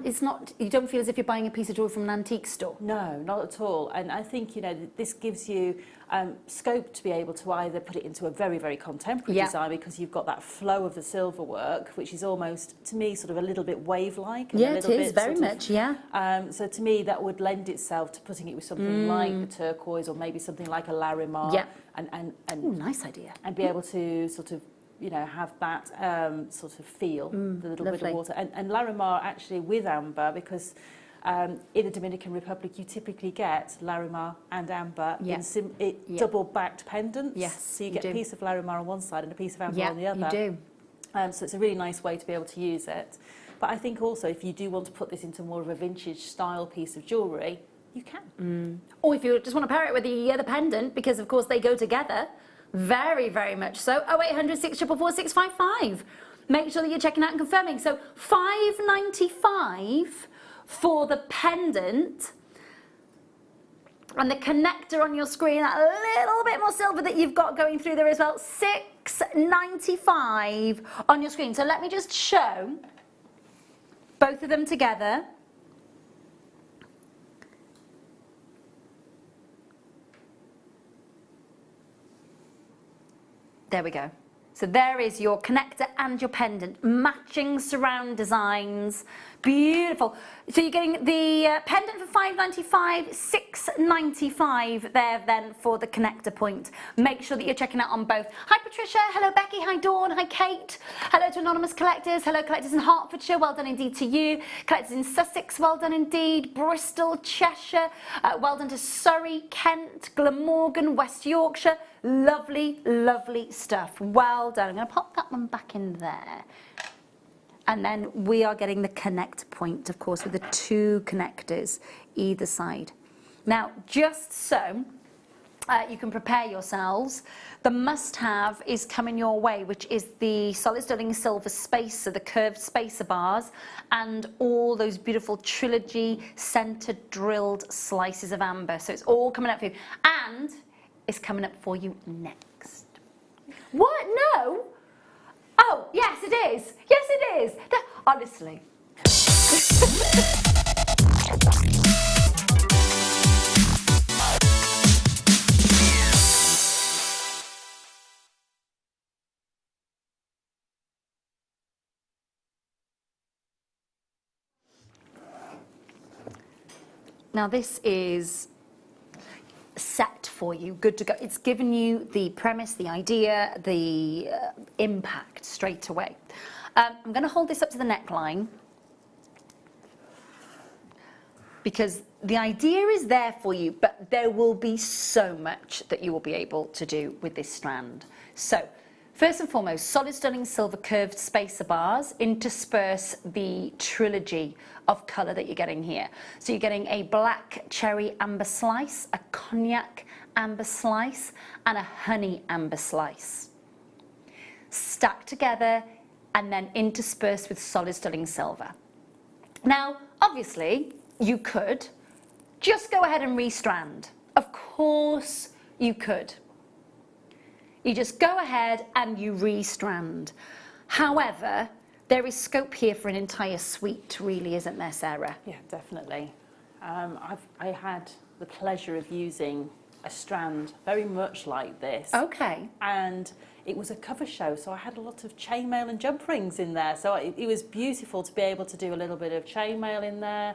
It's not. You don't feel as if you're buying a piece of jewellery from an antique store. No, not at all. And I think this gives you scope to be able to either put it into a very, very contemporary design because you've got that flow of the silver work, which is almost, to me, sort of a little bit wave-like. Yeah, it is very much. Yeah. So to me, that would lend itself to putting it with something like turquoise or maybe something like a Larimar. Yeah. And Ooh, nice idea. And be able to sort of have that sort of feel, the little bit of water. And Larimar actually with amber, because in the Dominican Republic you typically get Larimar and amber in double-backed pendants. Yes, so you get a piece of Larimar on one side and a piece of amber on the other. You do. So it's a really nice way to be able to use it. But I think also if you do want to put this into more of a vintage style piece of jewellery, you can. Or if you just want to pair it with the other pendant, because of course they go together. Very, very much so. 0800 644 655. Make sure that you're checking out and confirming. So £5.95 for the pendant and the connector on your screen, that little bit more silver that you've got going through there as well. £6.95 on your screen. So let me just show both of them together. There we go. So there is your connector and your pendant, matching surround designs. Beautiful. So you're getting the pendant for £5.95, £6.95 there then for the connector point. Make sure that you're checking out on both. Hi Patricia, hello Becky, hi Dawn, hi Kate. Hello to anonymous collectors, hello collectors in Hertfordshire, well done indeed to you. Collectors in Sussex, well done indeed. Bristol, Cheshire, well done to Surrey, Kent, Glamorgan, West Yorkshire. Lovely, lovely stuff. Well done. I'm going to pop that one back in there. And then we are getting the connect point, of course, with the two connectors either side. Now, just so you can prepare yourselves, the must-have is coming your way, which is the solid sterling silver spacer, the curved spacer bars, and all those beautiful trilogy centre drilled slices of amber. So it's all coming up for you. And it's coming up for you next. What? No? Oh, yes, it is. Yes, it is. Honestly. Now this is set for you, good to go. It's given you the premise, the idea, the impact straight away. I'm going to hold this up to the neckline because the idea is there for you, but there will be so much that you will be able to do with this strand. So First and foremost, solid sterling silver curved spacer bars intersperse the trilogy of colour that you're getting here. So you're getting a black cherry amber slice, a cognac amber slice, and a honey amber slice. Stacked together and then interspersed with solid sterling silver. Now, obviously, you could just go ahead and restrand. Of course you could. You just go ahead and you restrand. However, there is scope here for an entire suite, really, isn't there, Sarah? Yeah, definitely. I had the pleasure of using a strand very much like this. Okay. And it was a cover show, so I had a lot of chainmail and jump rings in there. So it was beautiful to be able to do a little bit of chainmail in there,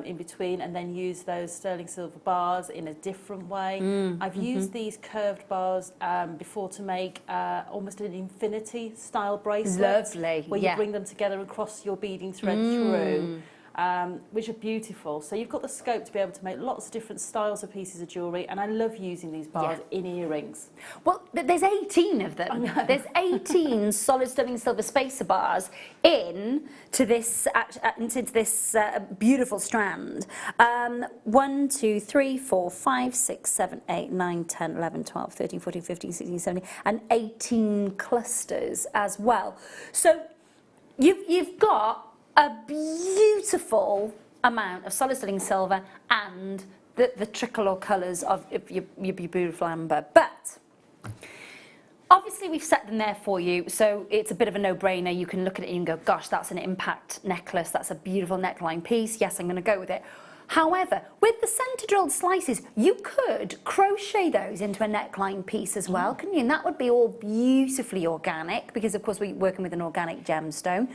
in between, and then use those sterling silver bars in a different way. I've used these curved bars before to make almost an infinity style bracelet. Lovely, where you bring them together and cross your beading thread through. Which are beautiful. So you've got the scope to be able to make lots of different styles of pieces of jewellery, and I love using these bars in earrings. Well, there's 18 of them. There's 18 solid sterling silver spacer bars into this beautiful strand. 1, 2, 3, 4, 5, 6, 7, 8, 9, 10, 11, 12, 13, 14, 15, 16, 17, and 18 clusters as well. So you've got a beautiful amount of solid sterling silver and the tricolor colours of your beautiful amber. But obviously we've set them there for you, so it's a bit of a no-brainer. You can look at it and go, gosh, that's an impact necklace, that's a beautiful neckline piece, yes, I'm going to go with it. However, with the centre drilled slices, you could crochet those into a neckline piece as well, couldn't you? And that would be all beautifully organic, because of course we're working with an organic gemstone.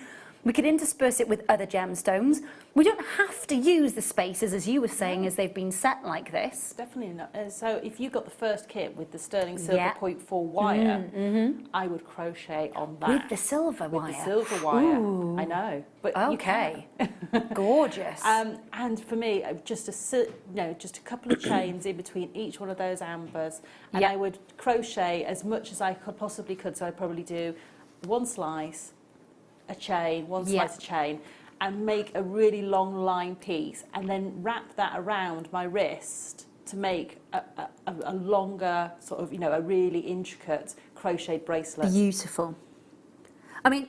We could intersperse it with other gemstones. We don't have to use the spacers, as you were saying, as they've been set like this. Definitely not. So if you got the first kit with the sterling silver 0.4 wire, I would crochet on that. With the silver wire? With the silver wire. Ooh. I know. But okay. Gorgeous. And for me, just a couple of chains in between each one of those ambers, and I would crochet as much as I possibly could. So I'd probably do one slice, a chain, one slice of chain, and make a really long line piece, and then wrap that around my wrist to make a longer sort of, a really intricate crocheted bracelet. Beautiful. I mean,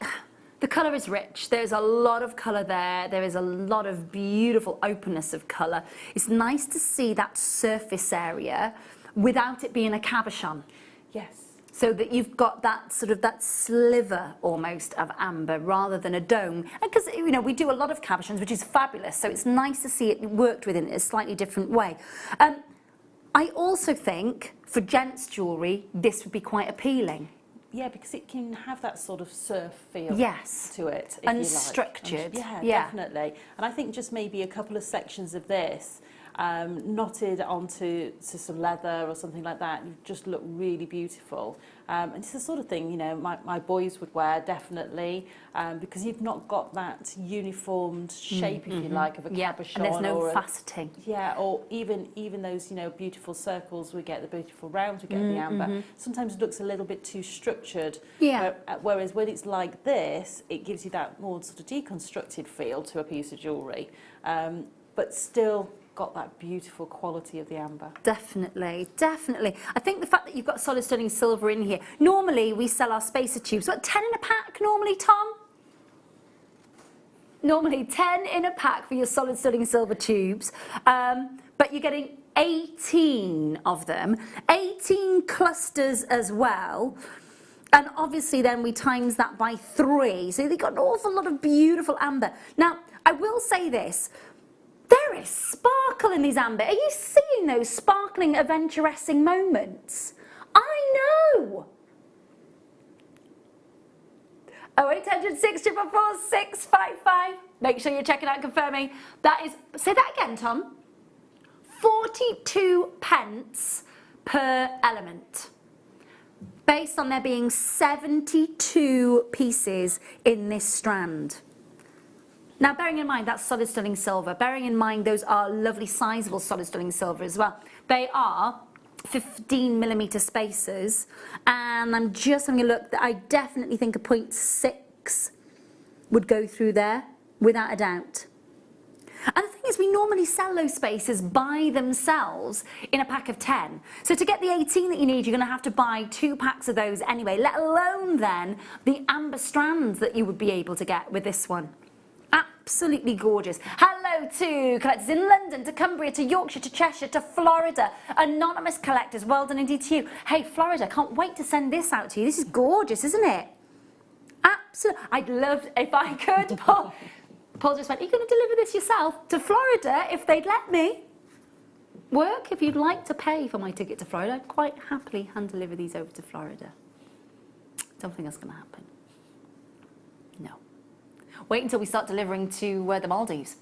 the colour is rich. There's a lot of colour there. There is a lot of beautiful openness of colour. It's nice to see that surface area without it being a cabochon. Yes. So that you've got that sort of that sliver almost of amber rather than a dome. Because, we do a lot of cabochons, which is fabulous. So it's nice to see it worked within a slightly different way. I also think for gents jewellery, this would be quite appealing. Yeah, because it can have that sort of surf feel to it. Unstructured. Yeah, definitely. And I think just maybe a couple of sections of this knotted onto some leather or something like that, you just look really beautiful. And it's the sort of thing, my boys would wear, definitely, because you've not got that uniformed shape, if you like, of a cabochon. And there's no faceting. Yeah, or even those, beautiful circles we get, the beautiful rounds we get in the amber, sometimes it looks a little bit too structured. Yeah. Whereas when it's like this, it gives you that more sort of deconstructed feel to a piece of jewellery, but still got that beautiful quality of the amber. Definitely, definitely. I think the fact that you've got solid sterling silver in here, normally we sell our spacer tubes, what, 10 in a pack normally, Tom? Normally 10 in a pack for your solid sterling silver tubes, but you're getting 18 of them, 18 clusters as well. And obviously then we times that by 3, so they've got an awful lot of beautiful amber. Now, I will say this, there is sparkle in these amber. Are you seeing those sparkling, adventuresing moments? I know. 0800 644 655. Make sure you're checking out and confirming. That is, say that again, Tom. 42 pence per element. Based on there being 72 pieces in this strand. Now, bearing in mind that's solid sterling silver, bearing in mind those are lovely sizable solid sterling silver as well. They are 15mm spacers, and I'm just having a look. That I definitely think a 0.6 would go through there without a doubt. And the thing is, we normally sell those spacers by themselves in a pack of 10. So to get the 18 that you need, you're going to have to buy 2 packs of those anyway, let alone then the amber strands that you would be able to get with this one. Absolutely gorgeous. Hello to collectors in London, to Cumbria, to Yorkshire, to Cheshire, to Florida. Anonymous collectors, well done indeed to you. Hey, Florida, can't wait to send this out to you. This is gorgeous, isn't it? Absolutely. I'd love, if I could, Paul just went, are you going to deliver this yourself to Florida if they'd let me? Work, if you'd like to pay for my ticket to Florida, I'd quite happily hand deliver these over to Florida. Don't think that's going to happen. No. Wait until we start delivering to the Maldives.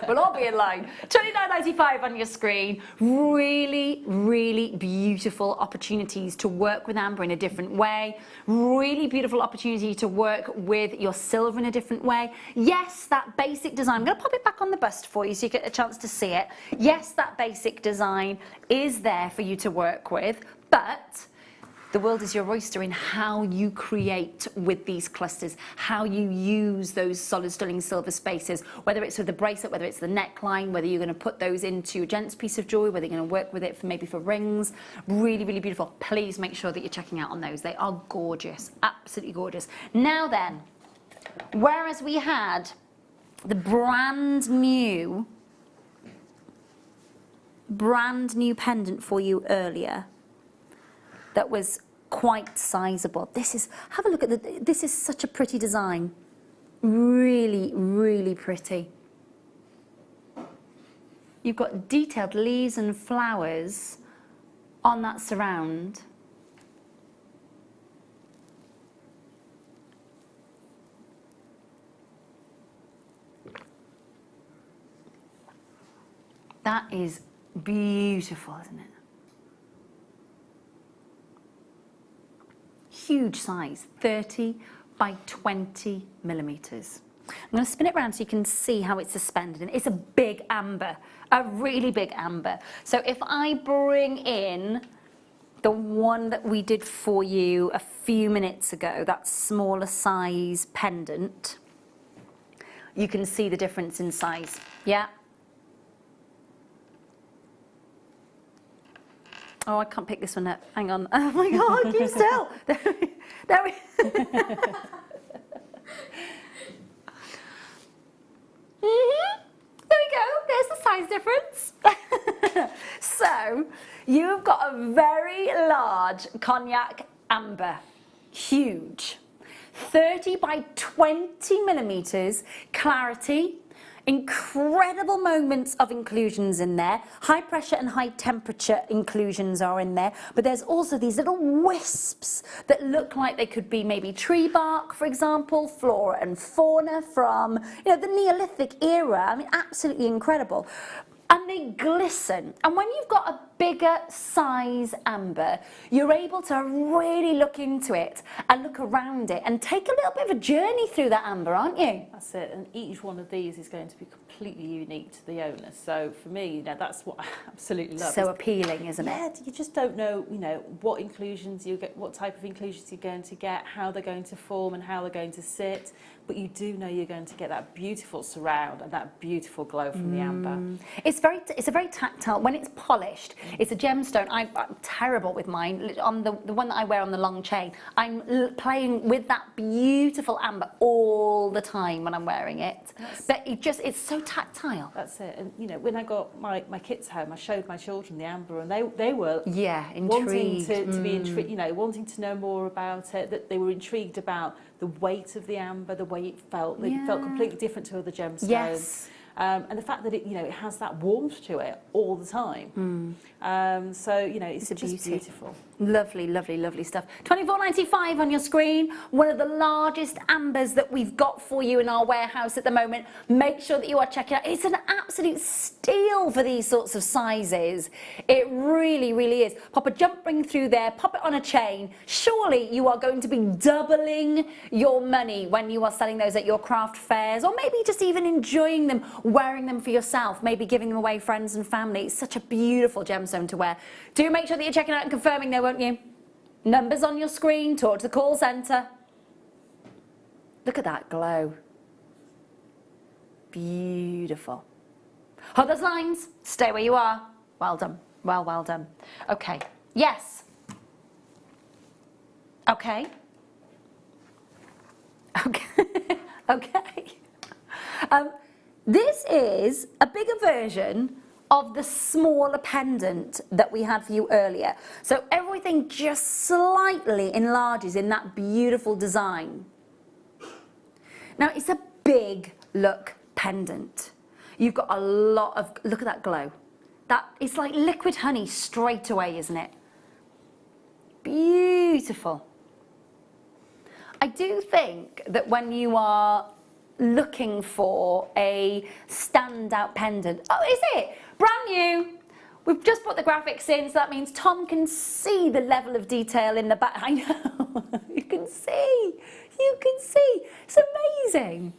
We'll all be in line. $29.95 on your screen. Really, really beautiful opportunities to work with amber in a different way. Really beautiful opportunity to work with your silver in a different way. Yes, that basic design. I'm going to pop it back on the bust for you so you get a chance to see it. Yes, that basic design is there for you to work with, but the world is your oyster in how you create with these clusters, how you use those solid sterling silver spacers, whether it's with the bracelet, whether it's the neckline, whether you're going to put those into a gent's piece of jewelry, whether you're going to work with it for maybe for rings. Really, really beautiful. Please make sure that you're checking out on those. They are gorgeous, absolutely gorgeous. Now then, whereas we had the brand new pendant for you earlier, that was quite sizable. This is, have a look at this is such a pretty design. Really, really pretty. You've got detailed leaves and flowers on that surround. That is beautiful, isn't it? Huge size, 30 by 20 millimeters. I'm going to spin it around so you can see how it's suspended. And it's a big amber, a really big amber. So if I bring in the one that we did for you a few minutes ago, that smaller size pendant, you can see the difference in size. Yeah. Oh, I can't pick this one up. Hang on. Oh my God, keep still. There we There we go. There's the size difference. So, you've got a very large cognac amber. Huge. 30 by 20 millimeters clarity. Incredible moments of inclusions in there. High pressure and high temperature inclusions are in there, but there's also these little wisps that look like they could be maybe tree bark, for example, flora and fauna from, you know, the Neolithic era. I mean, absolutely incredible. And they glisten. And when you've got a bigger size amber, you're able to really look into it and look around it and take a little bit of a journey through that amber, aren't you? That's it. And each one of these is going to be completely unique to the owner. So for me, you know, that's what I absolutely love. So appealing, isn't it? Yeah, you just don't know, you know, what inclusions you get, what type of inclusions you're going to get, how they're going to form and how they're going to sit. But you do know you're going to get that beautiful surround and that beautiful glow from the amber. It's a very tactile. When it's polished, it's a gemstone. I'm terrible with mine. On the one that I wear on the long chain, I'm playing with that beautiful amber all the time when I'm wearing it. But it's so tactile. That's it. And you know, when I got my kids home, I showed my children the amber, and they were intrigued. wanting to be intrigued. You know, wanting to know more about it. That they were intrigued about the weight of the amber, the way it felt. It felt completely different to other gemstones. Yes. And the fact that it, you know, it has that warmth to it all the time. So, you know, it's just beautiful. Lovely, lovely, lovely stuff. £24.95 on your screen. One of the largest ambers that we've got for you in our warehouse at the moment. Make sure that you are checking out. It's an absolute steal for these sorts of sizes. It really, really is. Pop a jump ring through there, pop it on a chain. Surely you are going to be doubling your money when you are selling those at your craft fairs, or maybe just even enjoying them, wearing them for yourself, maybe giving them away friends and family. It's such a beautiful gemstone to wear. Do make sure that you're checking out and confirming though, won't you? Numbers on your screen, talk to the call centre. Look at that glow. Beautiful. Hold those lines, stay where you are. Well done, well done. Okay, yes. Okay. Okay, okay. This is a bigger version of the smaller pendant that we had for you earlier. So everything just slightly enlarges in that beautiful design. Now it's a big look pendant. You've got a lot of, look at that glow. It's like liquid honey straight away, isn't it? Beautiful. I do think that when you are looking for a standout pendant, oh, is it? Brand new. We've just put the graphics in, so that means Tom can see the level of detail in the back. I know, you can see, it's amazing.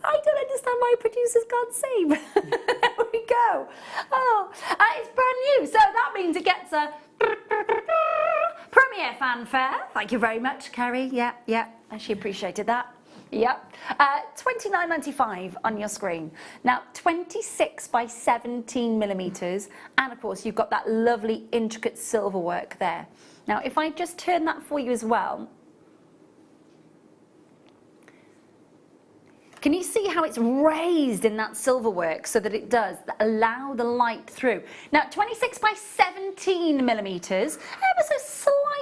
I don't understand why producers can't see, but there we go. Oh, it's brand new, so that means it gets a premiere fanfare. Thank you very much, Kerry. Yeah, she appreciated that. Yep, £29.95 on your screen. Now 26 by 17 millimeters, and of course you've got that lovely intricate silver work there. Now if I just turn that for you as well, can you see how it's raised in that silver work so that it does allow the light through? Now 26 by 17 millimeters, ever so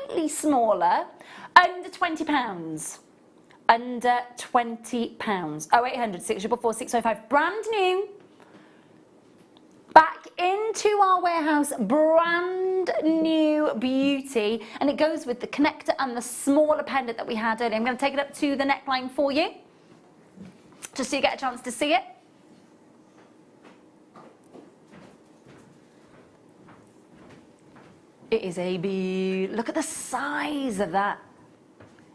slightly smaller, under £20. Under £20. 0800 644 605. Brand new. Back into our warehouse. Brand new beauty. And it goes with the connector and the smaller pendant that we had earlier. I'm going to take it up to the neckline for you, just so you get a chance to see it. It is a beauty. Look at the size of that.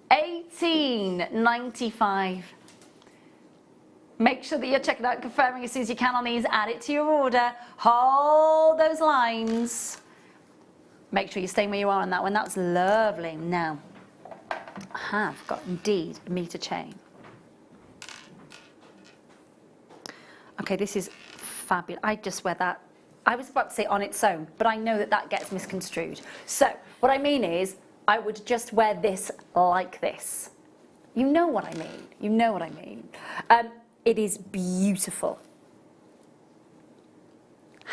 £18.95. Make sure that you're checking out, confirming as soon as you can on these. Add it to your order. Hold those lines. Make sure you're staying where you are on that one. That's lovely. Now, I have got indeed a meter chain. Okay, this is fabulous. I just wear that. I was about to say on its own, but I know that that gets misconstrued. So what I mean is, I would just wear this like this. You know what I mean. You know what I mean. It is beautiful.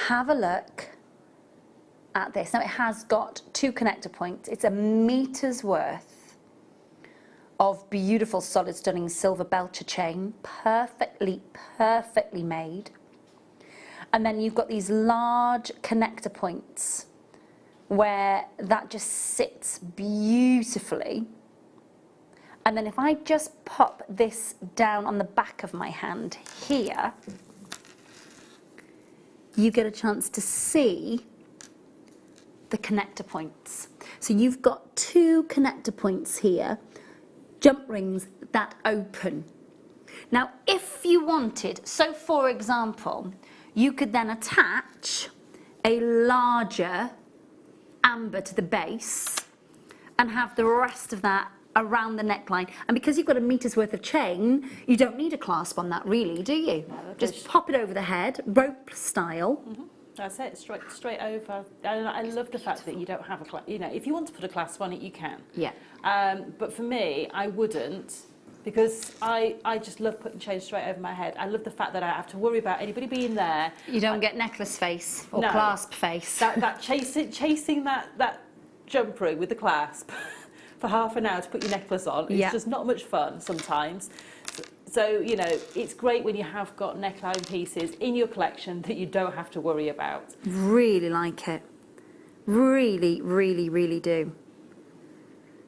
Have a look at this. Now it has got 2 connector points. It's a meter's worth of beautiful, solid, stunning silver belcher chain. Perfectly made. And then you've got these large connector points where that just sits beautifully. And then if I just pop this down on the back of my hand here, you get a chance to see the connector points. So you've got 2 connector points here, jump rings that open. Now if you wanted, so for example, you could then attach a larger amber to the base and have the rest of that around the neckline. And because you've got a meter's worth of chain, you don't need a clasp on that really, do you? No, just pop it over the head, rope style. That's it, straight over. And I love the fact that you don't have a clasp. You know, if you want to put a clasp on it, you can. Yeah. But for me, I wouldn't, because I just love putting chains straight over my head. I love the fact that I have to worry about anybody being there. You don't get necklace face or clasp face. That chasing that jump ring with the clasp for half an hour to put your necklace on. It's just not much fun sometimes. So, you know, it's great when you have got neckline pieces in your collection that you don't have to worry about. Really like it. Really, really, really do.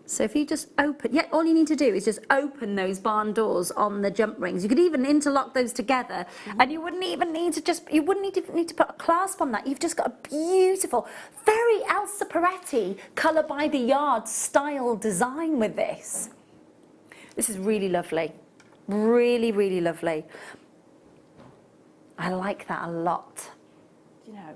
So if you just open, yeah, all you need to do is just open those barn doors on the jump rings. You could even interlock those together, and you wouldn't even need to need to put a clasp on that. You've just got a beautiful, very Elsa Peretti, colour by the yard style design with this. This is really lovely, really, really lovely. I like that a lot. You know,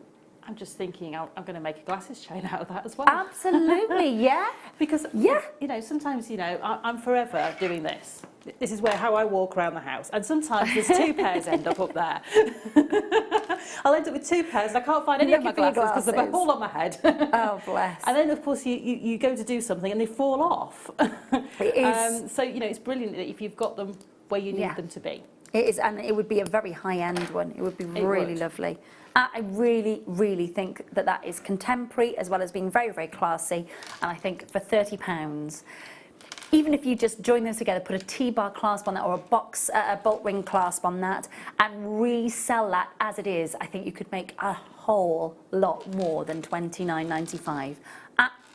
I'm just thinking I'm going to make a glasses chain out of that as well. Absolutely, yeah. Because, yeah, you know, sometimes, you know, I'm forever doing this. This is how I walk around the house. And sometimes there's 2 pairs end up there. I'll end up with 2 pairs and I can't find any of my glasses because they're all on my head. Oh, bless. And then, of course, you go to do something and they fall off. It is. So, you know, it's brilliant that if you've got them where you need them to be. It is, and it would be a very high-end one. It would be really lovely. I really, really think that that is contemporary as well as being very, very classy. And I think for £30, even if you just join those together, put a T-bar clasp on that or a bolt ring clasp on that and resell that as it is, I think you could make a whole lot more than £29.95.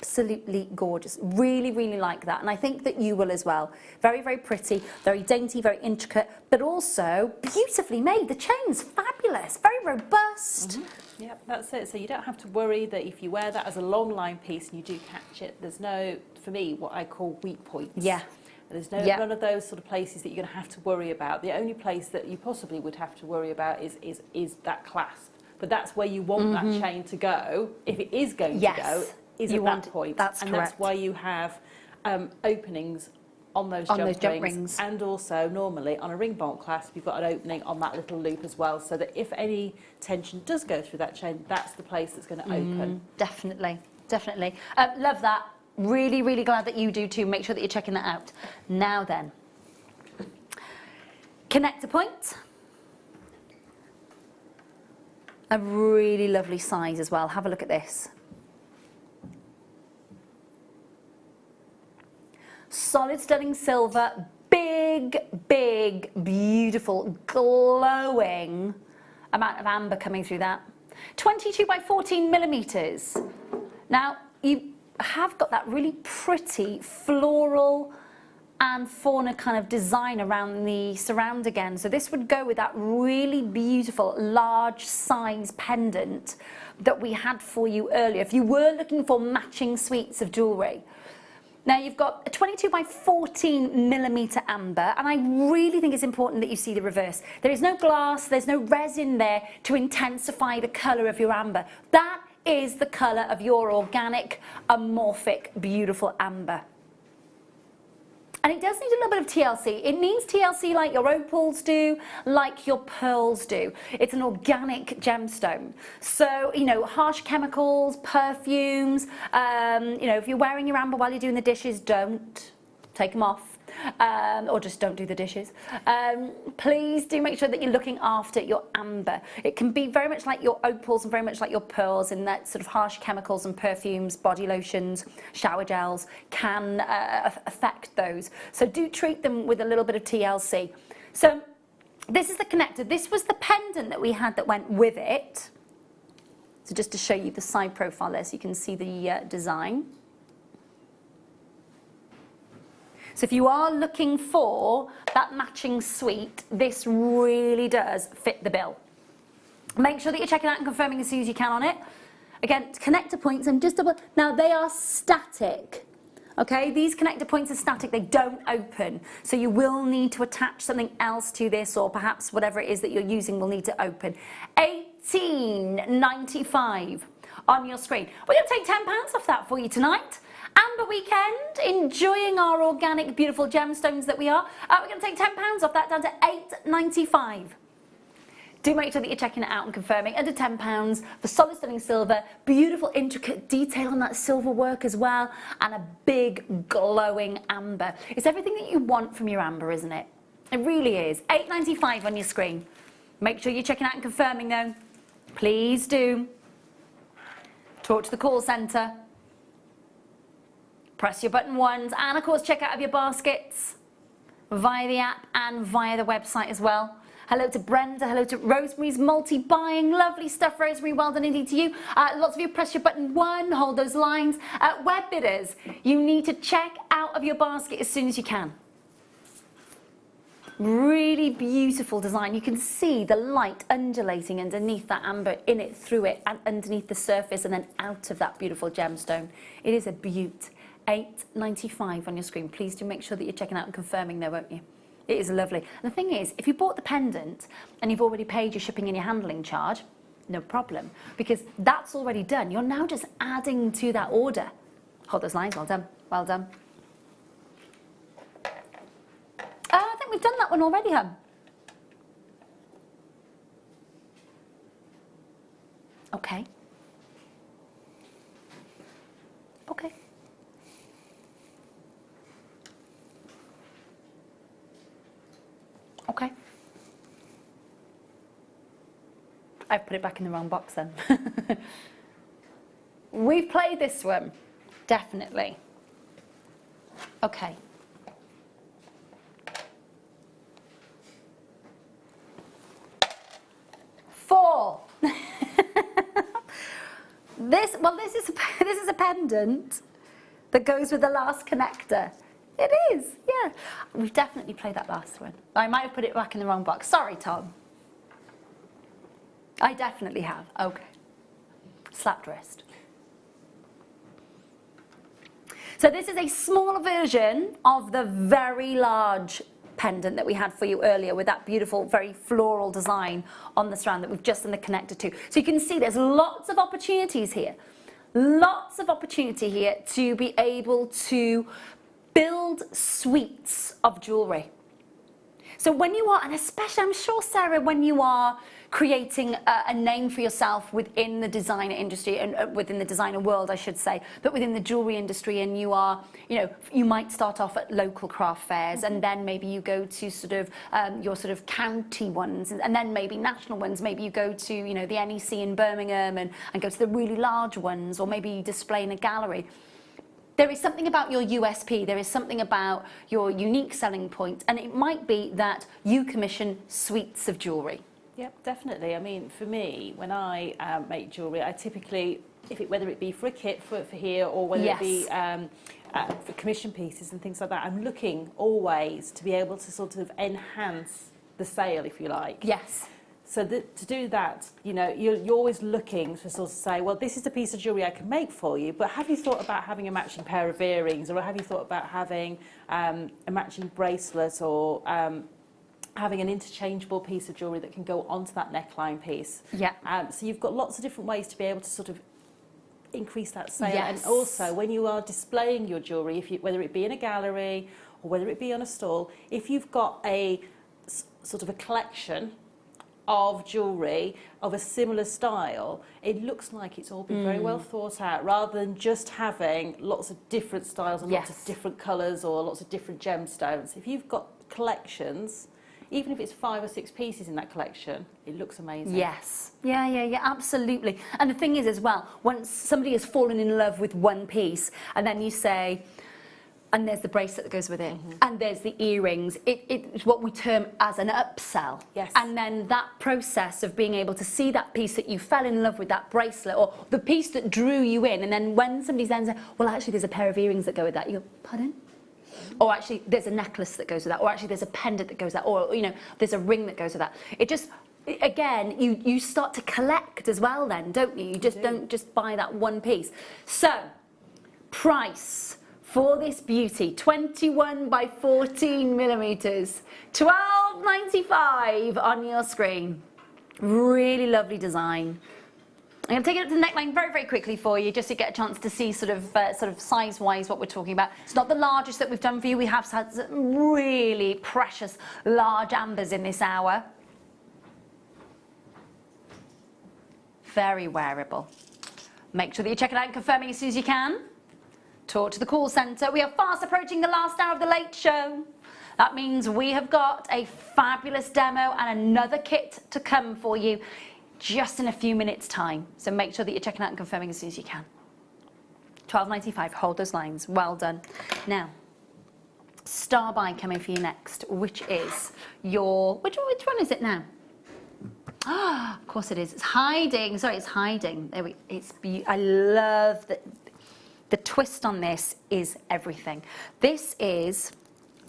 Absolutely gorgeous. Really, really like that. And I think that you will as well. Very, very pretty, very dainty, very intricate, but also beautifully made. The chain's fabulous, very robust. Yeah, that's it. So you don't have to worry that if you wear that as a long line piece and you do catch it, there's no, for me, what I call weak points. Yeah. There's none of those sort of places that you're going to have to worry about. The only place that you possibly would have to worry about is that clasp. But that's where you want that chain to go, if it is going to go. Is at that point. That's and correct. that's why you have openings on those jump rings. And also normally on a ring bolt clasp you've got an opening on that little loop as well, so that if any tension does go through that chain, that's the place that's going to open. Definitely, definitely. Love that. Really, really glad that you do too. Make sure that you're checking that out. Now then, connector point. A really lovely size as well. Have a look at this. Solid sterling silver, big, big, beautiful, glowing amount of amber coming through that. 22 by 14 millimeters. Now, you have got that really pretty floral and fauna kind of design around the surround again. So this would go with that really beautiful large size pendant that we had for you earlier. If you were looking for matching suites of jewellery. Now you've got a 22 by 14 millimeter amber, and I really think it's important that you see the reverse. There is no glass, there's no resin there to intensify the colour of your amber. That is the colour of your organic, amorphic, beautiful amber. And it does need a little bit of TLC. It needs TLC like your opals do, like your pearls do. It's an organic gemstone. So, you know, harsh chemicals, perfumes, you know, if you're wearing your amber while you're doing the dishes, don't take them off. Or just don't do the dishes. Please do make sure that you're looking after your amber. It can be very much like your opals and very much like your pearls, in that sort of harsh chemicals and perfumes, body lotions, shower gels can affect those. So do treat them with a little bit of TLC. So this is the connector. This was the pendant that we had that went with it. So just to show you the side profile there so you can see the design. So if you are looking for that matching suite, this really does fit the bill. Make sure that you're checking out and confirming as soon as you can on it. Again, connector points, and just double, now they are static. Okay, these connector points are static, they don't open. So you will need to attach something else to this, or perhaps whatever it is that you're using will need to open. £18.95 on your screen. We're going to take £10 off that for you tonight. Amber weekend, enjoying our organic, beautiful gemstones that we are. We're going to take £10 off that, down to £8.95. Do make sure that you're checking it out and confirming. Under £10 for solid sterling silver, beautiful, intricate detail on that silver work as well, and a big, glowing amber. It's everything that you want from your amber, isn't it? It really is. £8.95 on your screen. Make sure you're checking out and confirming, though. Please do. Talk to the call centre. Press your button ones, and of course check out of your baskets via the app and via the website as well. Hello to Brenda, hello to Rosemary's multi-buying, lovely stuff Rosemary, well done indeed to you. Lots of you press your button 1, hold those lines. Web bidders, you need to check of your basket as soon as you can. Really beautiful design. You can see the light undulating underneath that amber, in it, through it, and underneath the surface, and then out of that beautiful gemstone. It is a beaut. $8.95 on your screen. Please do make sure that you're checking out and confirming there, won't you? It is lovely. And the thing is, if you bought the pendant and you've already paid your shipping and your handling charge, no problem, because that's already done. You're now just adding to that order. Hold those lines. Well done. Well done. I think we've done that one already, hun. Okay. Okay. Okay. I've put it back in the wrong box then. We've played this one, definitely. Okay. Four. This is a pendant that goes with the last connector. It is, yeah. We've definitely played that last one. I might have put it back in the wrong box. Sorry, Tom. I definitely have. Okay. Slapped wrist. So this is a smaller version of the very large pendant that we had for you earlier with that beautiful, very floral design on the strand that we've just done the connector to. So you can see there's lots of opportunities here. Lots of opportunity here to be able to build suites of jewellery. So when you are, and especially I'm sure, Sarah, when you are creating a name for yourself within the designer industry, and within the designer world, I should say, but within the jewellery industry, and you are, you know, you might start off at local craft fairs, and then maybe you go to sort of your sort of county ones, and then maybe national ones. Maybe you go to, you know, the NEC in Birmingham and go to the really large ones, or maybe you display in a gallery. There is something about your USP, there is something about your unique selling point, and it might be that you commission suites of jewellery. Yep, definitely. I mean, for me, when I make jewellery, I typically, whether it be for a kit for here, or whether it be for commission pieces and things like that, I'm looking always to be able to sort of enhance the sale, if you like. Yes. So to do that, you know, you're always looking to sort of say, well, this is the piece of jewellery I can make for you, but have you thought about having a matching pair of earrings, or have you thought about having a matching bracelet, or having an interchangeable piece of jewellery that can go onto that neckline piece? Yeah. So you've got lots of different ways to be able to sort of increase that sale. Yes. And also, when you are displaying your jewellery, whether it be in a gallery or whether it be on a stall, if you've got a sort of a collection of jewellery of a similar style, it looks like it's all been very well thought out, rather than just having lots of different styles and lots of different colours or lots of different gemstones. If you've got collections, even if it's 5 or 6 pieces in that collection, it looks amazing. Yes. Yeah, absolutely. And the thing is as well, once somebody has fallen in love with one piece, and then you say, and there's the bracelet that goes with it, and there's the earrings. It's what we term as an upsell. Yes. And then that process of being able to see that piece that you fell in love with, that bracelet, or the piece that drew you in, and then when somebody then says, well, actually, there's a pair of earrings that go with that, you go, pardon? Or actually, there's a necklace that goes with that, or actually, there's a pendant that goes with that, or, you know, there's a ring that goes with that. It just, again, you start to collect as well then, don't you? You just don't just buy that one piece. So, price for this beauty, 21 by 14 millimeters, $12.95 on your screen. Really lovely design. I'm going to take it up to the neckline very, very quickly for you, just to get a chance to see sort of size-wise what we're talking about. It's not the largest that we've done for you. We have had some really precious large ambers in this hour. Very wearable. Make sure that you check it out and confirming as soon as you can. Talk to the call centre. We are fast approaching the last hour of the late show. That means we have got a fabulous demo and another kit to come for you just in a few minutes' time. So make sure that you're checking out and confirming as soon as you can. $12.95. Hold those lines. Well done. Now, Star Buy coming for you next, which is your... Which one is it now? Ah, of course it is. It's hiding. Sorry, it's hiding. There we... I love that... The twist on this is everything. This is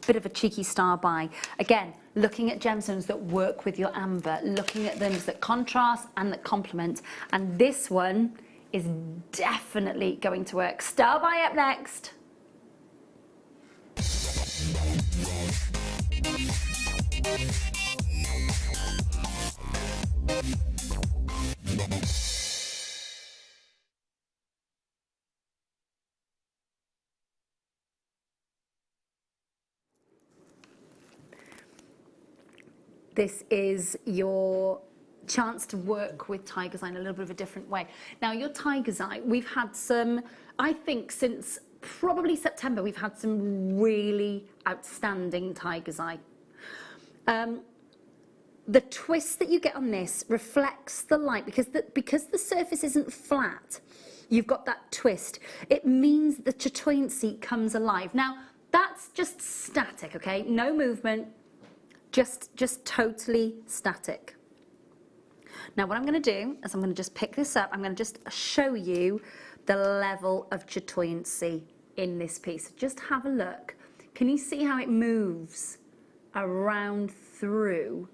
a bit of a cheeky star buy. Again, looking at gemstones that work with your amber, looking at those that contrast and that complement. And this one is definitely going to work. Star buy up next. This is your chance to work with tiger's eye in a little bit of a different way. Now, your tiger's eye, we've had some, I think since probably September, we've had some really outstanding tiger's eye. The twist that you get on this reflects the light because the surface isn't flat. You've got that twist. It means the chatoyancy comes alive. Now, that's just static, okay? No movement. Just totally static. Now what I'm going to do is I'm going to just pick this up. I'm going to just show you the level of chatoyancy in this piece. Just have a look. Can you see how it moves around through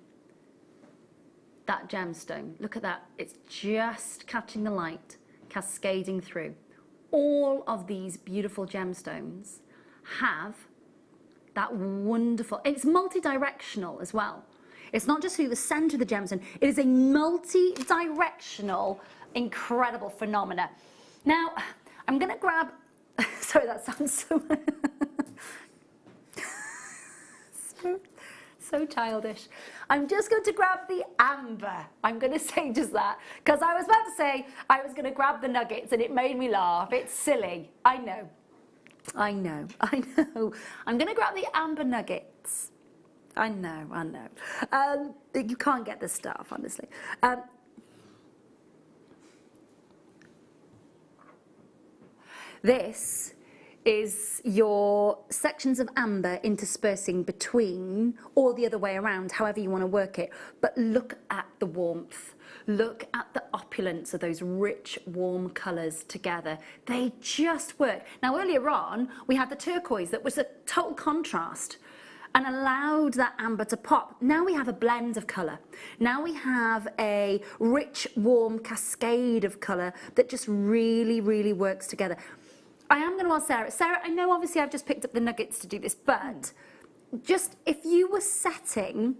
that gemstone? Look at that. It's just catching the light, cascading through. All of these beautiful gemstones have that wonderful, it's multi-directional as well. It's not just through the center of the gemstone, it is a multi-directional, incredible phenomena. Now, I'm gonna grab, sorry, that sounds so childish. I'm just going to grab the amber. I'm going to say just that, because I was about to say I was going to grab the nuggets and it made me laugh. It's silly, I know. I'm going to grab the amber nuggets. I know. You can't get this stuff, honestly. This is your sections of amber interspersing between, or the other way around, however you want to work it. But look at the warmth. Look at the opulence of those rich, warm colours together. They just work. Now, earlier on, we had the turquoise that was a total contrast and allowed that amber to pop. Now we have a blend of colour. Now we have a rich, warm cascade of colour that just really, really works together. I am going to ask Sarah. Sarah, I know obviously I've just picked up the nuggets to do this, but just if you were setting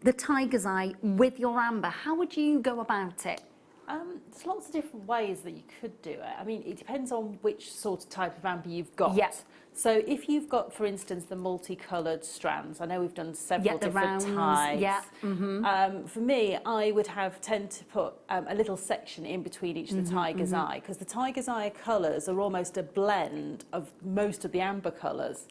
the tiger's eye with your amber, how would you go about it? There's lots of different ways that you could do it. I mean, it depends on which sort of type of amber you've got. Yes. So if you've got, for instance, the multicoloured strands, I know we've done several different types. Yeah. For me, I would tend to put a little section in between each of the tiger's eye, because the tiger's eye colours are almost a blend of most of the amber colours.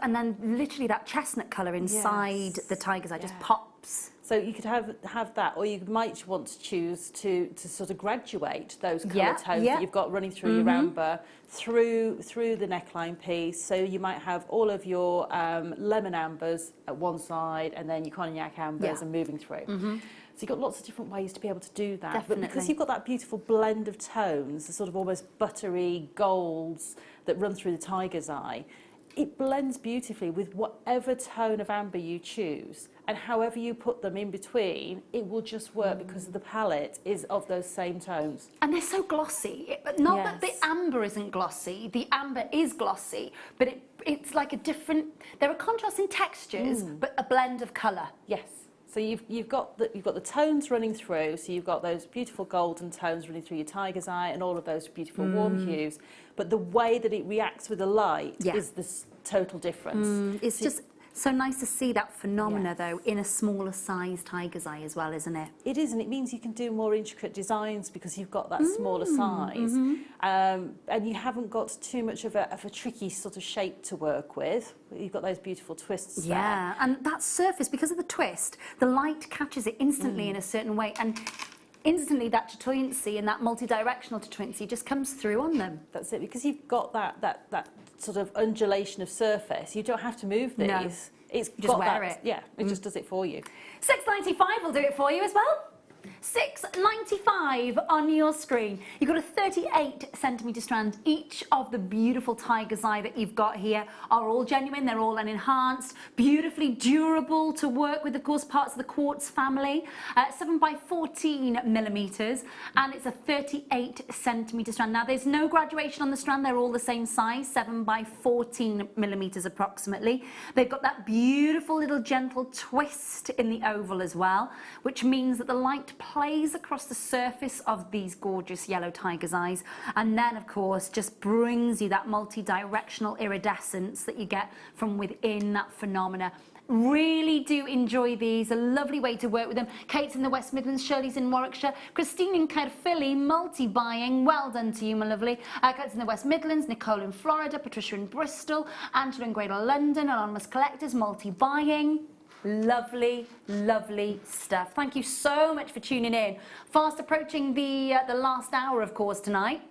And then literally that chestnut colour inside the tiger's eye just pops. So you could have that, or you might want to choose to sort of graduate those colour tones that you've got running through your amber through the neckline piece. So you might have all of your lemon ambers at one side, and then your cognac ambers and moving through. So you've got lots of different ways to be able to do that. Definitely. But because you've got that beautiful blend of tones, the sort of almost buttery golds that run through the tiger's eye, it blends beautifully with whatever tone of amber you choose, and however you put them in between, it will just work because the palette is of those same tones. And they're so glossy. Not that the amber isn't glossy, the amber is glossy, but it's like a different, there are contrasting textures, but a blend of colour. Yes. So you've got the tones running through, so you've got those beautiful golden tones running through your tiger's eye and all of those beautiful warm hues, but the way that it reacts with the light is this total difference. It's just so nice to see that phenomena though in a smaller size tiger's eye as well, isn't it? It is, and it means you can do more intricate designs because you've got that smaller size, and you haven't got too much of a tricky sort of shape to work with. You've got those beautiful twists there. And that surface, because of the twist, the light catches it instantly in a certain way, and instantly that chatoyancy and that multi-directional chatoyancy just comes through on them. That's it, because you've got that sort of undulation of surface. You don't have to move these. No. It's just wear it. Yeah, it just does it for you. $6.95 will do it for you as well. $6.95 on your screen. You've got a 38cm strand. Each of the beautiful tiger's eye that you've got here are all genuine. They're all enhanced, beautifully durable to work with, of course, parts of the quartz family. 7x14mm, and it's a 38cm strand. Now, there's no graduation on the strand. They're all the same size, 7x14mm approximately. They've got that beautiful little gentle twist in the oval as well, which means that the light plays across the surface of these gorgeous yellow tiger's eyes, and then of course just brings you that multi-directional iridescence that you get from within that phenomena. Really do enjoy these. A lovely way to work with them. Kate's in the West Midlands, Shirley's in Warwickshire, Christine in Caerphilly, multi-buying. Well done to you, my lovely. Kate's in the West Midlands, Nicole in Florida, Patricia in Bristol, Angela in Greater London, Anonymous Collectors, multi-buying. Lovely, lovely stuff. Thank you so much for tuning in. Fast approaching the last hour, of course, tonight,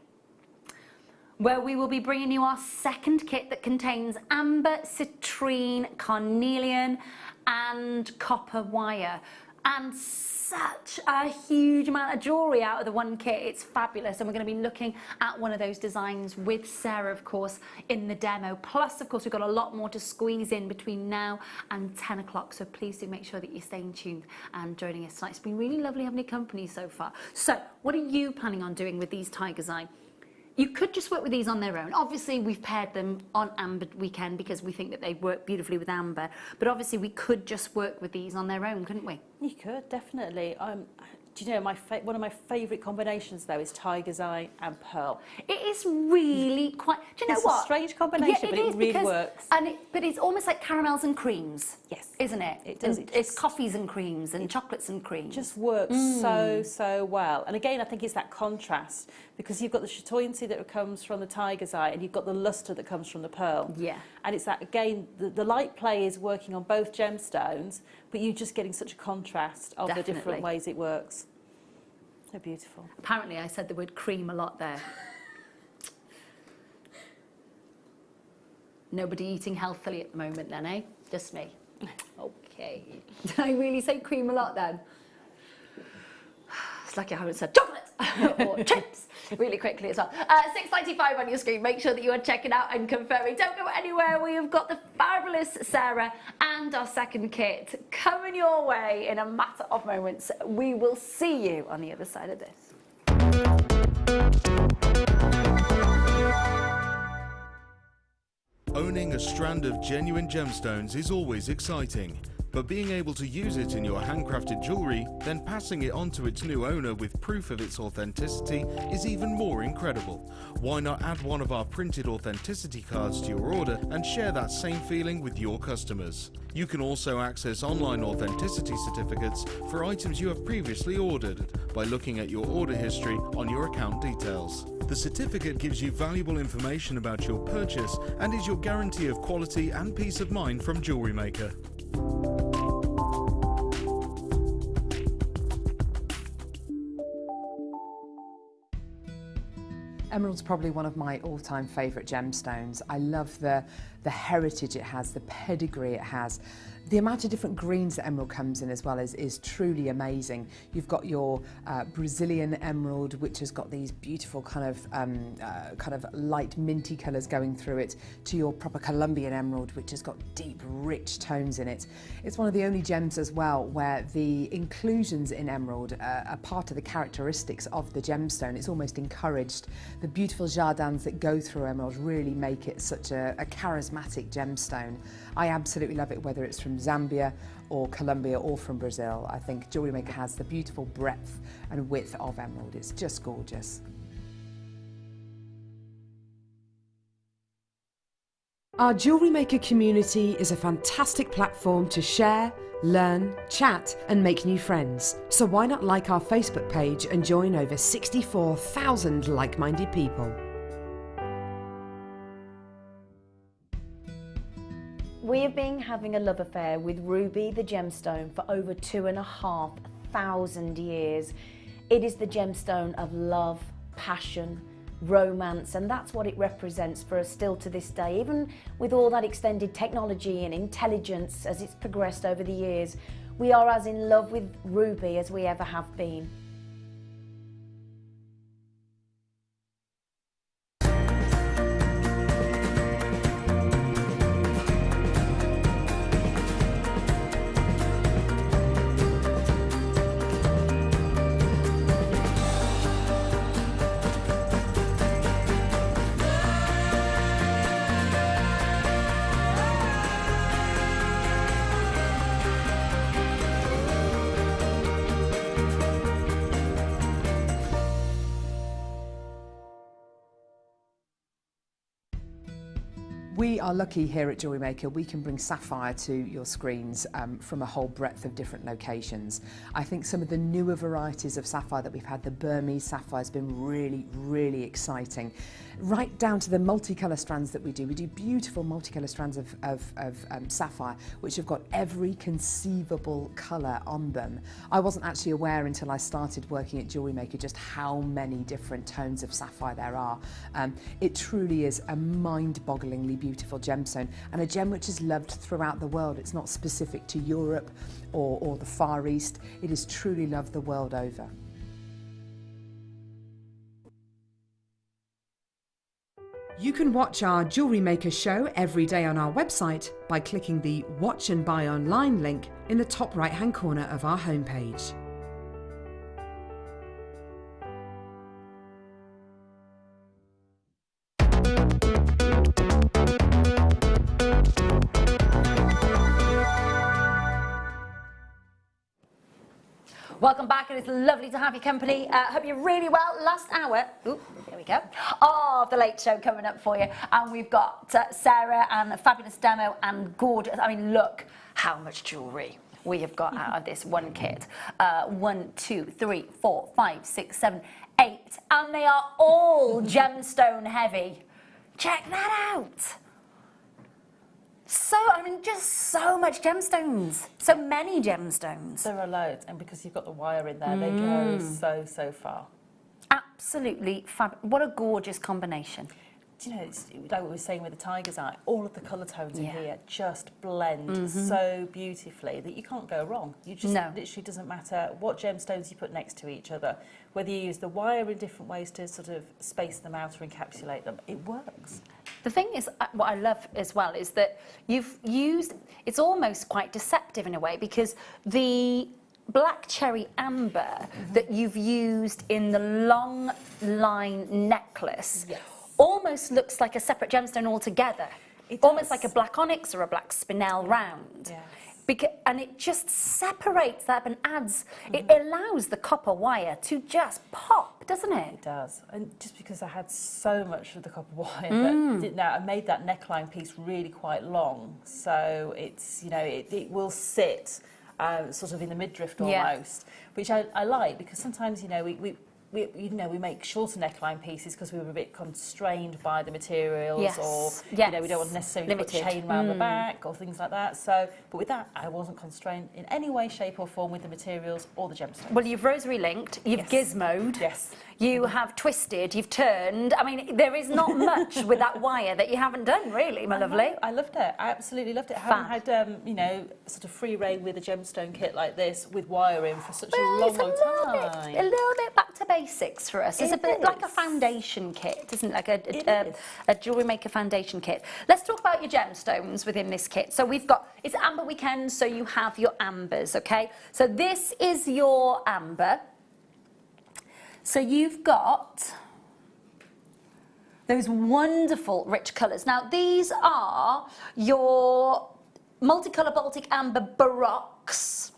where we will be bringing you our second kit that contains amber, citrine, carnelian and copper wire, and such a huge amount of jewellery out of the one kit. It's fabulous, and we're going to be looking at one of those designs with Sarah, of course, in the demo. Plus, of course, we've got a lot more to squeeze in between now and 10 o'clock, so please do make sure that you're staying tuned and joining us tonight. It's been really lovely having your company so far. So what are you planning on doing with these tiger's eye? You could just work with these on their own. Obviously, we've paired them on Amber Weekend because we think that they work beautifully with Amber. But obviously, we could just work with these on their own, couldn't we? You could, definitely. Do you know, one of my favourite combinations, though, is tiger's eye and pearl. It is really quite... Do you know what? It's a strange combination, but it really works. But it's almost like caramels and creams. Yes. Isn't it? It does. It's coffees and creams and chocolates and creams. Just works so well. And again, I think it's that contrast, because you've got the chatoyancy that comes from the tiger's eye and you've got the lustre that comes from the pearl. Yeah. And it's that, again, the light play is working on both gemstones, but you're just getting such a contrast of the different ways it works. So beautiful. Apparently, I said the word cream a lot there. Nobody eating healthily at the moment then, eh? Just me. Okay. Did I really say cream a lot then? It's like I haven't said chocolate or chips really quickly as well. $6.95 on your screen. Make sure that you are checking out and confirming. Don't go anywhere. We have got the fabulous Sarah and our second kit coming your way in a matter of moments. We will see you on the other side of this. Owning a strand of genuine gemstones is always exciting, but being able to use it in your handcrafted jewellery, then passing it on to its new owner with proof of its authenticity is even more incredible. Why not add one of our printed authenticity cards to your order and share that same feeling with your customers? You can also access online authenticity certificates for items you have previously ordered by looking at your order history on your account details. The certificate gives you valuable information about your purchase and is your guarantee of quality and peace of mind from Jewellery Maker. Emerald's probably one of my all-time favourite gemstones. I love the heritage it has, the pedigree it has. The amount of different greens that emerald comes in as well is truly amazing. You've got your Brazilian emerald, which has got these beautiful kind of light minty colours going through it, to your proper Colombian emerald, which has got deep, rich tones in it. It's one of the only gems as well where the inclusions in emerald are part of the characteristics of the gemstone. It's almost encouraged. The beautiful jardins that go through emerald really make it such a charismatic gemstone. I absolutely love it, whether it's from Zambia or Colombia or from Brazil. I think Jewellery Maker has the beautiful breadth and width of emerald. It's just gorgeous. Our Jewellery Maker community is a fantastic platform to share, learn, chat and make new friends. So why not like our Facebook page and join over 64,000 like-minded people. We have been having a love affair with ruby, the gemstone, for over 2,500 years. It is the gemstone of love, passion, romance, and that's what it represents for us still to this day. Even with all that extended technology and intelligence as it's progressed over the years, we are as in love with ruby as we ever have been. we are lucky here at Jewellery Maker. We can bring sapphire to your screens from a whole breadth of different locations. I think some of the newer varieties of sapphire that we've had, the Burmese sapphire, has been really, really exciting. Right down to the multicolour strands that we do. We do beautiful multicolour strands of sapphire, which have got every conceivable colour on them. I wasn't actually aware until I started working at Jewellery Maker just how many different tones of sapphire there are. It truly is a mind-bogglingly beautiful gemstone, and a gem which is loved throughout the world. It's not specific to Europe or the Far East. It is truly loved the world over. You can watch our Jewellery Maker show every day on our website by clicking the Watch and Buy Online link in the top right-hand corner of our homepage. Welcome back, and it's lovely to have your company. Hope you're really well. Last hour, ooh, there we go, of the Late Show coming up for you. And we've got Sarah and a fabulous demo and gorgeous. I mean, look how much jewellery we have got out of this one kit. 1, 2, 3, 4, 5, 6, 7, 8. And they are all gemstone heavy. Check that out. So, I mean, just so much gemstones. So many gemstones. There are loads, and because you've got the wire in there, they go so far. Absolutely fab. What a gorgeous combination. Do you know, it's like what we were saying with the tiger's eye, all of the colour tones in here just blend so beautifully that you can't go wrong. You just literally doesn't matter what gemstones you put next to each other, whether you use the wire in different ways to sort of space them out or encapsulate them, it works. The thing is, what I love as well is that you've used, it's almost quite deceptive in a way, because the black cherry amber that you've used in the long line necklace almost looks like a separate gemstone altogether. Almost like a black onyx or a black spinel round. And it just separates that and adds, it allows the copper wire to just pop, doesn't it? It does. And just because I had so much of the copper wire, that I made that neckline piece really quite long. So it's, you know, it will sit sort of in the midriff almost, which I like, because sometimes, you know, we make shorter neckline pieces because we were a bit constrained by the materials, or you know, we don't want necessarily to put a chain around the back or things like that. So, but with that, I wasn't constrained in any way, shape, or form with the materials or the gemstones. Well, you've rosary linked, you've gizmoed, you have twisted, you've turned. I mean, there is not much with that wire that you haven't done, really, my lovely. I loved it. I absolutely loved it. I haven't had, you know, sort of free reign with a gemstone kit like this with wiring for such a long time. A little bit back to basics for us. It's a bit like a foundation kit, isn't it? Like a Jewellery Maker foundation kit. Let's talk about your gemstones within this kit. So we've got, it's Amber Weekend, so you have your ambers, okay? So this is your amber. So you've got those wonderful rich colours. Now these are your multicolour Baltic Amber Baroques,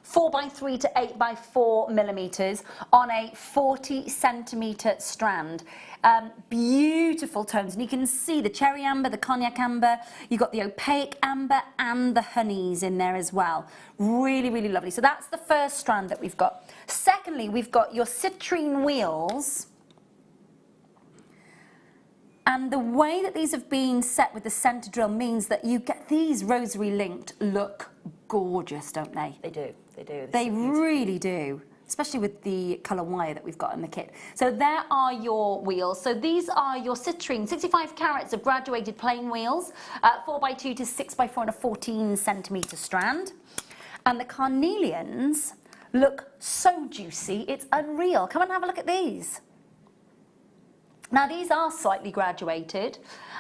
4x3 to 8x4 millimetres on a 40 centimetre strand. Beautiful tones, and you can see the cherry amber, the cognac amber, you've got the opaque amber and the honeys in there as well. Really, really lovely. So that's the first strand that we've got. Secondly, we've got your citrine wheels. And the way that these have been set with the centre drill means that you get these rosary linked look gorgeous, don't they? They do, they do. They really do, especially with the colour wire that we've got in the kit. So there are your wheels. So these are your citrine, 65 carats of graduated plain wheels, 4x2 to 6x4 on a 14 centimetre strand. And the carnelians look so juicy, it's unreal. Come and have a look at these. Now these are slightly graduated,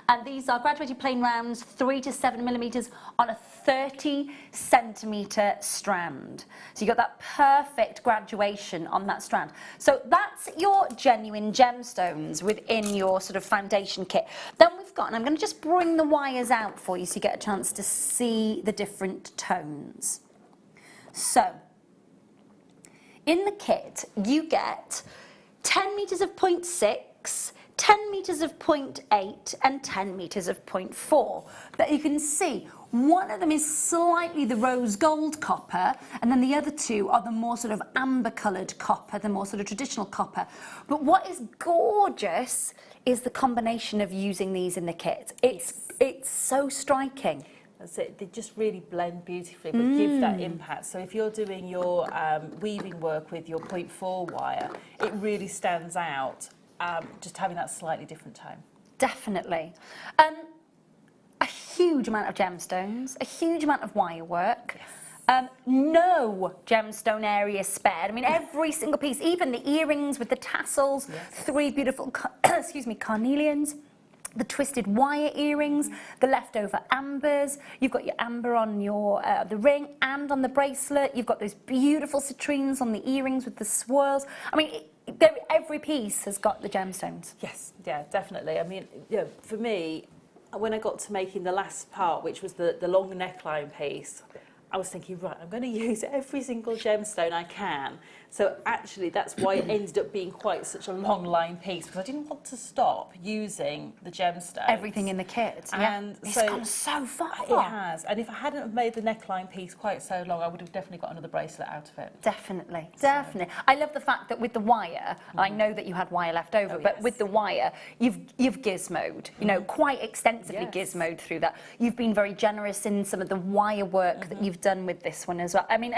and these are graduated plain rounds, 3 to 7 millimetres on a 30 centimetre strand. So you got that perfect graduation on that strand. So that's your genuine gemstones within your sort of foundation kit. Then we've got, and I'm going to just bring the wires out for you so you get a chance to see the different tones. So in the kit you get 10 metres of 0.6, 10 metres of 0.8 and 10 metres of 0.4. But you can see one of them is slightly the rose gold copper, and then the other two are the more sort of amber coloured copper, the more sort of traditional copper. But what is gorgeous is the combination of using these in the kit. It's so striking. That's it. They just really blend beautifully, but give that impact. So if you're doing your weaving work with your 0.4 wire, it really stands out, just having that slightly different tone. Definitely. A huge amount of gemstones, a huge amount of wire work. Yes. No gemstone area spared. I mean, every single piece, even the earrings with the tassels, yes. 3 beautiful, carnelians. The twisted wire earrings, the leftover ambers. You've got your amber on your the ring and on the bracelet. You've got those beautiful citrines on the earrings with the swirls. I mean, every piece has got the gemstones. Yes, yeah, definitely. I mean, you know, for me, when I got to making the last part, which was the long neckline piece, I was thinking, right, I'm going to use every single gemstone I can. So actually, that's why it ended up being quite such a long line piece, because I didn't want to stop using the gemstones. Everything in the kit. And it's so gone so far. It has. And if I hadn't have made the neckline piece quite so long, I would have definitely got another bracelet out of it. Definitely, definitely. I love the fact that with the wire, I know that you had wire left over, but with the wire, you've gizmoed, you know, quite extensively gizmoed through that. You've been very generous in some of the wire work that you've done with this one as well. I mean,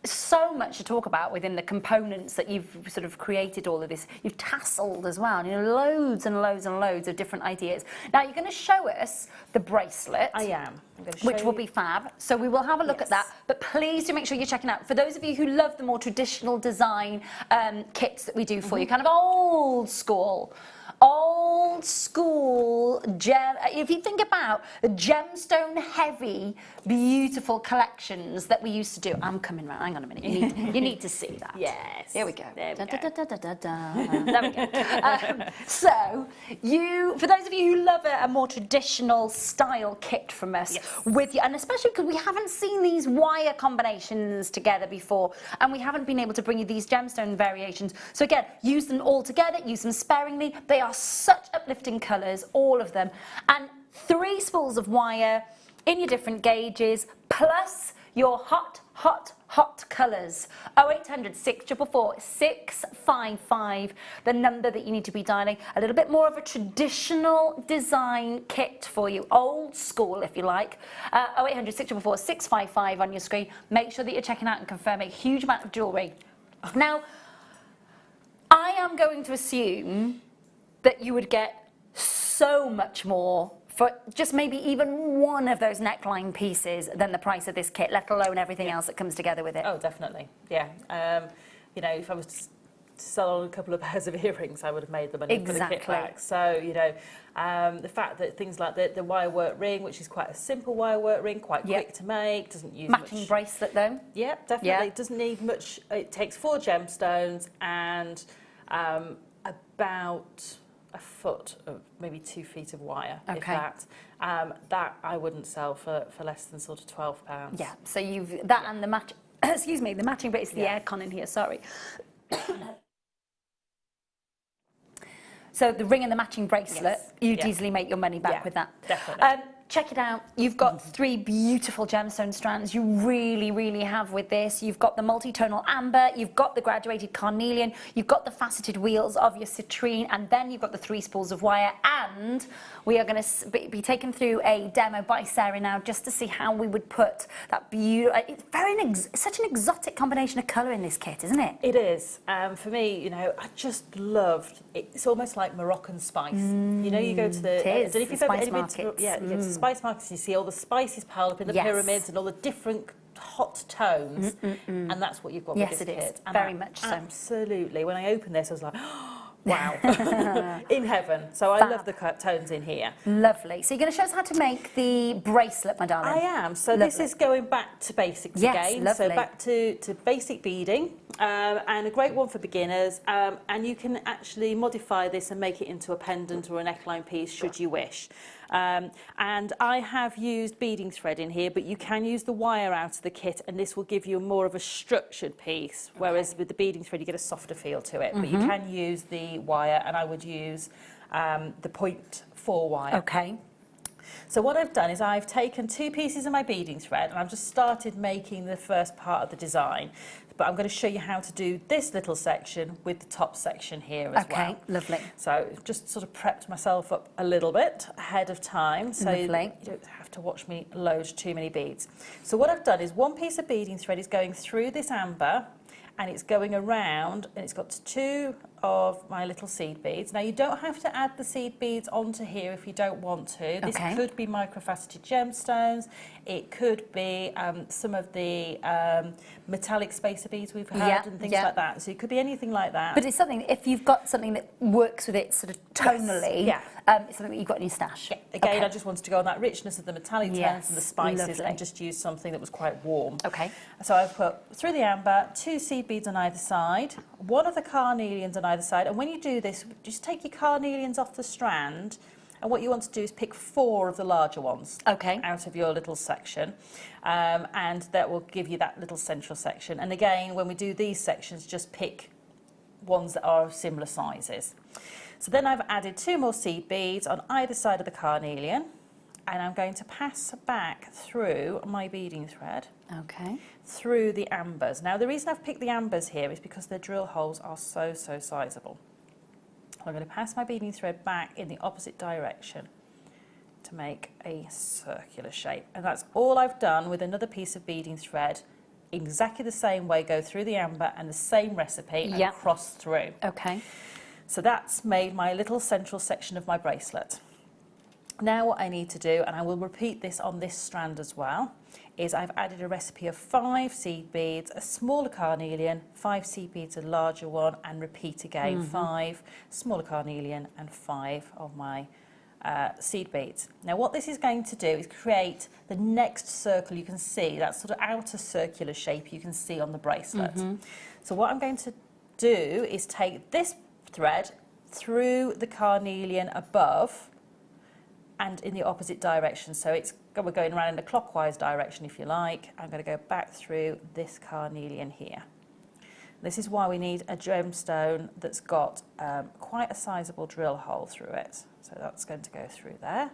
so much to talk about within the components that you've sort of created all of this. You've tasseled as well, you know, loads and loads and loads of different ideas. Now you're going to show us the bracelet. I am. Which will be fab. So we will have a look at that. But please do make sure you're checking out. For those of you who love the more traditional design kits that we do for you, kind of old school gem. If you think about the gemstone heavy, beautiful collections that we used to do. I'm coming round. Hang on a minute. You need to see that. Yes. Here we go. There we go. There we go. So for those of you who love a more traditional style kit from us, with you, and especially because we haven't seen these wire combinations together before, and we haven't been able to bring you these gemstone variations. So again, use them all together. Use them sparingly. They are such uplifting colours, all of them, and 3 spools of wire in your different gauges, plus your hot colours. 0800 644 655, the number that you need to be dialing. A little bit more of a traditional design kit for you, old school if you like. 0800 644 655 on your screen. Make sure that you're checking out and confirming a huge amount of jewellery. Now, I am going to assume that you would get so much more for just maybe even one of those neckline pieces than the price of this kit, let alone everything else that comes together with it. Oh, definitely, yeah. You know, if I was to sell on a couple of pairs of earrings, I would have made the money for the kit back. So, you know, the fact that things like the wire work ring, which is quite a simple wire work ring, quite quick to make, doesn't use matching much bracelet though. Yeah, definitely. It doesn't need much. It takes 4 gemstones and about a foot of maybe 2 feet of wire, if that. That I wouldn't sell for less than sort of £12. Yeah, so you've that and the match. Excuse me, the matching bit is the aircon in here. Sorry. So the ring and the matching bracelet, you'd easily make your money back with that. Definitely. Check it out. You've got 3 beautiful gemstone strands. You really, really have with this. You've got the multi-tonal amber, you've got the graduated carnelian, you've got the faceted wheels of your citrine, and then you've got the 3 spools of wire. And we are going to be taken through a demo by Sara now, just to see how we would put that beautiful. It's such an exotic combination of colour in this kit, isn't it? It is. For me, you know, I just loved it. It's almost like Moroccan spice. You know, you go to the. It is. If you've ever been to, you go to the spice markets, you see all the spices piled up in the pyramids and all the different hot tones, and that's what you've got with this kit. Yes, it is. And Very much so. Absolutely. When I opened this, I was like, wow, in heaven. So I love the tones in here. Lovely. So you're going to show us how to make the bracelet, my darling. I am. So this is going back to basics again. Lovely. So back to basic beading, and a great one for beginners. And you can actually modify this and make it into a pendant or a neckline piece should you wish. And I have used beading thread in here, but you can use the wire out of the kit, and this will give you more of a structured piece, whereas with the beading thread you get a softer feel to it. But you can use the wire, and I would use the 0.4 wire. Okay. So what I've done is I've taken 2 pieces of my beading thread and I've just started making the first part of the design. But I'm going to show you how to do this little section with the top section here as well. Okay, lovely. So just sort of prepped myself up a little bit ahead of time, so you don't have to watch me load too many beads. So what I've done is 1 piece of beading thread is going through this amber, and it's going around, and it's got 2 of my little seed beads. Now you don't have to add the seed beads onto here if you don't want to. This could be microfaceted gemstones. It could be some of the metallic spacer beads we've had and things like that. So it could be anything like that. But it's something, if you've got something that works with it sort of tonally, it's something that you've got in your stash. Yeah. Again, I just wanted to go on that richness of the metallic tones and the spices and just use something that was quite warm. Okay. So I've put through the amber 2 seed beads on either side, 1 of the carnelians on either side, and when you do this, just take your carnelians off the strand, and what you want to do is pick 4 of the larger ones out of your little section, and that will give you that little central section. And again, when we do these sections, just pick ones that are of similar sizes. So then I've added 2 more seed beads on either side of the carnelian, and I'm going to pass back through my beading thread through the ambers. Now the reason I've picked the ambers here is because their drill holes are so sizable. I'm going to pass my beading thread back in the opposite direction to make a circular shape, and that's all I've done with another piece of beading thread. Exactly the same way, go through the amber and the same recipe and cross through. Okay. So that's made my little central section of my bracelet. Now what I need to do, and I will repeat this on this strand as well, is I've added a recipe of 5 seed beads, a smaller carnelian, 5 seed beads, a larger one, and repeat again, 5 smaller carnelian and 5 of my seed beads. Now what this is going to do is create the next circle you can see, that sort of outer circular shape you can see on the bracelet. So what I'm going to do is take this thread through the carnelian above and in the opposite direction. So we're going around in a clockwise direction, if you like. I'm going to go back through this carnelian here. This is why we need a gemstone that's got quite a sizable drill hole through it. So that's going to go through there,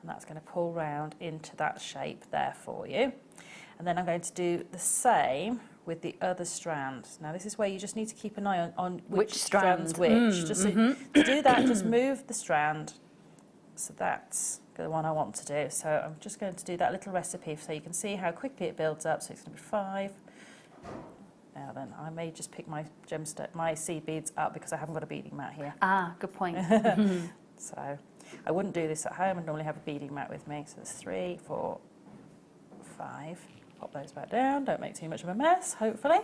and that's going to pull round into that shape there for you. And then I'm going to do the same with the other strand. Now this is where you just need to keep an eye on which strand's which. Just to do that, just move the strand. So that's the one I want to do. So I'm just going to do that little recipe so you can see how quickly it builds up. So it's going to be 5. Now then, I may just pick my my seed beads up because I haven't got a beading mat here. Ah, good point. So I wouldn't do this at home. I normally have a beading mat with me. So there's 3, 4, 5. Pop those back down. Don't make too much of a mess, hopefully.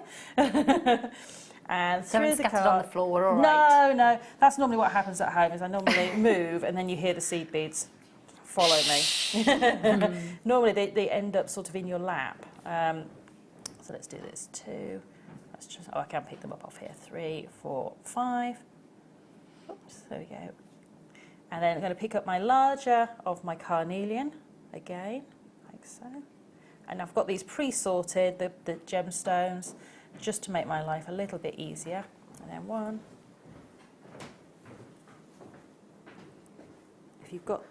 And through the scattered on the floor, all right. No, that's normally what happens at home. Is I normally move and then you hear the seed beads follow me. Normally they end up sort of in your lap. So let's do this 2. Let's just, I can pick them up off here. 3, 4, 5. Oops, there we go. And then I'm going to pick up my larger of my carnelian again, like so. And I've got these pre-sorted, the gemstones, just to make my life a little bit easier. And then 1. If you've got,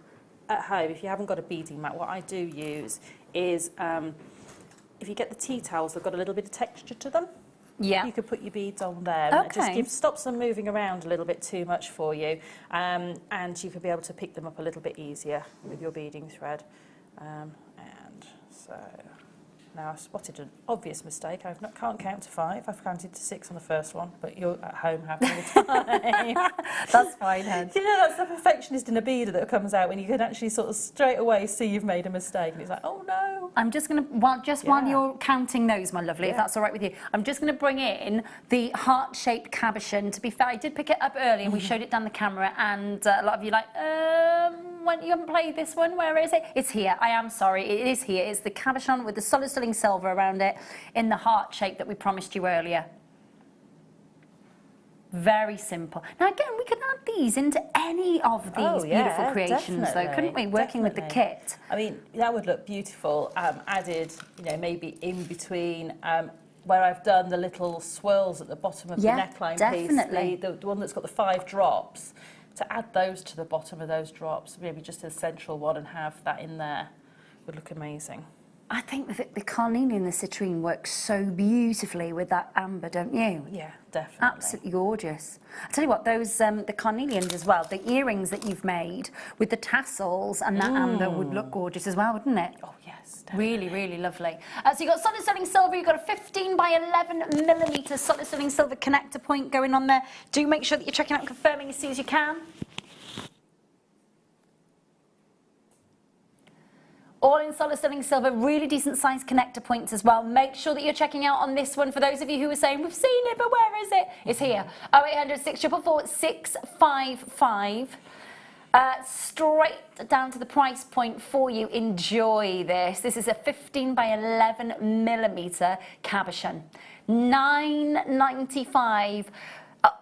at home, if you haven't got a beading mat, what I do use is, if you get the tea towels, they've got a little bit of texture to them. Yeah. You could put your beads on there. And it just stops them moving around a little bit too much for you. And you could be able to pick them up a little bit easier with your beading thread. And so now I've spotted an obvious mistake. I can't count to 5. I've counted to 6 on the first one, but you're at home having the time. That's fine, Hen. You know, that's the perfectionist in a beader that comes out when you can actually sort of straight away see you've made a mistake, and it's like, oh no. I'm just going to, while you're counting those, my lovely, if that's all right with you, I'm just going to bring in the heart-shaped cabochon. To be fair, I did pick it up early and we showed it down the camera, and a lot of you like, when you haven't played this one, where is it? It's here. I am sorry, it is here. It's the cabochon with the solid sterling silver around it in the heart shape that we promised you earlier. Very simple. Now again, we could add these into any of these beautiful creations though, couldn't we? Working with the kit. I mean, that would look beautiful, added, you know, maybe in between where I've done the little swirls at the bottom of the neckline piece, the one that's got the 5 drops, to add those to the bottom of those drops, maybe just a central one and have that in there, would look amazing. I think that the carnelian and the citrine works so beautifully with that amber, don't you? Yeah, definitely. Absolutely gorgeous. I tell you what, those the carnelians as well, the earrings that you've made with the tassels and that amber would look gorgeous as well, wouldn't it? Oh yes, definitely. Really, really lovely. So you've got solid sterling silver, you've got a 15 by 11 millimetre solid sterling silver connector point going on there. Do make sure that you're checking out and confirming as soon as you can. All in solid sterling silver, really decent sized connector points as well. Make sure that you're checking out on this one. For those of you who are saying, we've seen it, but where is it? It's here. 0800 644 655. Straight down to the price point for you. Enjoy this. This is a 15 by 11 millimetre cabochon. $9.95,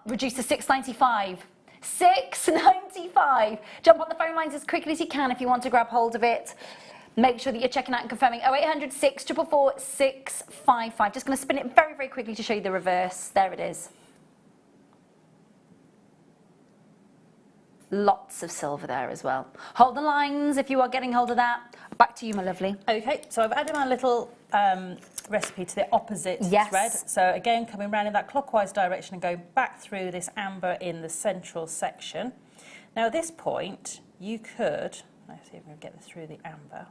reduced to $6.95. $6.95. Jump on the phone lines as quickly as you can if you want to grab hold of it. Make sure that you're checking out and confirming. 0800 644 655. Just going to spin it very, very quickly to show you the reverse. There it is. Lots of silver there as well. Hold the lines if you are getting hold of that. Back to you, my lovely. Okay, so I've added my little recipe to the opposite thread. So again, coming round in that clockwise direction and going back through this amber in the central section. Now at this point, you could, let's see if we can get this through the amber.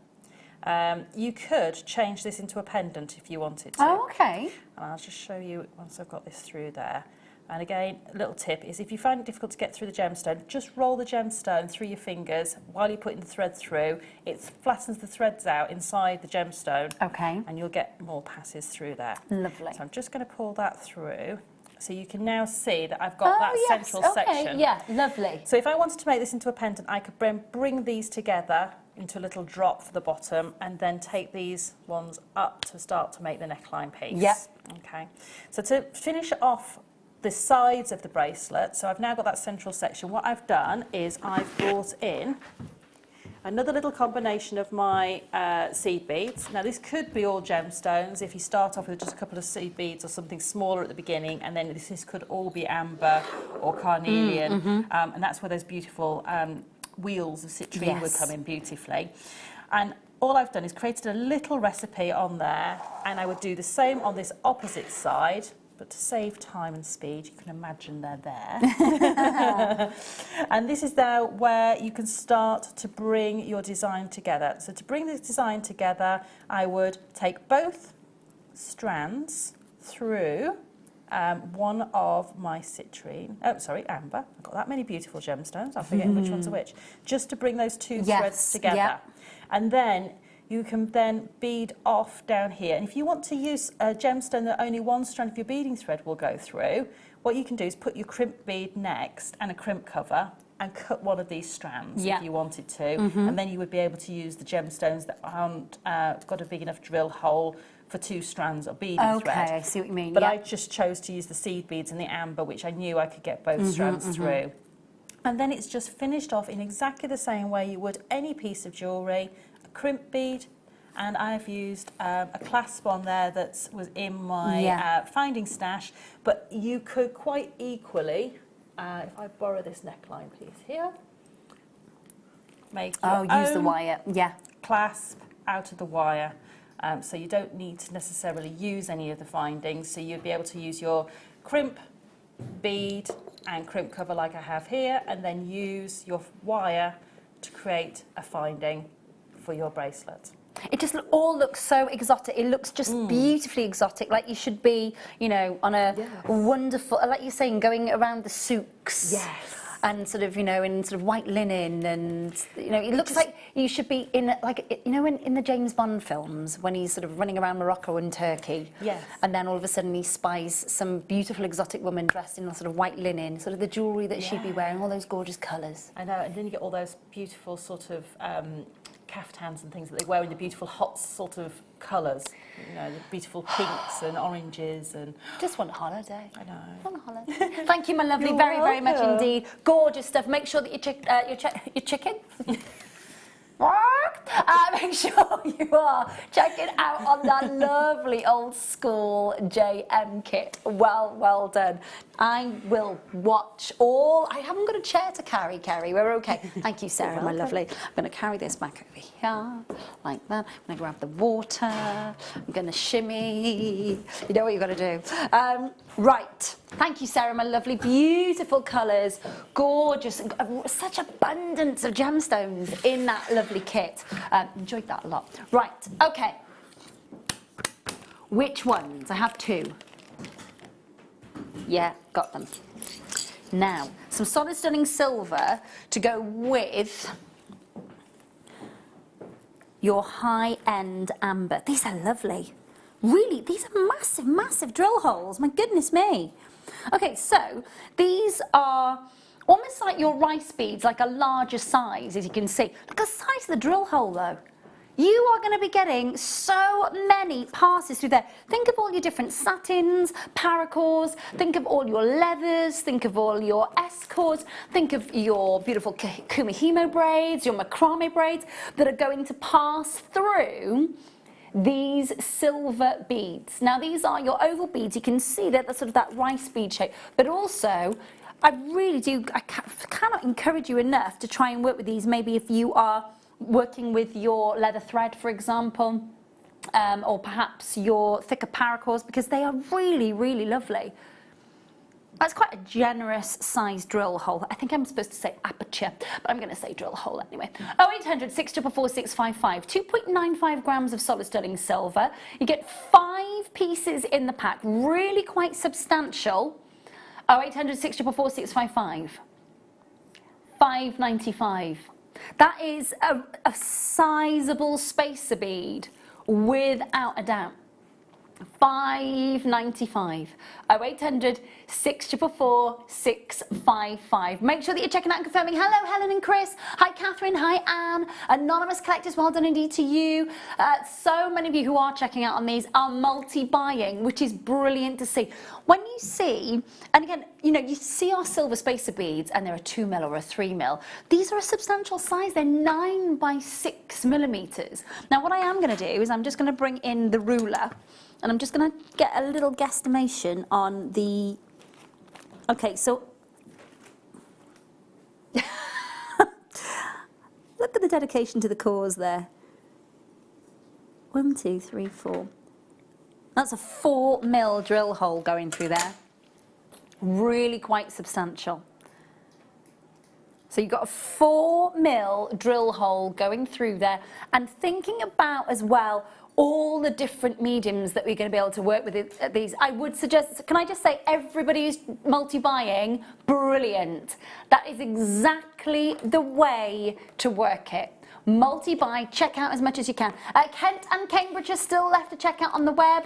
You could change this into a pendant if you wanted to. Oh, okay. And I'll just show you once I've got this through there. And again, a little tip is if you find it difficult to get through the gemstone, just roll the gemstone through your fingers while you're putting the thread through. It flattens the threads out inside the gemstone. Okay. And you'll get more passes through there. Lovely. So I'm just going to pull that through. So you can now see that I've got that central section. Yeah, lovely. So if I wanted to make this into a pendant, I could bring these together into a little drop for the bottom and then take these ones up to start to make the neckline piece. Yep. Okay. So to finish off the sides of the bracelet, so I've now got that central section. What I've done is I've brought in another little combination of my seed beads. Now this could be all gemstones if you start off with just a couple of seed beads or something smaller at the beginning, and then this could all be amber or carnelian, and that's where those beautiful wheels of citrine would come in beautifully. And all I've done is created a little recipe on there, and I would do the same on this opposite side. But to save time and speed, you can imagine they're there. And this is now where you can start to bring your design together. So to bring this design together, I would take both strands through one of my citrine, amber. I've got that many beautiful gemstones, I'm forgetting which ones are which. Just to bring those two threads together. Yep. And then you can then bead off down here. And if you want to use a gemstone that only one strand of your beading thread will go through, what you can do is put your crimp bead next and a crimp cover and cut one of these strands if you wanted to. And then you would be able to use the gemstones that aren't got a big enough drill hole for 2 strands of beading thread. Okay, I see what you mean. But I just chose to use the seed beads and the amber, which I knew I could get both strands through. And then it's just finished off in exactly the same way you would any piece of jewellery. Crimp bead, and I've used a clasp on there that was in my finding stash, but you could quite equally, if I borrow this neckline piece here, make your use the wire, clasp out of the wire, so you don't need to necessarily use any of the findings, so you'd be able to use your crimp bead and crimp cover like I have here, and then use your wire to create a finding for your bracelet. It just all looks so exotic. It looks just beautifully exotic, like you should be, you know, on a wonderful, like you're saying, going around the souks. Yes. And sort of, you know, in sort of white linen, and you know, it looks like you should be in, like, you know, in the James Bond films when he's sort of running around Morocco and Turkey. Yes. And then all of a sudden he spies some beautiful exotic woman dressed in sort of white linen, sort of the jewellery that she'd be wearing, all those gorgeous colours. I know, and then you get all those beautiful sort of caftans and things that they wear in the beautiful hot sort of colours. You know, the beautiful pinks and oranges and... Just want a holiday. I know. Want a holiday. Thank you, my lovely. You're very much welcome. indeed. Gorgeous stuff. Make sure that your chicken... make sure you are checking out on that lovely old school JM kit. Well done. I will watch all. I haven't got a chair to carry. We're okay. Thank you, Sarah, my lovely. I'm going to carry this back over here like that. I'm going to grab the water. I'm going to shimmy. You know what you've got to do. Right. Thank you, Sarah, my lovely. Beautiful colours, gorgeous, such abundance of gemstones in that lovely kit. Enjoyed that a lot. Right. Okay. Which ones? I have two. Yeah, got them. Now, some solid stunning silver to go with your high-end amber. These are lovely. Really, these are massive, massive drill holes. My goodness me. Okay, so these are almost like your rice beads, like a larger size, as you can see. Look at the size of the drill hole, though. You are going to be getting so many passes through there. Think of all your different satins, paracors, think of all your leathers, think of all your S-cors, think of your beautiful kumihimo braids, your macrame braids that are going to pass through these silver beads. Now, these are your oval beads. You can see that that's sort of that rice bead shape, but also I cannot encourage you enough to try and work with these. Maybe if you are working with your leather thread, for example, or perhaps your thicker paracors, because they are really, really lovely. That's quite a generous size drill hole. I think I'm supposed to say aperture, but I'm going to say drill hole anyway. 0800 644 655, 2.95 grams of solid sterling silver. You get 5 pieces in the pack, really quite substantial. 0800 644 655, £5.95. That is a sizable spacer bead, without a doubt. £5.95. 0800 644 655. Make sure that you're checking out and confirming. Hello, Helen and Chris. Hi, Catherine. Hi, Anne. Anonymous collectors, well done indeed to you. So many of you who are checking out on these are multi-buying, which is brilliant to see. When you see, and again, you know, you see our silver spacer beads and they're a 2mm or a 3mm. These are a substantial size. They're 9 by 6 millimeters. Now, what I am going to do is I'm just going to bring in the ruler. And I'm just going to get a little guesstimation on the... Okay, so... Look at the dedication to the cause there. 1, 2, 3, 4. That's a 4mm drill hole going through there. Really quite substantial. So you've got a 4mm drill hole going through there. And thinking about as well all the different mediums that we're going to be able to work with these, I would suggest, can I just say, everybody who's multi-buying, brilliant. That is exactly the way to work it. Multi-buy, check out as much as you can. Kent and Cambridge are still left to check out on the web.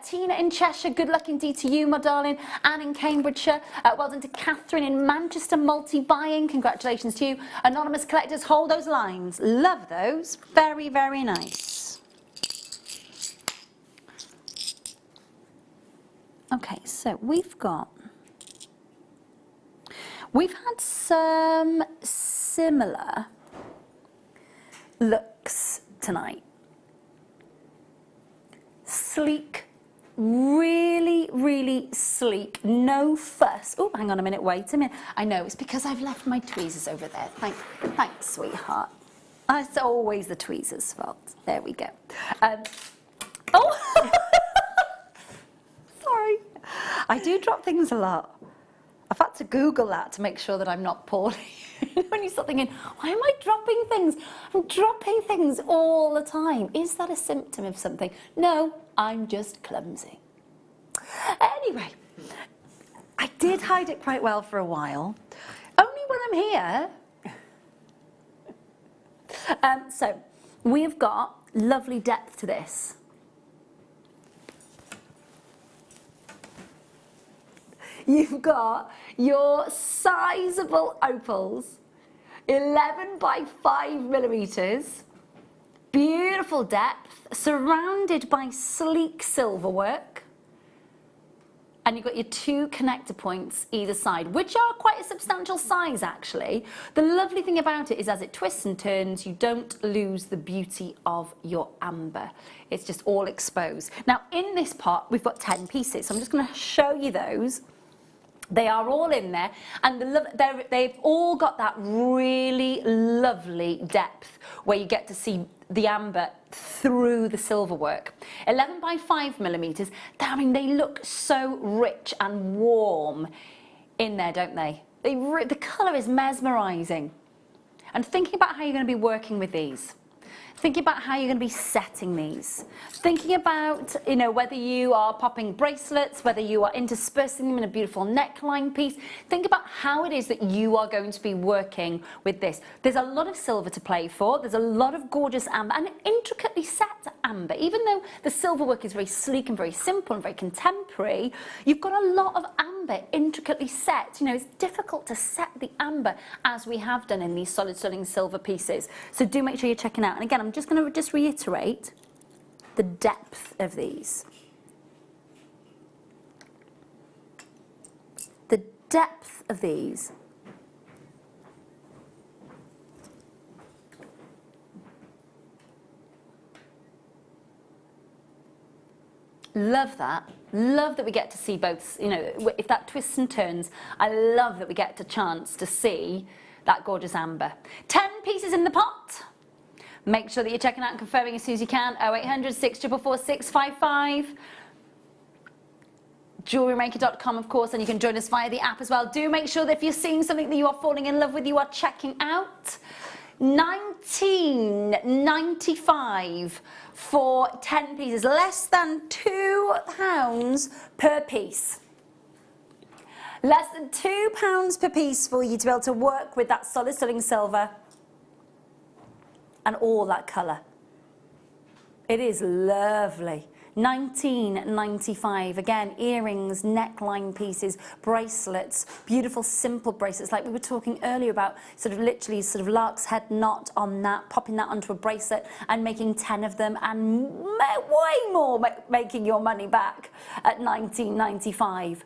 Tina in Cheshire, good luck indeed to you, my darling. Anne in Cambridgeshire, well done to Catherine in Manchester, multi-buying. Congratulations to you. Anonymous collectors, hold those lines. Love those. Very, very nice. Okay, so we've had some similar looks tonight. Sleek, really, really sleek, no fuss. Oh, hang on a minute, wait a minute. I know, it's because I've left my tweezers over there. Thanks, sweetheart. It's always the tweezers' fault. There we go. Oh! Sorry. I do drop things a lot. I've had to Google that to make sure that I'm not poorly. When you start thinking, why am I dropping things? I'm dropping things all the time. Is that a symptom of something? No, I'm just clumsy. Anyway, I did hide it quite well for a while. Only when I'm here. So, we've got lovely depth to this. You've got your sizable opals, 11 by 5 millimeters. Beautiful depth, surrounded by sleek silver work. And you've got your 2 connector points either side, which are quite a substantial size actually. The lovely thing about it is as it twists and turns, you don't lose the beauty of your amber. It's just all exposed. Now in this pot, we've got 10 pieces. So I'm just going to show you those. They are all in there, and they've all got that really lovely depth where you get to see the amber through the silver work. 11 by 5 millimeters. I mean, they look so rich and warm in there, don't they? The colour is mesmerising. And thinking about how you're going to be working with these. Thinking about how you're going to be setting these. Thinking about, you know, whether you are popping bracelets, whether you are interspersing them in a beautiful neckline piece. Think about how it is that you are going to be working with this. There's a lot of silver to play for. There's a lot of gorgeous amber and intricately set amber. Even though the silver work is very sleek and very simple and very contemporary, you've got a lot of amber intricately set. You know, it's difficult to set the amber as we have done in these solid sterling silver pieces. So do make sure you're checking out. And again, I'm just going to reiterate the depth of these. The depth of these. Love that. Love that we get to see both, you know, if that twists and turns, I love that we get a chance to see that gorgeous amber. 10 pieces in the pot. Make sure that you're checking out and confirming as soon as you can. 0800 644 655. JewelleryMaker.com, of course, and you can join us via the app as well. Do make sure that if you're seeing something that you are falling in love with, you are checking out. £19.95 for 10 pieces, less than £2 per piece. Less than £2 per piece for you to be able to work with that solid sterling silver and all that colour. It is lovely. £19.95. Again, earrings, neckline pieces, bracelets, beautiful simple bracelets like we were talking earlier about, sort of literally sort of lark's head knot on that, popping that onto a bracelet and making 10 of them and way more making your money back at £19.95.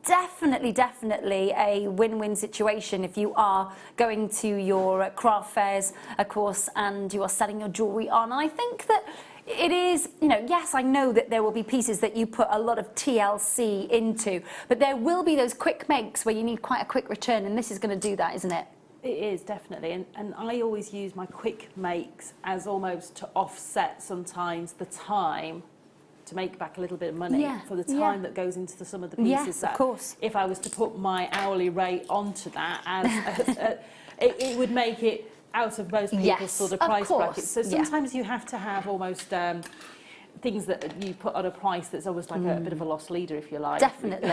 Definitely a win-win situation if you are going to your craft fairs, of course, and you are selling your jewellery on. And I think that it is, you know, yes, I know that there will be pieces that you put a lot of TLC into, but there will be those quick makes where you need quite a quick return, and this is going to do that, isn't it? It is, definitely. And I always use my quick makes as almost to offset sometimes the time to make back a little bit of money for the time that goes into some of the pieces. Yes, that of course. If I was to put my hourly rate onto that, it would make it out of most people's sort of price brackets. So sometimes you have to have almost things that you put on a price that's almost like a bit of a loss leader, if you like. Definitely,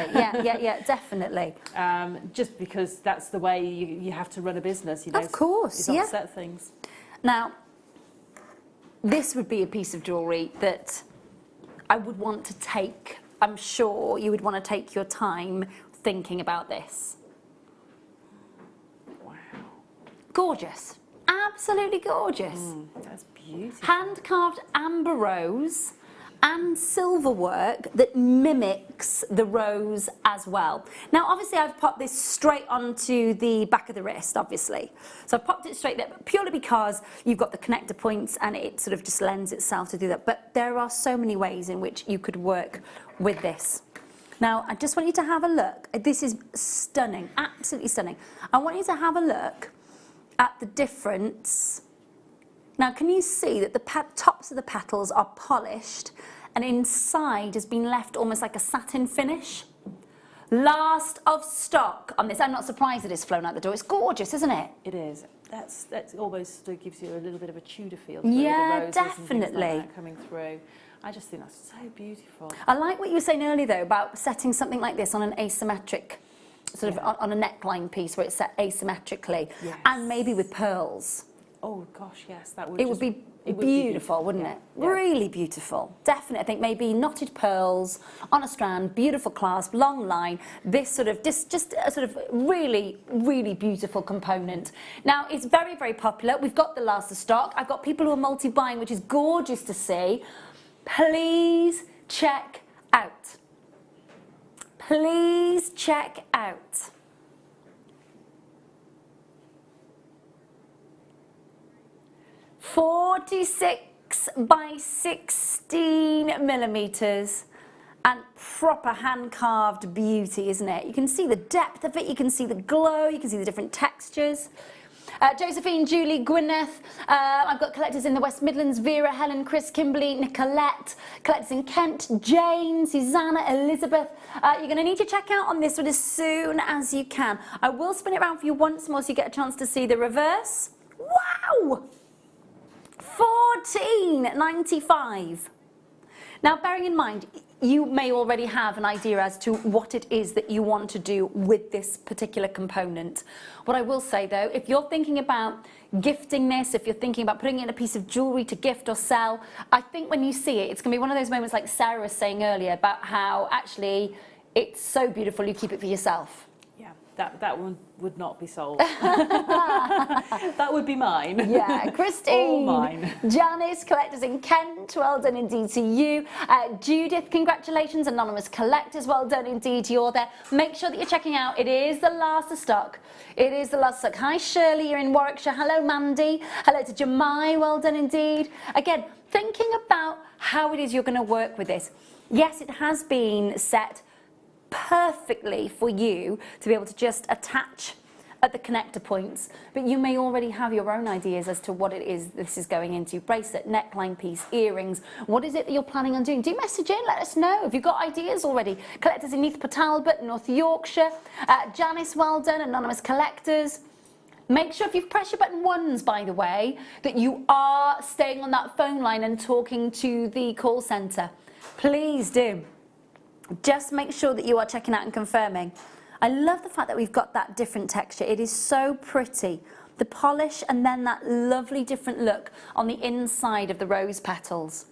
definitely. Just because that's the way you have to run a business, you know. Of course, is offset things. Now, this would be a piece of jewellery that I would want to take, I'm sure you would want to take your time thinking about this. Wow. Gorgeous. Absolutely gorgeous. That's beautiful. Hand-carved amber rose and silver work that mimics the rose as well. Now, obviously, I've popped this straight onto the back of the wrist, obviously. So I've popped it straight there, purely because you've got the connector points and it sort of just lends itself to do that. But there are so many ways in which you could work with this. Now, I just want you to have a look. This is stunning, absolutely stunning. I want you to have a look at the difference. Now, can you see that the tops of the petals are polished and inside has been left almost like a satin finish? Last of stock on this. I'm not surprised that it's flown out the door. It's gorgeous, isn't it? It is. That's almost gives you a little bit of a Tudor feel. Yeah, the roses definitely. And things like that coming through. I just think that's so beautiful. I like what you were saying earlier, though, about setting something like this on an asymmetric, sort of on a neckline piece where it's set asymmetrically, and maybe with pearls. Oh gosh, yes, that would. It would be It would be beautiful, wouldn't it? Yeah. Really beautiful. Definitely. I think maybe knotted pearls on a strand, beautiful clasp, long line. This sort of just a sort of really, really beautiful component. Now, it's very, very popular. We've got the last of stock. I've got people who are multi-buying, which is gorgeous to see. Please check out. Please check out. (46 by 16 millimeters, and proper hand-carved beauty, isn't it? You can see the depth of it, you can see the glow, you can see the different textures. Josephine, Julie, Gwyneth, I've got collectors in the West Midlands, Vera, Helen, Chris, Kimberly, Nicolette, collectors in Kent, Jane, Susanna, Elizabeth. You're going to need to check out on this one as soon as you can. I will spin it around for you once more so you get a chance to see the reverse. Wow! $14.95. Now, bearing in mind, you may already have an idea as to what it is that you want to do with this particular component. What I will say though, if you're thinking about gifting this, if you're thinking about putting it in a piece of jewellery to gift or sell, I think when you see it, it's going to be one of those moments like Sarah was saying earlier about how actually it's so beautiful you keep it for yourself. Yeah, that one would not be sold. That would be mine. Yeah, Christine, All mine. Janice, collectors in Kent, well done indeed to you. Judith, congratulations, anonymous collectors, well done indeed, you're there. Make sure that you're checking out, it is the last of stock. It is the last of stock. Hi Shirley, you're in Warwickshire. Hello Mandy. Hello to Jemai, well done indeed. Again, thinking about how it is you're going to work with this. Yes, it has been set perfectly for you to be able to just attach at the connector points, but you may already have your own ideas as to what it is this is going into. Bracelet, neckline piece, earrings, what is it that you're planning on doing? Do message in, let us know if you've got ideas already. Collectors in Neath Talbot, North Yorkshire, Janice, well done, anonymous collectors. Make sure if you've pressed your button once, by the way, that you are staying on that phone line and talking to the call centre. Please do. Just make sure that you are checking out and confirming. I love the fact that we've got that different texture. It is so pretty. The polish and then that lovely different look on the inside of the rose petals.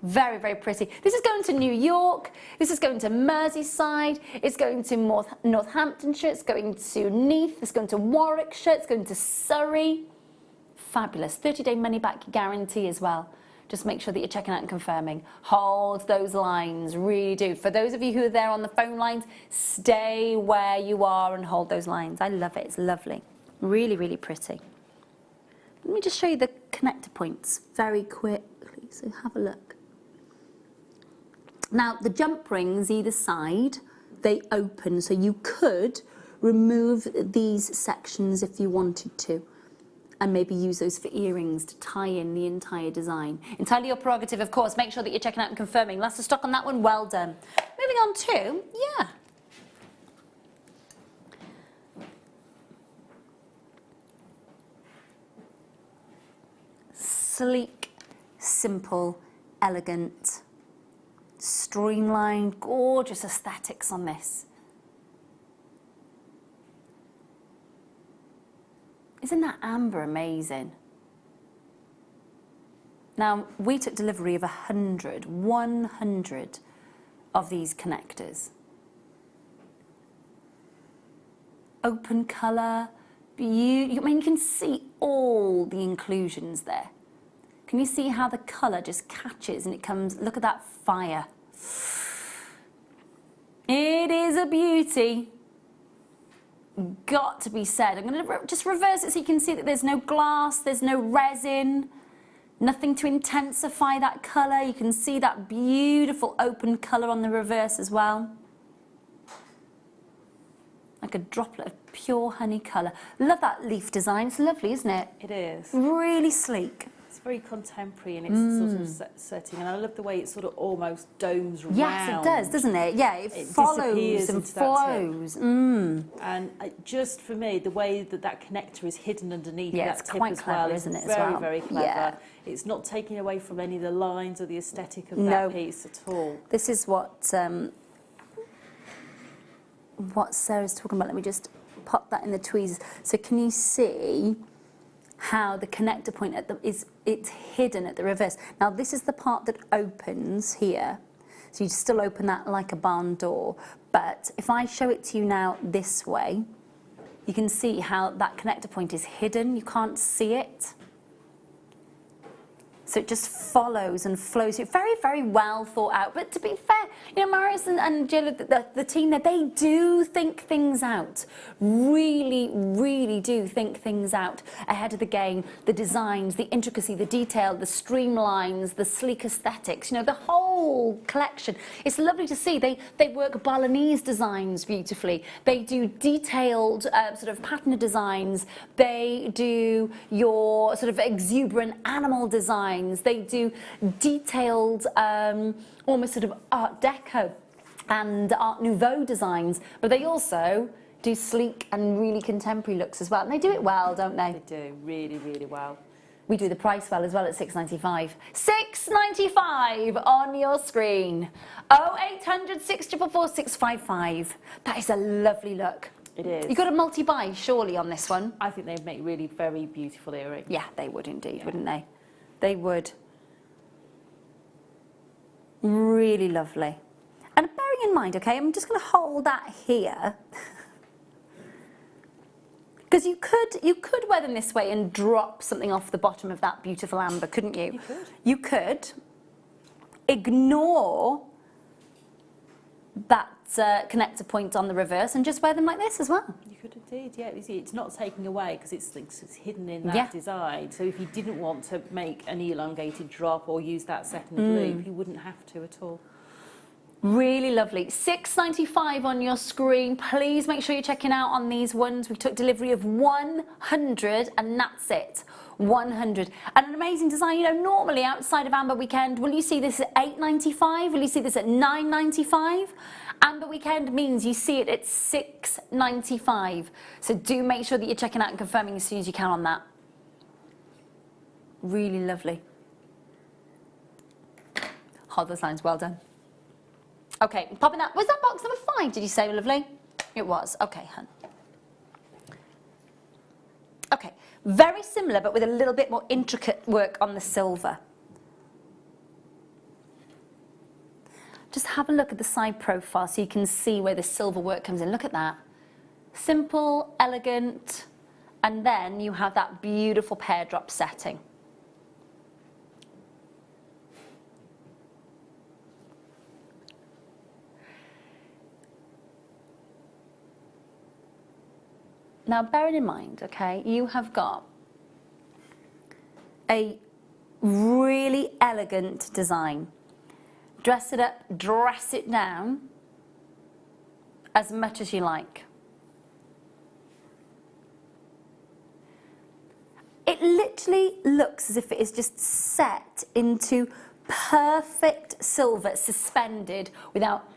Very, very pretty. This is going to New York. This is going to Merseyside. It's going to Northamptonshire. It's going to Neath. It's going to Warwickshire. It's going to Surrey. Fabulous. 30-day money-back guarantee as well. Just make sure that you're checking out and confirming. Hold those lines, really do. For those of you who are there on the phone lines, stay where you are and hold those lines. I love it, it's lovely. Really, really pretty. Let me just show you the connector points very quickly, so have a look. Now, the jump rings either side, they open, so you could remove these sections if you wanted to, and maybe use those for earrings to tie in the entire design. Entirely your prerogative, of course. Make sure that you're checking out and confirming. Last of stock on that one, well done. Moving on to, sleek, simple, elegant, streamlined, gorgeous aesthetics on this. Isn't that amber amazing? Now, we took delivery of 100 of these connectors. Open colour, beauty. I mean, you can see all the inclusions there. Can you see how the colour just catches and it comes, look at that fire. It is a beauty. Got to be said. I'm going to just reverse it so you can see that there's no glass, there's no resin, nothing to intensify that colour. You can see that beautiful open colour on the reverse as well. Like a droplet of pure honey colour. Love that leaf design. It's lovely, isn't it? It is. Really sleek. It's very contemporary in its sort of setting, and I love the way it sort of almost domes round. Yes, it does, doesn't it? Yeah, it follows and flows. And just for me, the way that that connector is hidden underneath that it's tip quite as clever, well isn't it? Very, as well? very clever. Yeah. It's not taking away from any of the lines or the aesthetic of that piece at all. This is what Sarah's talking about. Let me just pop that in the tweezers. So can you see how the connector point it's hidden at the reverse. Now this is the part that opens here. So you still open that like a barn door. But if I show it to you now this way, you can see how that connector point is hidden. You can't see it. So it just follows and flows. Very, very well thought out. But to be fair, you know, Marius and Jill, the team there, they do think things out. Really, really do think things out ahead of the game. The designs, the intricacy, the detail, the streamlines, the sleek aesthetics, you know, the whole collection. It's lovely to see. They work Balinese designs beautifully. They do detailed sort of pattern designs. They do your sort of exuberant animal designs. They do detailed, almost sort of Art Deco and Art Nouveau designs, but they also do sleek and really contemporary looks as well. And they do it well, don't they? They do, really, really well. We do the price well as well at £6.95. £6.95 on your screen. 0800 644 655. That is a lovely look. It is. You've got a multi-buy, surely, on this one. I think they'd make really very beautiful earrings. Yeah, they would indeed, wouldn't they? They would. Really lovely. And bearing in mind, okay, I'm just going to hold that here. Because you could wear them this way and drop something off the bottom of that beautiful amber, couldn't you? You could. You could ignore that connector point on the reverse and just wear them like this as well. You could indeed, yeah. You see, it's not taking away because it's hidden in that design. So if you didn't want to make an elongated drop or use that second loop, you wouldn't have to at all. Really lovely. £6.95 on your screen. Please make sure you're checking out on these ones. We took delivery of 100 and that's it. 100. And an amazing design. You know, normally outside of Amber Weekend, will you see this at £8.95? Will you see this at £9.95? Amber Weekend means you see it at £6.95. So do make sure that you're checking out and confirming as soon as you can on that. Really lovely. Hold those lines, well done. Okay, popping that. Was that box number 5, did you say, lovely? It was. Okay, hun. Okay, very similar, but with a little bit more intricate work on the silver. Just have a look at the side profile so you can see where the silver work comes in. Look at that. Simple, elegant, and then you have that beautiful pear drop setting. Now, bearing in mind, okay, you have got a really elegant design. Dress it up, dress it down as much as you like. It literally looks as if it is just set into perfect silver, suspended without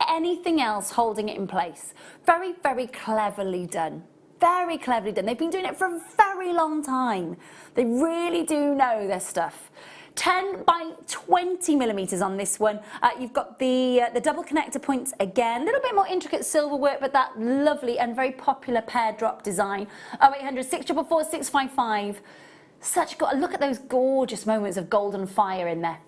anything else holding it in place. Very, very cleverly done. Very cleverly done. They've been doing it for a very long time. They really do know their stuff. 10 by 20 millimeters on this one. You've got the double connector points again. A little bit more intricate silver work, but that lovely and very popular pear drop design. 0800 644 655. Look at those gorgeous moments of golden fire in there.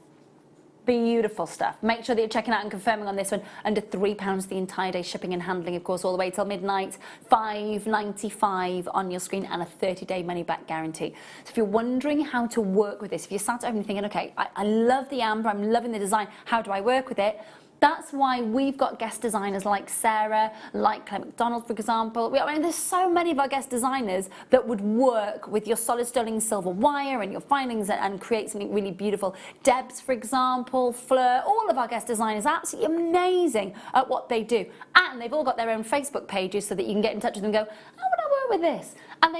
Beautiful stuff. Make sure that you're checking out and confirming on this one. Under £3 the entire day, shipping and handling, of course, all the way till midnight. £5.95 on your screen and a 30-day money-back guarantee. So if you're wondering how to work with this, if you're sat at home and thinking, okay, I love the amber, I'm loving the design, how do I work with it? That's why we've got guest designers like Sara, like Claire McDonald, for example. I mean, there's so many of our guest designers that would work with your solid sterling silver wire and your filings and create something really beautiful. Debs, for example, Fleur, all of our guest designers are absolutely amazing at what they do. And they've all got their own Facebook pages so that you can get in touch with them and go, how would I work with this? And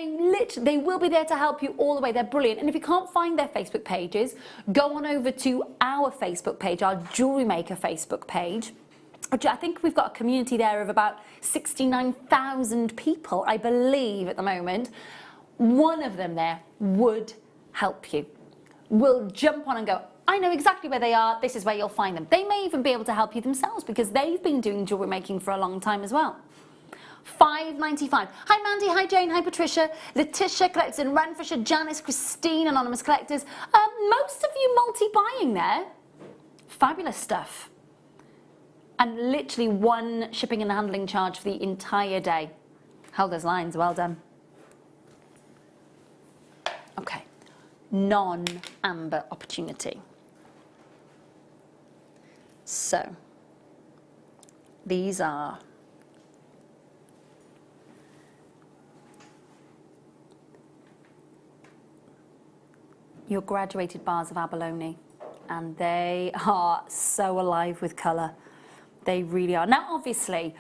they will be there to help you all the way. They're brilliant. And if you can't find their Facebook pages, go on over to our Facebook page, our Jewellery Maker Facebook page. Which I think we've got a community there of about 69,000 people, I believe, at the moment. One of them there would help you. Will jump on and go, I know exactly where they are, this is where you'll find them. They may even be able to help you themselves because they've been doing jewellery making for a long time as well. £5.95. Hi Mandy, hi Jane, hi Patricia, Letitia collectors in Renfrewshire, Janice, Christine, anonymous collectors. Most of you multi-buying there. Fabulous stuff. And literally one shipping and handling charge for the entire day. Held those lines, well done. Okay, non-amber opportunity. So, these are your graduated bars of abalone, and they are so alive with colour. They really are. Now, obviously,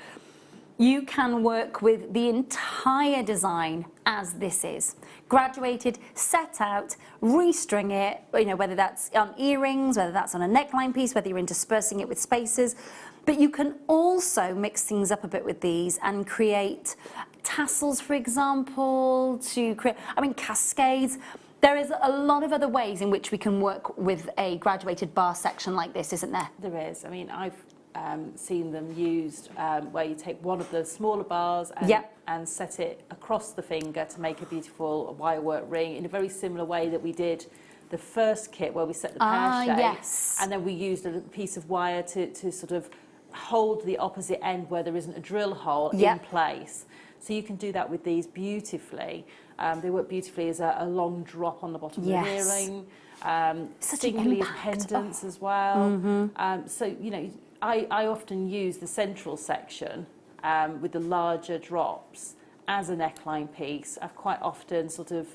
you can work with the entire design as this is. Graduated, set out, restring it, you know, whether that's on earrings, whether that's on a neckline piece, whether you're interspersing it with spaces. But you can also mix things up a bit with these and create tassels, for example, to create, I mean, cascades. There is a lot of other ways in which we can work with a graduated bar section like this, isn't there? There is. I mean, I've seen them used where you take one of the smaller bars and set it across the finger to make a beautiful wirework ring in a very similar way that we did the first kit where we set the pear shape. Yes. And then we used a piece of wire to sort of hold the opposite end where there isn't a drill hole in place. So you can do that with these beautifully. They work beautifully as a long drop on the bottom of the earring. Singly as pendants as well. So, you know, I often use the central section with the larger drops as a neckline piece. I've quite often sort of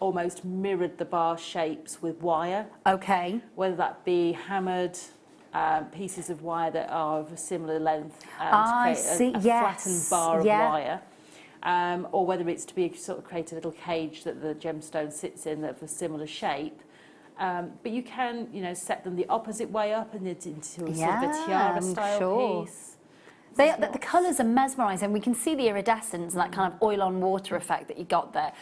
almost mirrored the bar shapes with wire. Okay. Whether that be hammered pieces of wire that are of a similar length to create a flattened bar of wire. Or whether it's to be sort of create a little cage that the gemstone sits in of a similar shape. But you can, you know, set them the opposite way up and into a sort of a tiara style piece. The colours are mesmerising. We can see the iridescence and that kind of oil on water effect that you got there.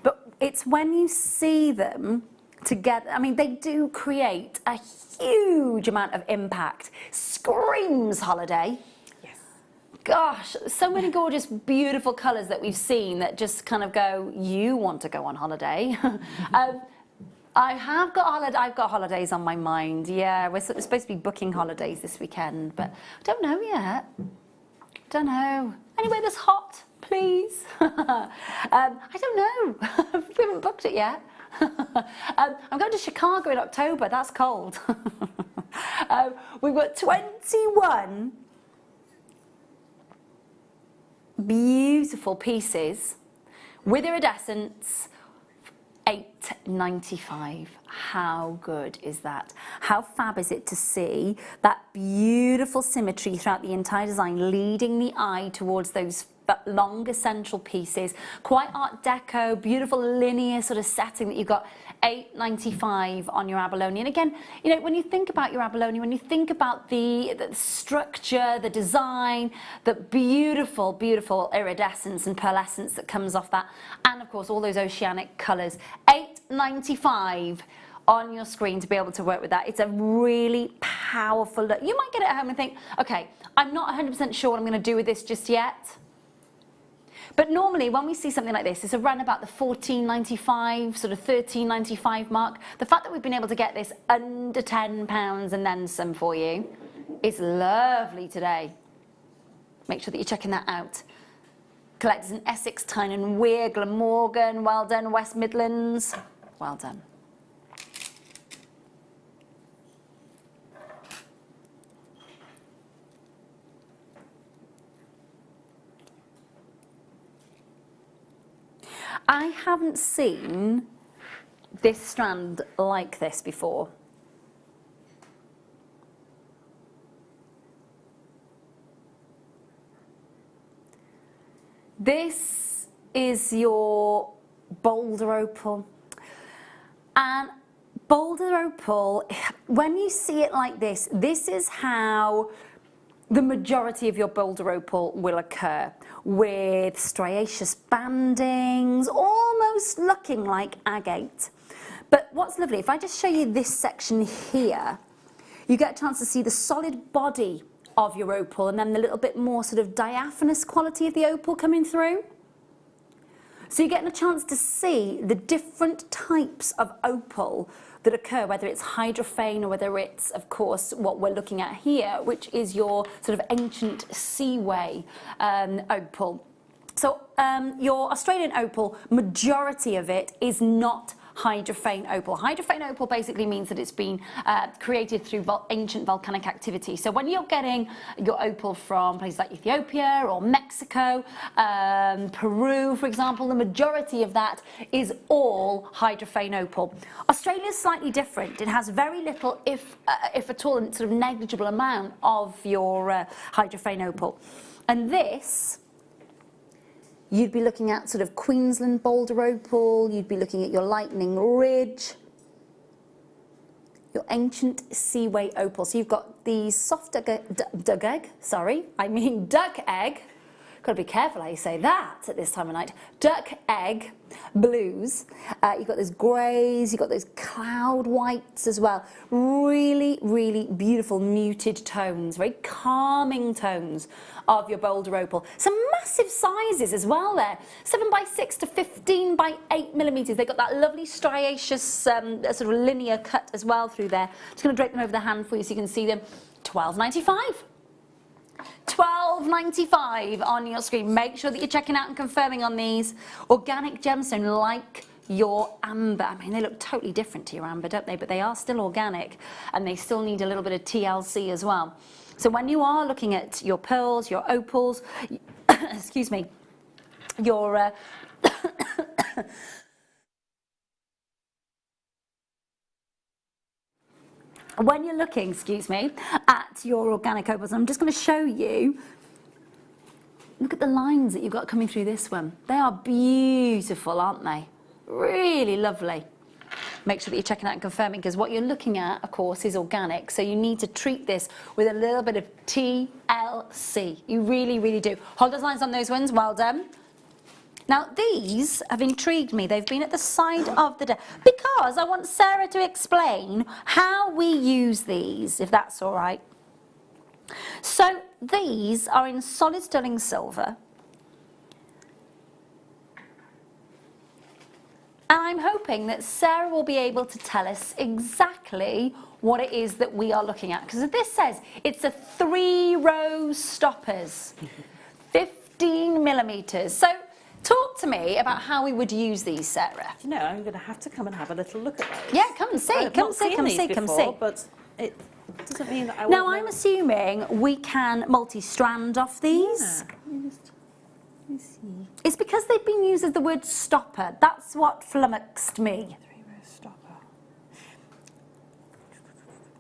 But it's when you see them together, I mean, they do create a huge amount of impact. Screams holiday. Gosh, so many gorgeous, beautiful colours that we've seen that just kind of go, you want to go on holiday. I've got holidays on my mind. Yeah, we're supposed to be booking holidays this weekend, but I don't know yet. Don't know. Anyway, that's hot, please. I don't know. We haven't booked it yet. I'm going to Chicago in October. That's cold. We've got 21 beautiful pieces with iridescence. £8.95. How good is that? How fab is it to see that beautiful symmetry throughout the entire design, leading the eye towards those longer central pieces, quite Art Deco, beautiful linear sort of setting that you've got. £8.95 on your abalone. And again, you know, when you think about your abalone, when you think about the structure, the design, the beautiful, beautiful iridescence and pearlescence that comes off that, and of course all those oceanic colours. £8.95 on your screen to be able to work with that. It's a really powerful look. You might get it at home and think, okay, I'm not 100% sure what I'm going to do with this just yet. But normally when we see something like this, it's around about the £14.95, sort of £13.95 mark. The fact that we've been able to get this under £10 and then some for you is lovely today. Make sure that you're checking that out. Collectors in Essex, Tyne and Wear, Glamorgan, well done, West Midlands, well done. I haven't seen this strand like this before. This is your boulder opal. And boulder opal, when you see it like this, this is how the majority of your boulder opal will occur, with striaceous bandings, almost looking like agate. But what's lovely, if I just show you this section here, you get a chance to see the solid body of your opal, and then the little bit more sort of diaphanous quality of the opal coming through. So you're getting a chance to see the different types of opal that occur, whether it's hydrophane or whether it's, of course, what we're looking at here, which is your sort of ancient seaway opal. So your Australian opal, majority of it is not hydrophane opal. Hydrophane opal basically means that it's been created through ancient volcanic activity. So when you're getting your opal from places like Ethiopia or Mexico, Peru, for example, the majority of that is all hydrophane opal. Australia is slightly different. It has very little, if at all, sort of negligible amount of your hydrophane opal. And this, you'd be looking at sort of Queensland boulder opal, you'd be looking at your Lightning Ridge, your ancient seaway opal. So you've got these soft duck egg, got to be careful how you say that at this time of night, duck egg blues. You've got those greys, you've got those cloud whites as well. Really, really beautiful muted tones, very calming tones of your boulder opal. Some massive sizes as well there, 7x6 to 15x8mm. They've got that lovely striaceous sort of linear cut as well through there. Just going to drape them over the hand for you so you can see them. $12.95. $12.95 on your screen. Make sure that you're checking out and confirming on these. Organic gemstone, like your amber. I mean, they look totally different to your amber, don't they? But they are still organic, and they still need a little bit of TLC as well. So when you are looking at your pearls, your opals, excuse me, your when you're looking, excuse me, at your organic opals, I'm just going to show you, look at the lines that you've got coming through this one. They are beautiful, aren't they? Really lovely. Make sure that you're checking out and confirming, because what you're looking at, of course, is organic. So you need to treat this with a little bit of TLC. You really, really do. Hold those lines on those ones. Well done. Now, these have intrigued me. They've been at the side of the desk because I want Sarah to explain how we use these, if that's all right. So these are in solid sterling silver. And I'm hoping that Sarah will be able to tell us exactly what it is that we are looking at. Because this says it's a 3-row stoppers, 15mm. So talk to me about how we would use these, Sarah. You know, I'm going to have to come and have a little look at those. Yeah, come and see, come see. But it doesn't mean that I Now, I'm assuming we can multi-strand off these. Yeah. Let me see. It's because they've been used as the word stopper. That's what flummoxed me. 3-row stopper.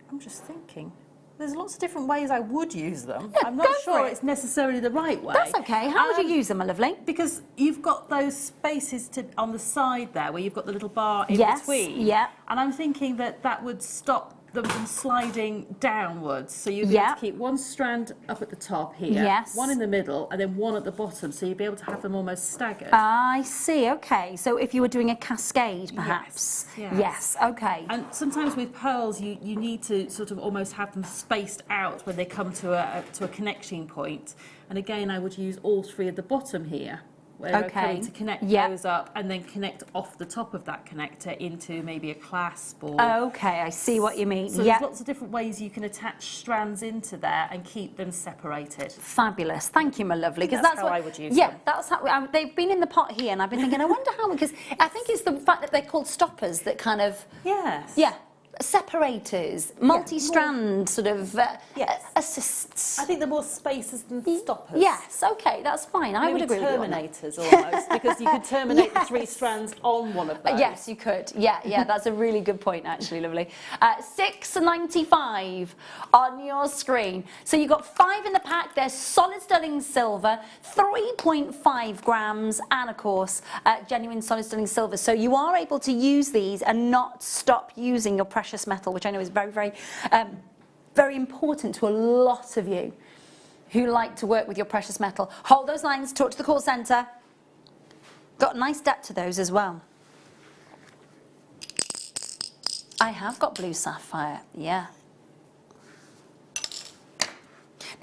I'm just thinking. There's lots of different ways I would use them. Yeah, I'm not sure it's necessarily the right way. That's okay. How would you use them, my lovely? Because you've got those spaces on the side there where you've got the little bar in between. Yeah. And I'm thinking that would stop them from sliding downwards. So you'd be able to keep one strand up at the top here, one in the middle, and then one at the bottom. So you'd be able to have them almost staggered. I see, okay. So if you were doing a cascade, perhaps? Yes, okay. And sometimes with pearls, you need to sort of almost have them spaced out when they come to a connection point. And again, I would use all three at the bottom here. Okay, to connect those up and then connect off the top of that connector into maybe a clasp or... Okay, I see what you mean. So there's lots of different ways you can attach strands into there and keep them separated. Fabulous. Thank you, my lovely. Because that's how I would use them. Yeah, that's how... they've been in the pot here and I've been thinking, I wonder how... Because I think it's the fact that they're called stoppers that kind of... Yes. Yeah. Separators, multi-strand sort of assists. I think they're more spacers than stoppers. Yes, okay, that's fine. I would agree with you on that. Terminators almost, because you could terminate the 3 strands on one of those. Yes, you could. Yeah, that's a really good point, actually, lovely. $6.95 on your screen. So you've got 5 in the pack. They're solid sterling silver, 3.5 grams, and of course, genuine solid sterling silver. So you are able to use these and not stop using your precious metal, which I know is very, very, very important to a lot of you who like to work with your precious metal. Hold those lines, talk to the call centre. Got a nice depth to those as well. I have got blue sapphire, yeah.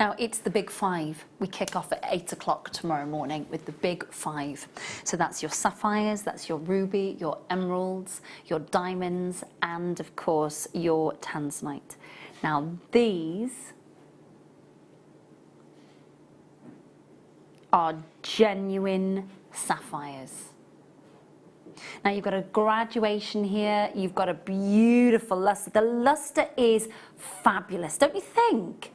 Now, it's the big 5. We kick off at 8 o'clock tomorrow morning with the big 5. So that's your sapphires, that's your ruby, your emeralds, your diamonds, and of course, your tanzanite. Now, these are genuine sapphires. Now you've got a graduation here, you've got a beautiful luster. The luster is fabulous, don't you think?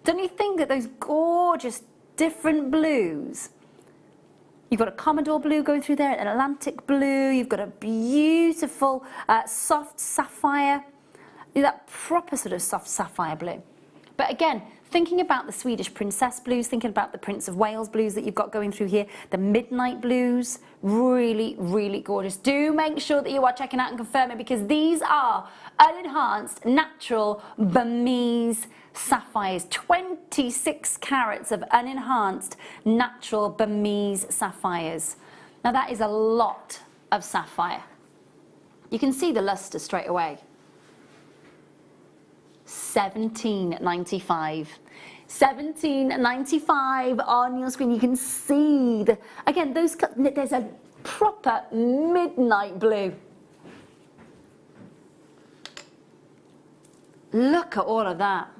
Don't you think that those gorgeous different blues? You've got a Commodore blue going through there, an Atlantic blue, you've got a beautiful soft sapphire, that proper sort of soft sapphire blue. But again, thinking about the Swedish princess blues, thinking about the Prince of Wales blues that you've got going through here, the midnight blues, really, really gorgeous. Do make sure that you are checking out and confirming, because these are unenhanced, natural Burmese sapphires. 26 carats of unenhanced, natural Burmese sapphires. Now that is a lot of sapphire. You can see the luster straight away. $17.95. $17.95 on your screen. You can see the, again, those, there's a proper midnight blue. Look at all of that.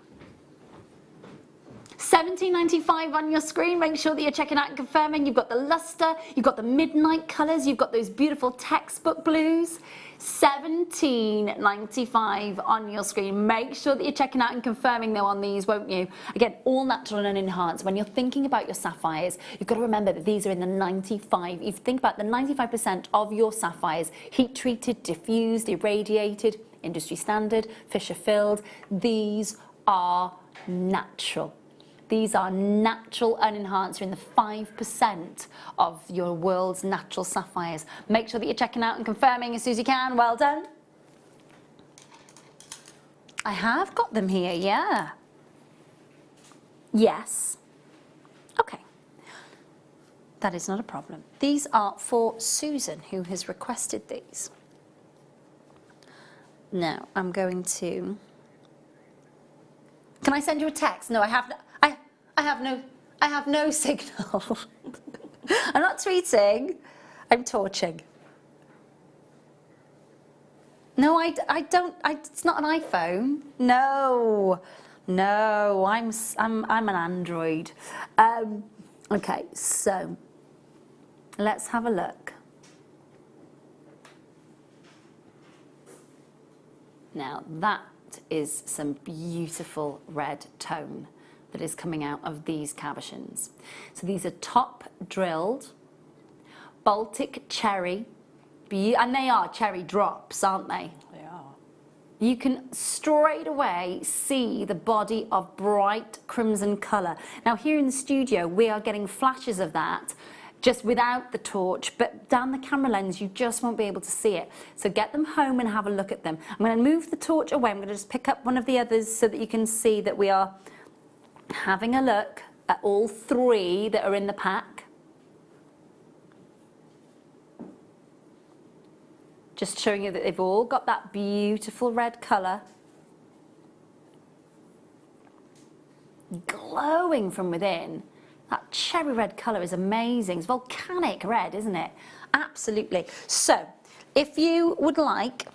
$17.95 on your screen. Make sure that you're checking out and confirming. You've got the luster, you've got the midnight colours, you've got those beautiful textbook blues. $17.95 on your screen. Make sure that you're checking out and confirming though on these, won't you? Again, all natural and unenhanced. When you're thinking about your sapphires, you've got to remember that these are in the 95. If you think about the 95% of your sapphires, heat treated, diffused, irradiated, industry standard, Fisher filled. These are natural. These are natural unenhanced. You're in the 5% of your world's natural sapphires. Make sure that you're checking out and confirming as soon as you can. Well done. I have got them here, yeah. Yes. Okay. That is not a problem. These are for Susan, who has requested these. Now, I'm going to... Can I send you a text? No, I have no... I have no signal. I'm not tweeting, I'm torching. No, I don't, it's not an iPhone. No, I'm an Android. Okay, so let's have a look. Now that is some beautiful red tone that is coming out of these cabochons. So these are top drilled, Baltic cherry, and they are cherry drops, aren't they? They are. You can straight away see the body of bright crimson colour. Now here in the studio, we are getting flashes of that, just without the torch, but down the camera lens, you just won't be able to see it. So get them home and have a look at them. I'm going to move the torch away. I'm going to just pick up one of the others so that you can see that we are having a look at all 3 that are in the pack. Just showing you that they've all got that beautiful red colour. Glowing from within. That cherry red colour is amazing. It's volcanic red, isn't it? Absolutely. So, if you would like,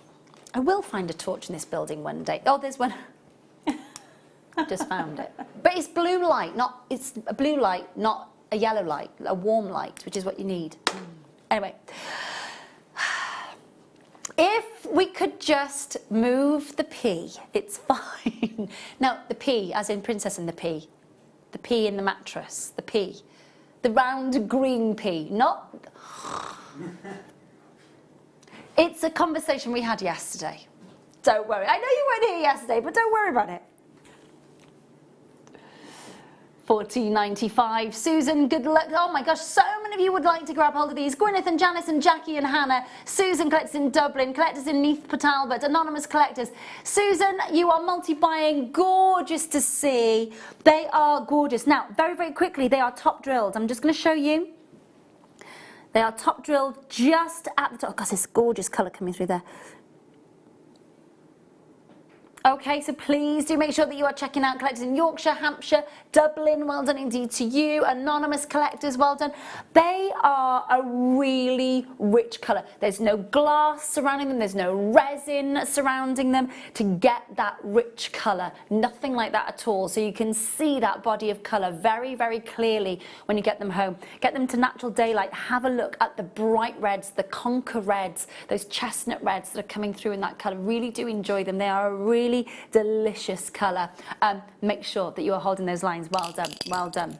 I will find a torch in this building one day. Oh, there's one. Just found it. But it's blue light, it's a blue light, not a yellow light, a warm light, which is what you need. Anyway, if we could just move the P, it's fine. Now, the P, as in princess and the P in the mattress, the P, the round green P, not... It's a conversation we had yesterday. Don't worry. I know you weren't here yesterday, but don't worry about it. $14.95. Susan, good luck. Oh my gosh, so many of you would like to grab hold of these. Gwyneth and Janice and Jackie and Hannah. Susan collects in Dublin, collectors in Neath Port Talbot, anonymous collectors. Susan, you are multi-buying. Gorgeous to see. They are gorgeous. Now, very, very quickly, they are top drilled. I'm just going to show you. They are top drilled just at the top. Oh gosh, this gorgeous colour coming through there. Okay, so please do make sure that you are checking out collectors in Yorkshire, Hampshire, Dublin, well done indeed to you. Anonymous collectors, well done. They are a really rich colour. There's no glass surrounding them, there's no resin surrounding them to get that rich colour. Nothing like that at all. So you can see that body of colour very, very clearly when you get them home. Get them to natural daylight. Have a look at the bright reds, the conker reds, those chestnut reds that are coming through in that colour. Really do enjoy them. They are a really delicious colour. Make sure that you are holding those lines. Well done, well done.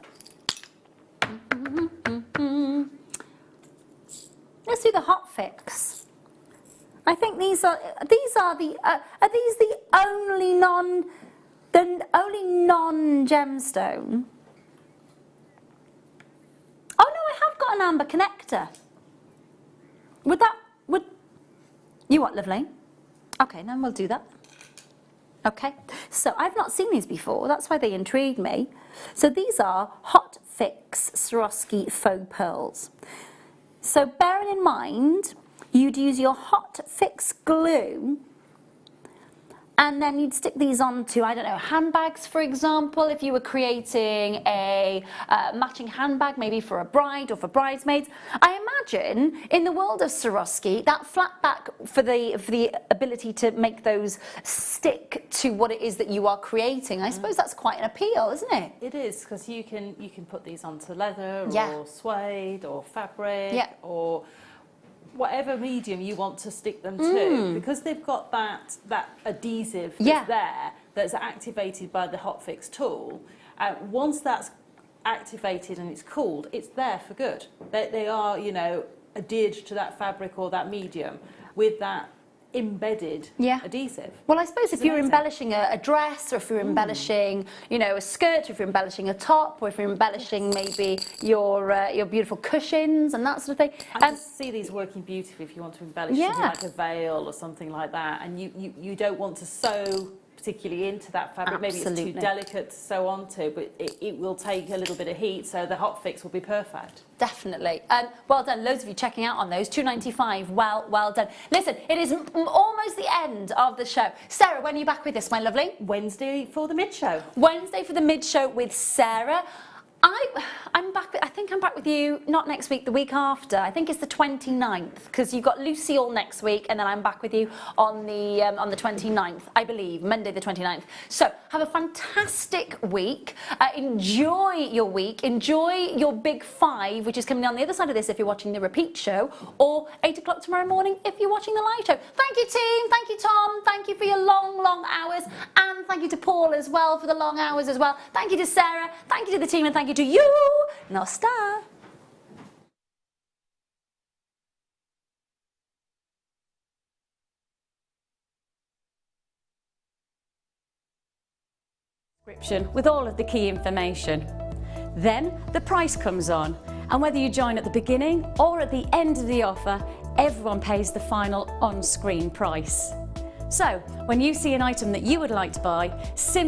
Let's do the hot fix. I think these are the only non-gemstone? Oh no, I have got an amber connector. Would you what, lovely? Okay, then we'll do that. Okay, so I've not seen these before, that's why they intrigued me. So these are Hot Fix Swarovski faux pearls. So bearing in mind, you'd use your Hot Fix glue and then you'd stick these onto, I don't know, handbags, for example, if you were creating a matching handbag, maybe for a bride or for bridesmaids. I imagine in the world of Swarovski, that flat back for the ability to make those stick to what it is that you are creating, I suppose that's quite an appeal, isn't it? It is, because you can put these onto leather Yeah. or suede or fabric Yeah. or whatever medium you want to stick them to, because they've got that adhesive that's there, that's activated by the Hot Fix tool. Once that's activated and it's cooled, it's there for good. They are, you know, adhered to that fabric or that medium with that embedded adhesive. Well, I suppose if you're embellishing a dress, or if you're embellishing, you know, a skirt, or if you're embellishing a top, or if you're embellishing maybe your beautiful cushions and that sort of thing. I just see these working beautifully if you want to embellish something like a veil or something like that, and you don't want to sew particularly into that fabric. Maybe it's too delicate to sew onto, but it will take a little bit of heat, so the Hot Fix will be perfect. Definitely. Well done. Loads of you checking out on those. £2.95. Well done. Listen, it is almost the end of the show. Sarah, when are you back with us, my lovely? Wednesday for the mid-show. Wednesday for the mid-show with Sarah. I'm back. I think I'm back with you not next week, the week after. I think it's the 29th, because you've got Lucille next week, and then I'm back with you on the 29th, I believe, Monday the 29th. So have a fantastic week. Enjoy your week. Enjoy your big 5, which is coming on the other side of this if you're watching the repeat show, or 8 o'clock tomorrow morning if you're watching the live show. Thank you, team. Thank you, Tom. Thank you for your long hours, and thank you to Paul as well for the long hours as well. Thank you to Sarah. Thank you to the team, and thank you to you, Nosta. Description with all of the key information. Then the price comes on, and whether you join at the beginning or at the end of the offer, everyone pays the final on-screen price. So when you see an item that you would like to buy, simply